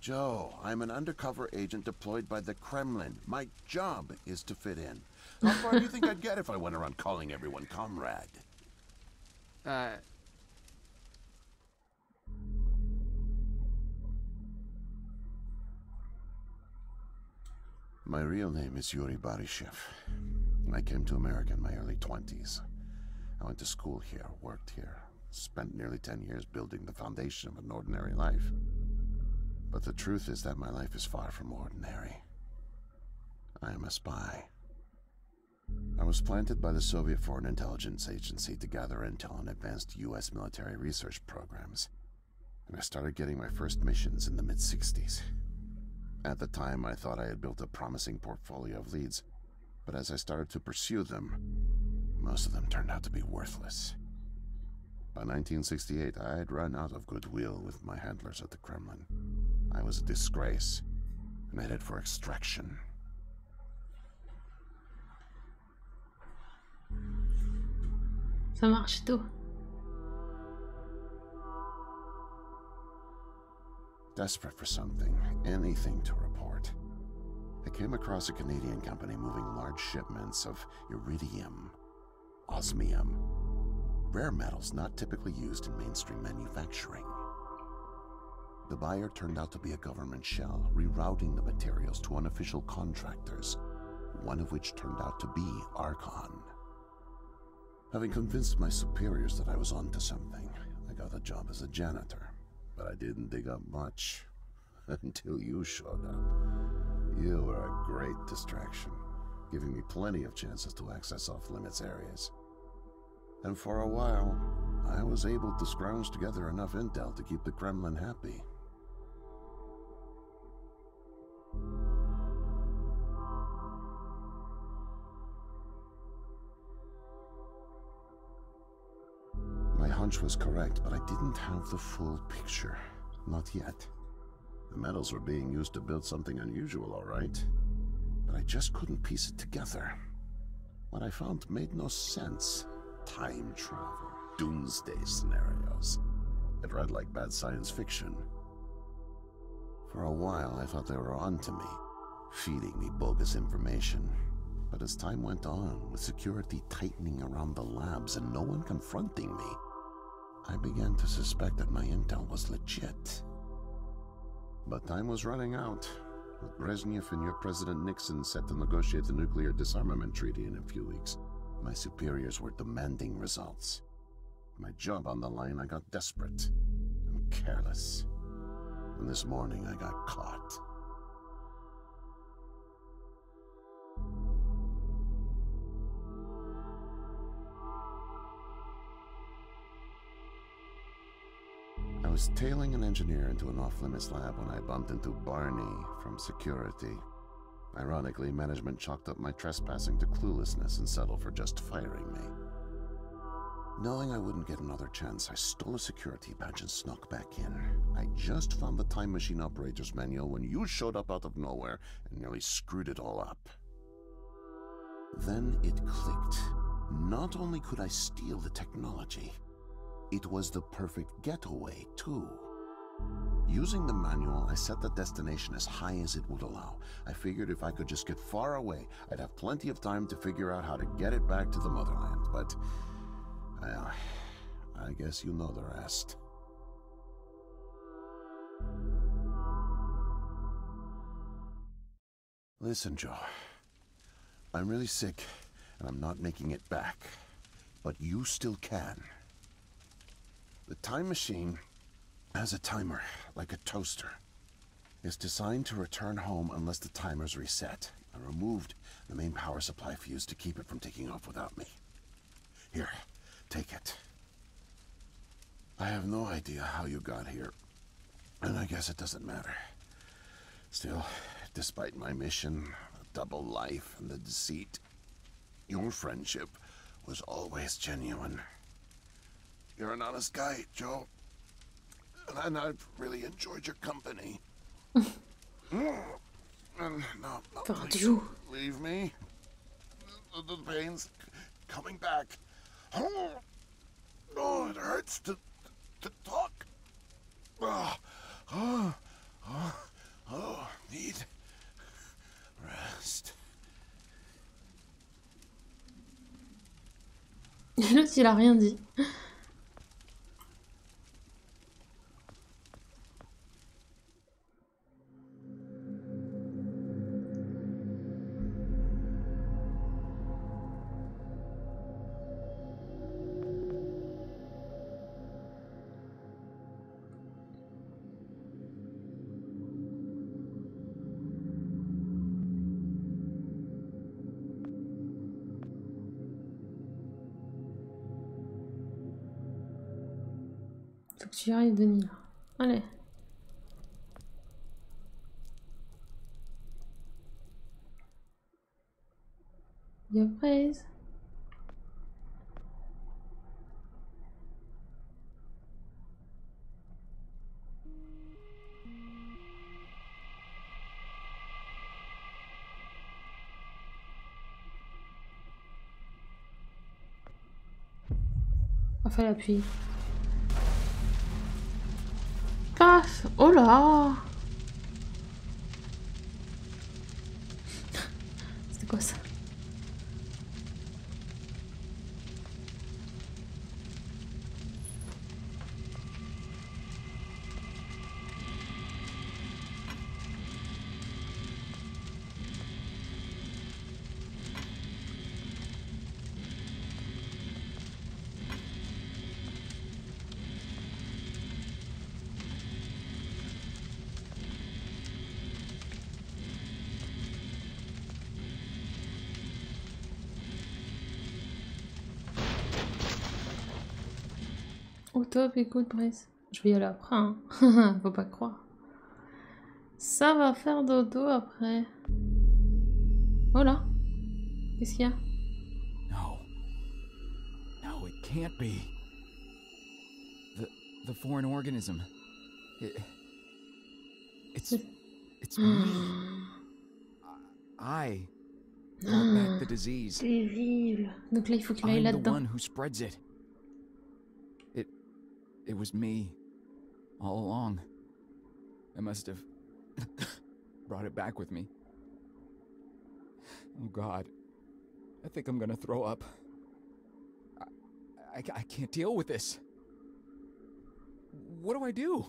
Joe, I'm an undercover agent deployed by the Kremlin. My job is to fit in. How far do you think I'd get if I went around calling everyone comrade? My real name is Yuri Barishev. I came to America in my early 20s. I went to school here, worked here, spent nearly 10 years building the foundation of an ordinary life. But the truth is that my life is far from ordinary. I am a spy. I was planted by the Soviet Foreign Intelligence Agency to gather intel on advanced U.S. military research programs, and I started getting my first missions in the mid-60s. At the time, I thought I had built a promising portfolio of leads, but as I started to pursue them, most of them turned out to be worthless. By 1968, I had run out of goodwill with my handlers at the Kremlin. I was a disgrace, and headed for extraction. Ça marche tout. Desperate for something, anything to report, I came across a Canadian company moving large shipments of iridium, osmium, rare metals not typically used in mainstream manufacturing. The buyer turned out to be a government shell, rerouting the materials to unofficial contractors, one of which turned out to be Archon. Having convinced my superiors that I was onto something, I got a job as a janitor, but I didn't dig up much until you showed up. You were a great distraction, giving me plenty of chances to access off-limits areas. And for a while, I was able to scrounge together enough intel to keep the Kremlin happy. My hunch was correct, but I didn't have the full picture. Not yet. The metals were being used to build something unusual, all right. But I just couldn't piece it together. What I found made no sense. Time travel, doomsday scenarios. It read like bad science fiction. For a while, I thought they were onto me, feeding me bogus information. But as time went on, with security tightening around the labs and no one confronting me, I began to suspect that my intel was legit. But time was running out, with Brezhnev and your President Nixon set to negotiate the nuclear disarmament treaty in a few weeks. My superiors were demanding results. My job on the line, I got desperate and careless. And this morning I got caught. I was tailing an engineer into an off-limits lab when I bumped into Barney from security. Ironically, management chalked up my trespassing to cluelessness and settled for just firing me. Knowing I wouldn't get another chance, I stole a security badge and snuck back in. I just found the time machine operator's manual when you showed up out of nowhere and nearly screwed it all up. Then it clicked. Not only could I steal the technology, it was the perfect getaway, too. Using the manual, I set the destination as high as it would allow. I figured if I could just get far away, I'd have plenty of time to figure out how to get it back to the motherland, but... well, I guess you know the rest. Listen, Joe. I'm really sick, and I'm not making it back. But you still can. The time machine has a timer, like a toaster. It's designed to return home unless the timer's reset. I removed the main power supply fuse to keep it from taking off without me. Here, take it. I have no idea how you got here, and I guess it doesn't matter. Still, despite my mission, the double life, and the deceit, your friendship was always genuine. You're an honest guy, Joe. And I've really enjoyed your company. And now, please leave me. The pain's coming back. Oh, it hurts to talk. Need rest. L'autre, il a rien dit. Faut que tu y arrives, Denis. Là. Allez. You're praise. Enfin l'appui. Paf! Oh là! C'était quoi ça? Au top, écoute, Brice. Je vais y aller après, hein. Faut pas croire. Ça va faire dodo après. Voilà. Qu'est-ce qu'il y a? No. No, it can't be. The foreign organism. It's me. I brought back the disease. Terrible. Donc là, il faut qu'il aille I'm the là-dedans. one who spreads it. It was me all along. I must have brought it back with me. Oh God, I think I'm gonna throw up. I can't deal with this. What do I do?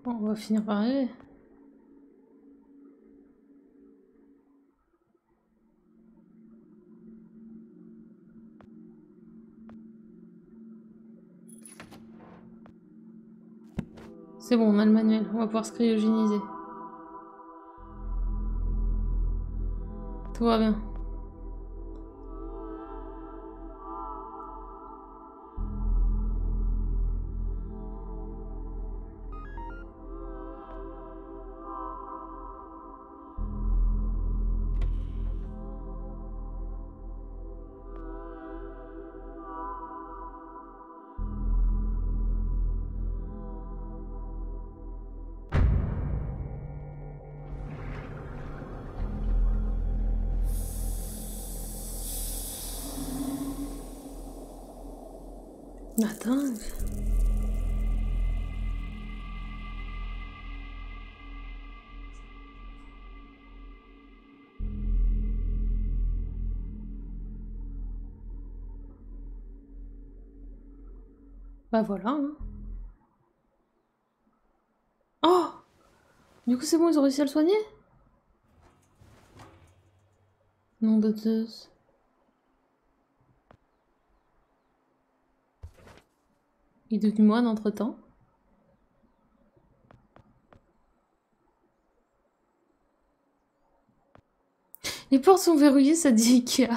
Bon, on va finir par arriver. C'est bon, on a le manuel. On va pouvoir se cryogéniser. Tout va bien. Attends. Bah voilà. Hein. Oh! Du coup c'est bon, ils ont réussi à le soigner? Nom de Zeus. Il est devenu moine entre temps. Les portes sont verrouillées, ça dit Ikea.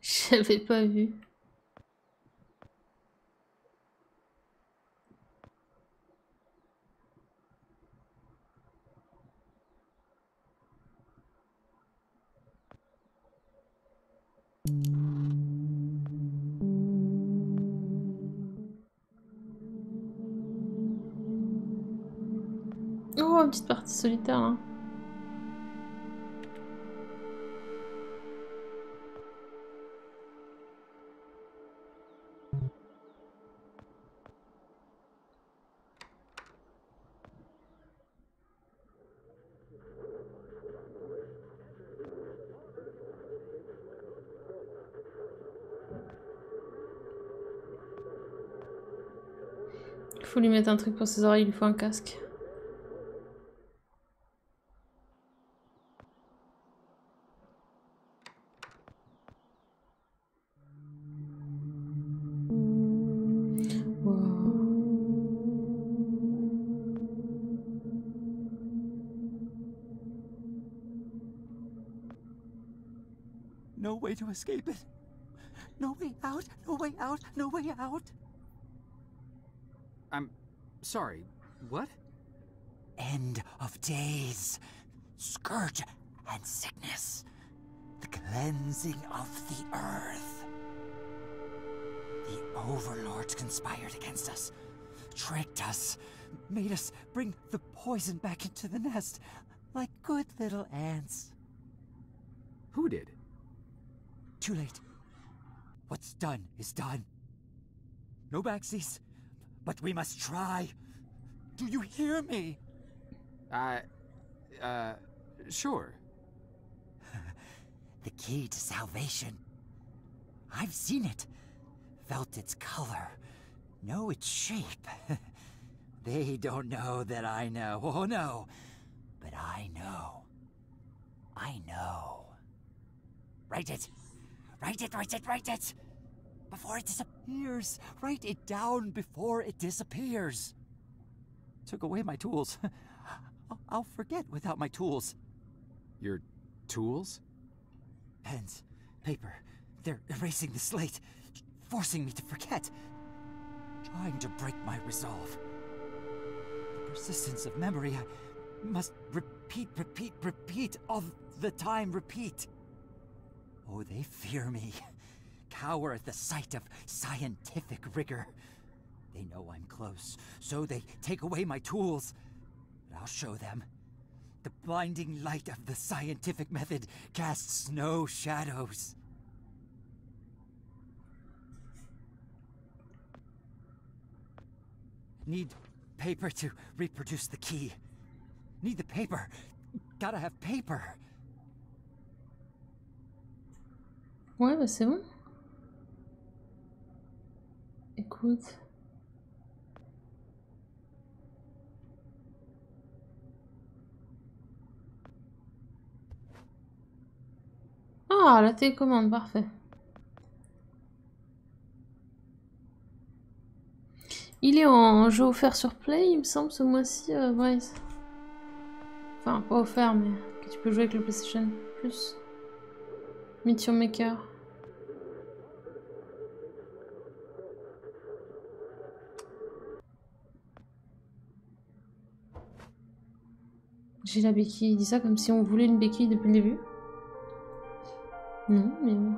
J'avais pas vu. Oh, une petite partie solitaire là. Il faut lui mettre un truc pour ses oreilles, il lui faut un casque. No way to escape it. No way out, no way out, no way out. I'm sorry, what? End of days. Scourge and sickness. The cleansing of the earth. The overlords conspired against us. Tricked us. Made us bring the poison back into the nest. Like good little ants. Who did? Too late. What's done is done. No backsies, but we must try. Do you hear me? Sure. The key to salvation. I've seen it. Felt its color. Know its shape. They don't know that I know. Oh no. But I know. I know. Write it. Write it, write it, write it! Before it disappears. Write it down before it disappears. Took away my tools. I'll forget without my tools. Your tools? Pens, paper. They're erasing the slate. Forcing me to forget. Trying to break my resolve. The persistence of memory. I must repeat all the time. Repeat. Oh, they fear me. Cower at the sight of scientific rigor. They know I'm close, so they take away my tools. But I'll show them. The blinding light of the scientific method casts no shadows. Need paper to reproduce the key. Need the paper. Gotta have paper. Ouais, bah c'est bon. Écoute. Ah, la télécommande, parfait. Il est en jeu offert sur Play, il me semble, ce mois-ci, Bryce. Enfin, pas offert, mais que tu peux jouer avec le PlayStation Plus. Meet Your Maker. J'ai la béquille. Il dit ça comme si on voulait une béquille depuis le début. Non, mais bon.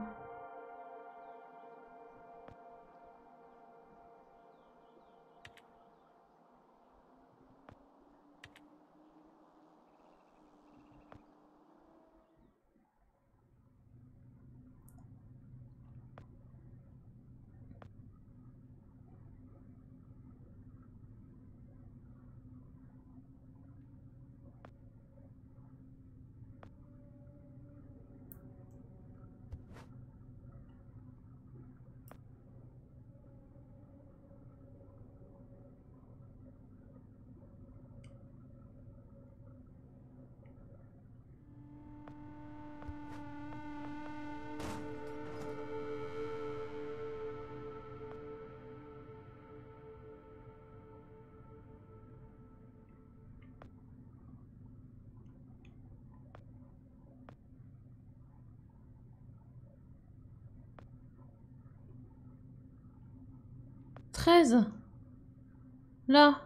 Là.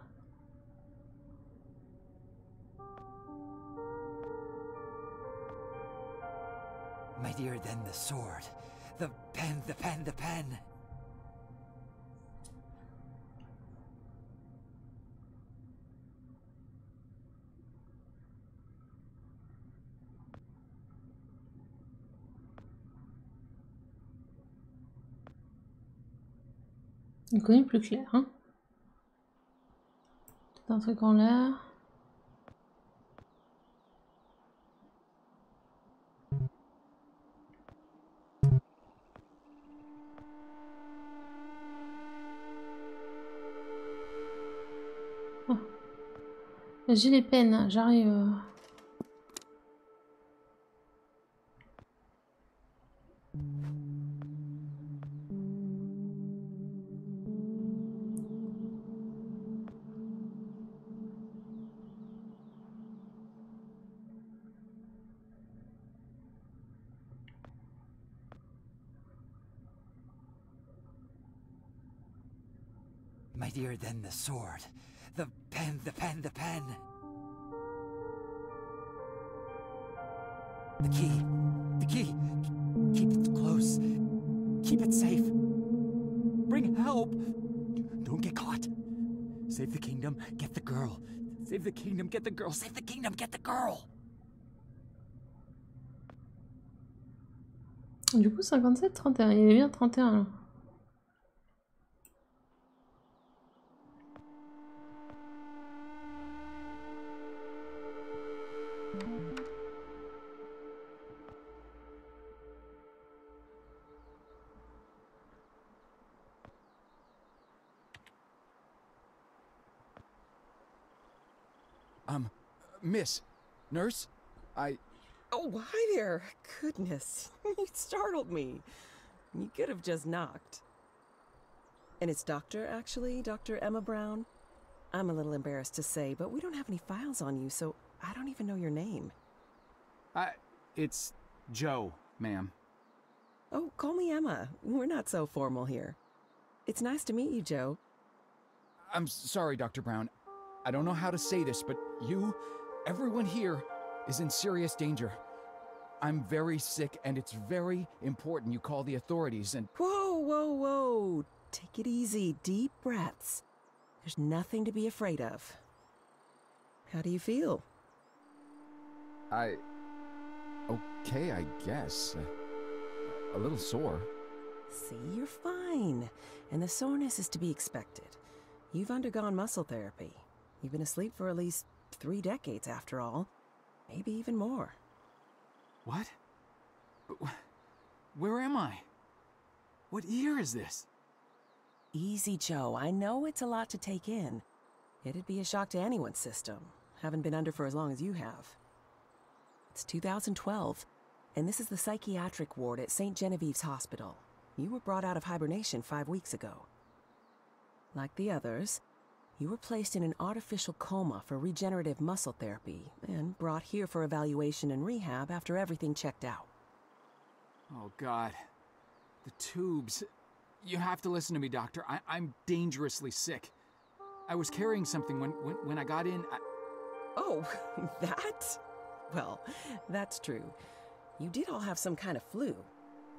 Mightier than the sword. The pen, the pen, the pen. Il connaît plus clair, hein. Peut-être un truc en l'air. Oh. J'ai les peines, j'arrive. Mightier than the sword. The pen, the pen, the pen. The key. The key. Keep it close. Keep it safe. Bring help. Don't get caught. Save the kingdom, get the girl. Save the kingdom, get the girl. Save the kingdom, get the girl. Du coup, 57, 31. Il est bien 31. Miss, nurse, Oh, hi there. Goodness, you startled me. You could have just knocked. And it's Doctor, actually, Dr. Emma Brown. I'm a little embarrassed to say, but we don't have any files on you, so I don't even know your name. It's Joe, ma'am. Oh, call me Emma. We're not so formal here. It's nice to meet you, Joe. I'm sorry, Dr. Brown. I don't know how to say this, but everyone here is in serious danger. I'm very sick, and it's very important you call the authorities and— Whoa, whoa, whoa. Take it easy. Deep breaths. There's nothing to be afraid of. How do you feel? Okay, I guess. A little sore. See, you're fine. And the soreness is to be expected. You've undergone muscle therapy. You've been asleep for at least 3 decades, after all. Maybe even more. What? Where am I? What year is this? Easy, Joe. I know it's a lot to take in. It'd be a shock to anyone's system. Haven't been under for as long as you have. It's 2012, and this is the psychiatric ward at St. Genevieve's Hospital. You were brought out of hibernation 5 weeks ago. Like the others, you were placed in an artificial coma for regenerative muscle therapy and brought here for evaluation and rehab after everything checked out. Oh, God. The tubes. You have to listen to me, Doctor. I'm dangerously sick. I was carrying something when I got in. Oh, that? Well, that's true. You did all have some kind of flu.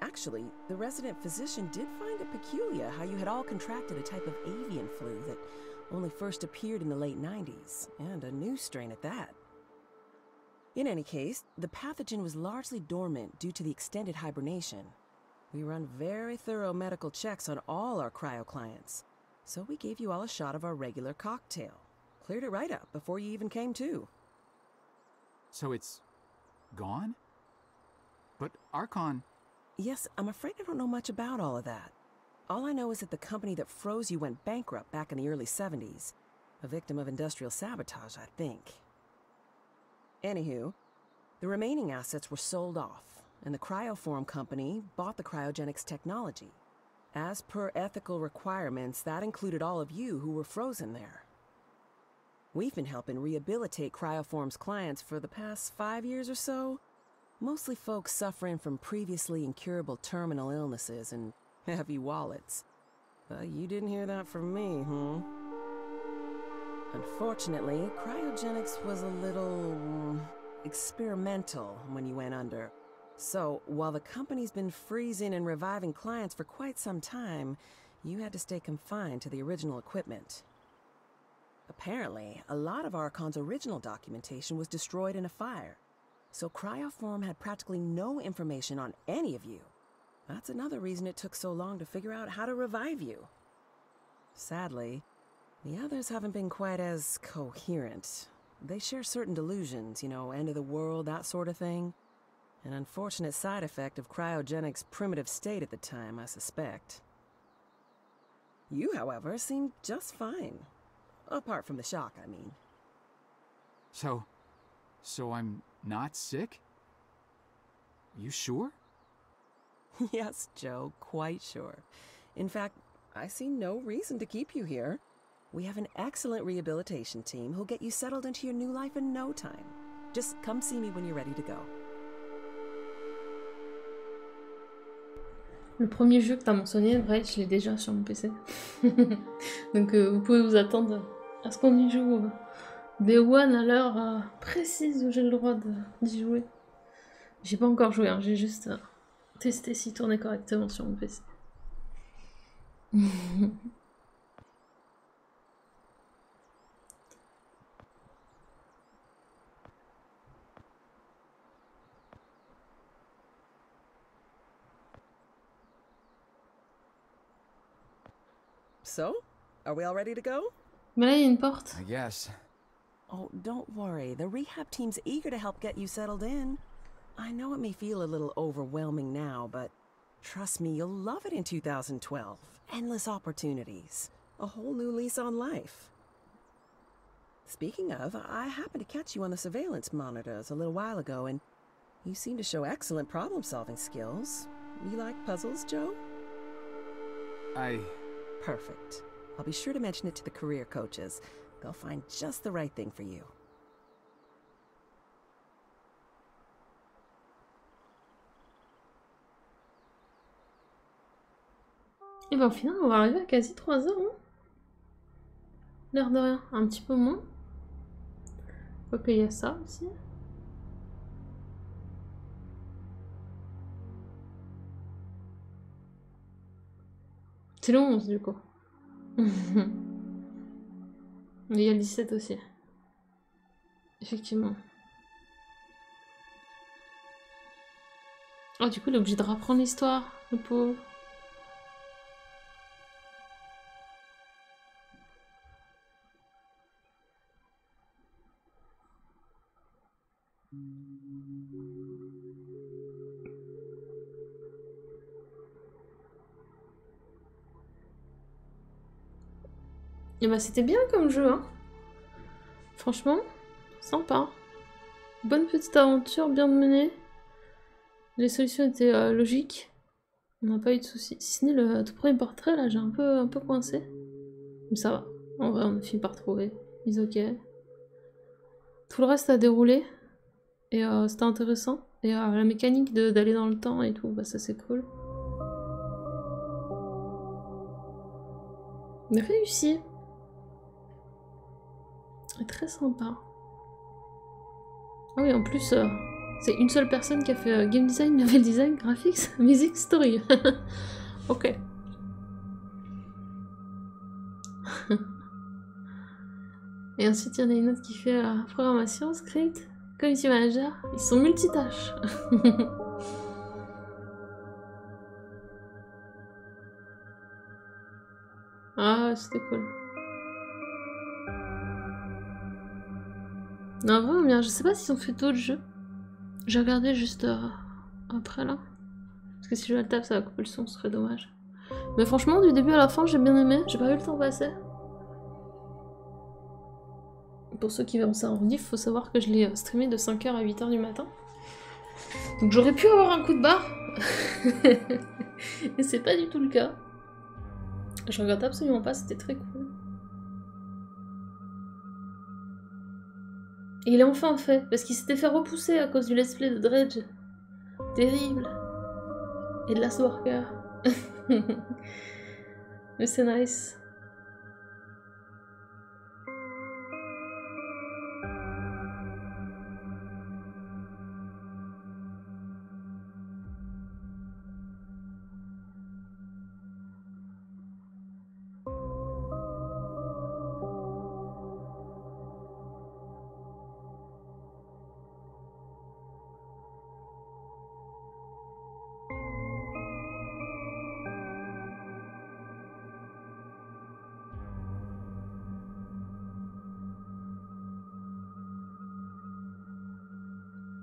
Actually, the resident physician did find it peculiar how you had all contracted a type of avian flu that only first appeared in the late 90s, and a new strain at that. In any case, the pathogen was largely dormant due to the extended hibernation. We run very thorough medical checks on all our cryo clients, so we gave you all a shot of our regular cocktail. Cleared it right up before you even came to. So it's gone? But Archon... Yes, I'm afraid I don't know much about all of that. All I know is that the company that froze you went bankrupt back in the early 70s. A victim of industrial sabotage, I think. Anywho, the remaining assets were sold off, and the Cryoform company bought the cryogenics technology. As per ethical requirements, that included all of you who were frozen there. We've been helping rehabilitate Cryoform's clients for the past 5 years or so. Mostly folks suffering from previously incurable terminal illnesses and heavy wallets. But you didn't hear that from me, Unfortunately, cryogenics was a little experimental when you went under. So, while the company's been freezing and reviving clients for quite some time, you had to stay confined to the original equipment. Apparently, a lot of Archon's original documentation was destroyed in a fire, so Cryoform had practically no information on any of you. That's another reason it took so long to figure out how to revive you. Sadly, the others haven't been quite as coherent. They share certain delusions, end of the world, that sort of thing. An unfortunate side effect of cryogenics' primitive state at the time, I suspect. You, however, seemed just fine. Apart from the shock, I mean. So I'm not sick? You sure? Yes, Joe, quite sure. In fact, I see no reason to keep you here. We have an excellent rehabilitation team who'll get you settled into your new life in no time. Just come see me when you're ready to go. Le premier jeu que t'as mentionné, Voyage, je l'ai déjà sur mon PC. Donc vous pouvez vous attendre à ce qu'on y joue Day One à l'heure précise où j'ai le droit d'y jouer. J'ai pas encore joué, hein, j'ai juste testé s'il tournait correctement sur mon PC. So, are we all ready to go? Mais là, il y a une porte. I guess. Oh, don't worry. The rehab team's eager to help get you settled in. I know it may feel a little overwhelming now, but trust me, you'll love it in 2012. Endless opportunities. A whole new lease on life. Speaking of, I happened to catch you on the surveillance monitors a little while ago, and you seem to show excellent problem-solving skills. You like puzzles, Joe? Perfect. I'll be sure to mention it to the career coaches. They'll find just the right thing for you. Et ben au final, on va arriver à quasi 3 heures, hein. L'air de rien, un petit peu moins. Quoique il y a ça aussi. C'est le 11 du coup. Mais il y a le 17 aussi. Effectivement. Oh, du coup, il est obligé de reprendre l'histoire, le pauvre. Et bah c'était bien comme jeu, hein. Franchement, sympa. Bonne petite aventure, bien menée. Les solutions étaient logiques. On n'a pas eu de soucis. Si ce n'est le tout premier portrait, là, j'ai un peu coincé. Mais ça va. En vrai, on a fini par trouver. Ils ok. Tout le reste a déroulé. Et c'était intéressant. Et la mécanique d'aller dans le temps et tout, bah ça c'est cool. On a réussi. Très sympa. Ah oui, en plus, c'est une seule personne qui a fait game design, level design, graphics, music, story. Ok. Et ensuite, il y en a une autre qui fait programmation, script, community manager. Ils sont multitâches. Ah, c'était cool. Non, vraiment bien. Je sais pas s'ils ont fait d'autres jeux. J'ai regardé juste après là. Parce que si je le tape, ça va couper le son, ce serait dommage. Mais franchement, du début à la fin, j'ai bien aimé. J'ai pas vu le temps passer. Pour ceux qui verront ça en rediff, faut savoir que je l'ai streamé de 5h à 8h du matin. Donc j'aurais pu avoir un coup de barre. Et c'est pas du tout le cas. Je regrette absolument pas, c'était très cool. Et il est enfin fait, parce qu'il s'était fait repousser à cause du let's play de Dredge. Terrible. Et de Last Worker. Mais c'est nice.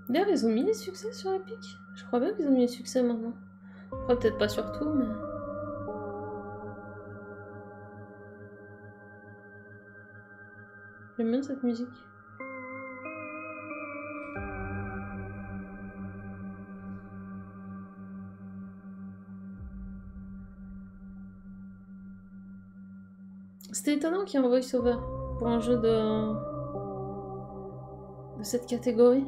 D'ailleurs, ils ont mis les succès sur Epic. Je crois bien qu'ils ont mis les succès maintenant. Après, peut-être pas sur tout, mais... J'aime bien cette musique. C'était étonnant qu'il y ait un voice-over pour un jeu de cette catégorie.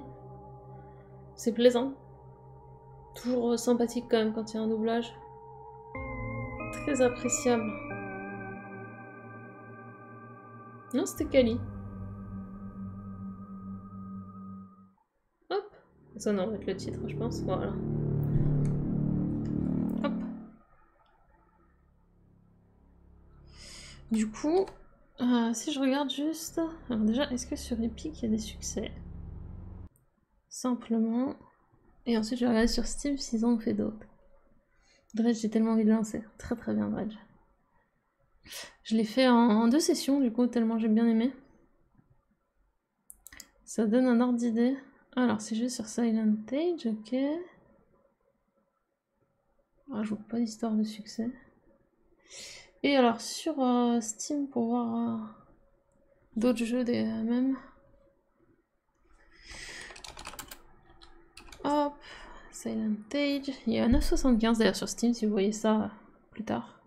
C'est plaisant. Toujours sympathique quand même quand il y a un doublage. Très appréciable. Non, c'était quali. Hop. Ça, non, avec le titre, je pense. Voilà. Hop. Du coup, si je regarde juste... Alors déjà, est-ce que sur Epic, il y a des succès? Simplement. Et ensuite, je vais regarder sur Steam s'ils en ont fait d'autres. Dredge, j'ai tellement envie de lancer. Très très bien, Dredge. Je l'ai fait en 2 sessions, du coup, tellement j'ai bien aimé. Ça donne un ordre d'idée. Alors, si je vais sur Silent Age, ok. Ah, je vois pas d'histoire de succès. Et alors, sur Steam, pour voir d'autres jeux des mêmes. Hop, Silent Age. Il y a 9,75 d'ailleurs sur Steam, si vous voyez ça plus tard.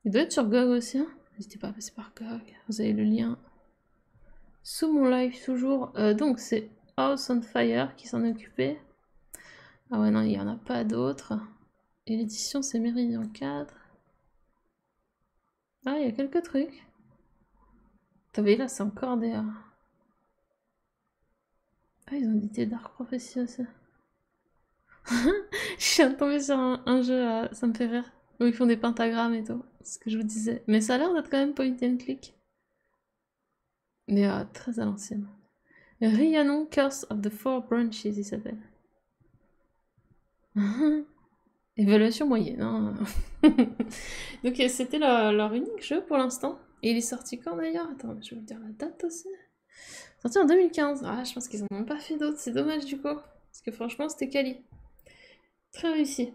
Il doit être sur GOG aussi, hein. N'hésitez pas à passer par GOG, vous avez le lien sous mon live toujours. Donc c'est House on Fire qui s'en est occupé. Ah ouais non, il n'y en a pas d'autres. Et l'édition c'est Meridian 4. Ah, il y a quelques trucs. T'as vu là, c'est encore des... Ah, ils ont édité Dark Prophecy aussi. Je suis tombée sur un jeu, ça me fait rire, où ils font des pentagrammes et tout, ce que je vous disais. Mais ça a l'air d'être quand même point and click. Mais très à l'ancienne. Rhiannon, Curse of the Four Branches, il s'appelle. Évaluation moyenne. Hein. Donc c'était leur unique jeu pour l'instant. Et il est sorti quand d'ailleurs? Attends, je vais vous dire la date aussi. Sorti en 2015. Ah, je pense qu'ils en ont pas fait d'autres, c'est dommage du coup. Parce que franchement, c'était quali. Très réussi.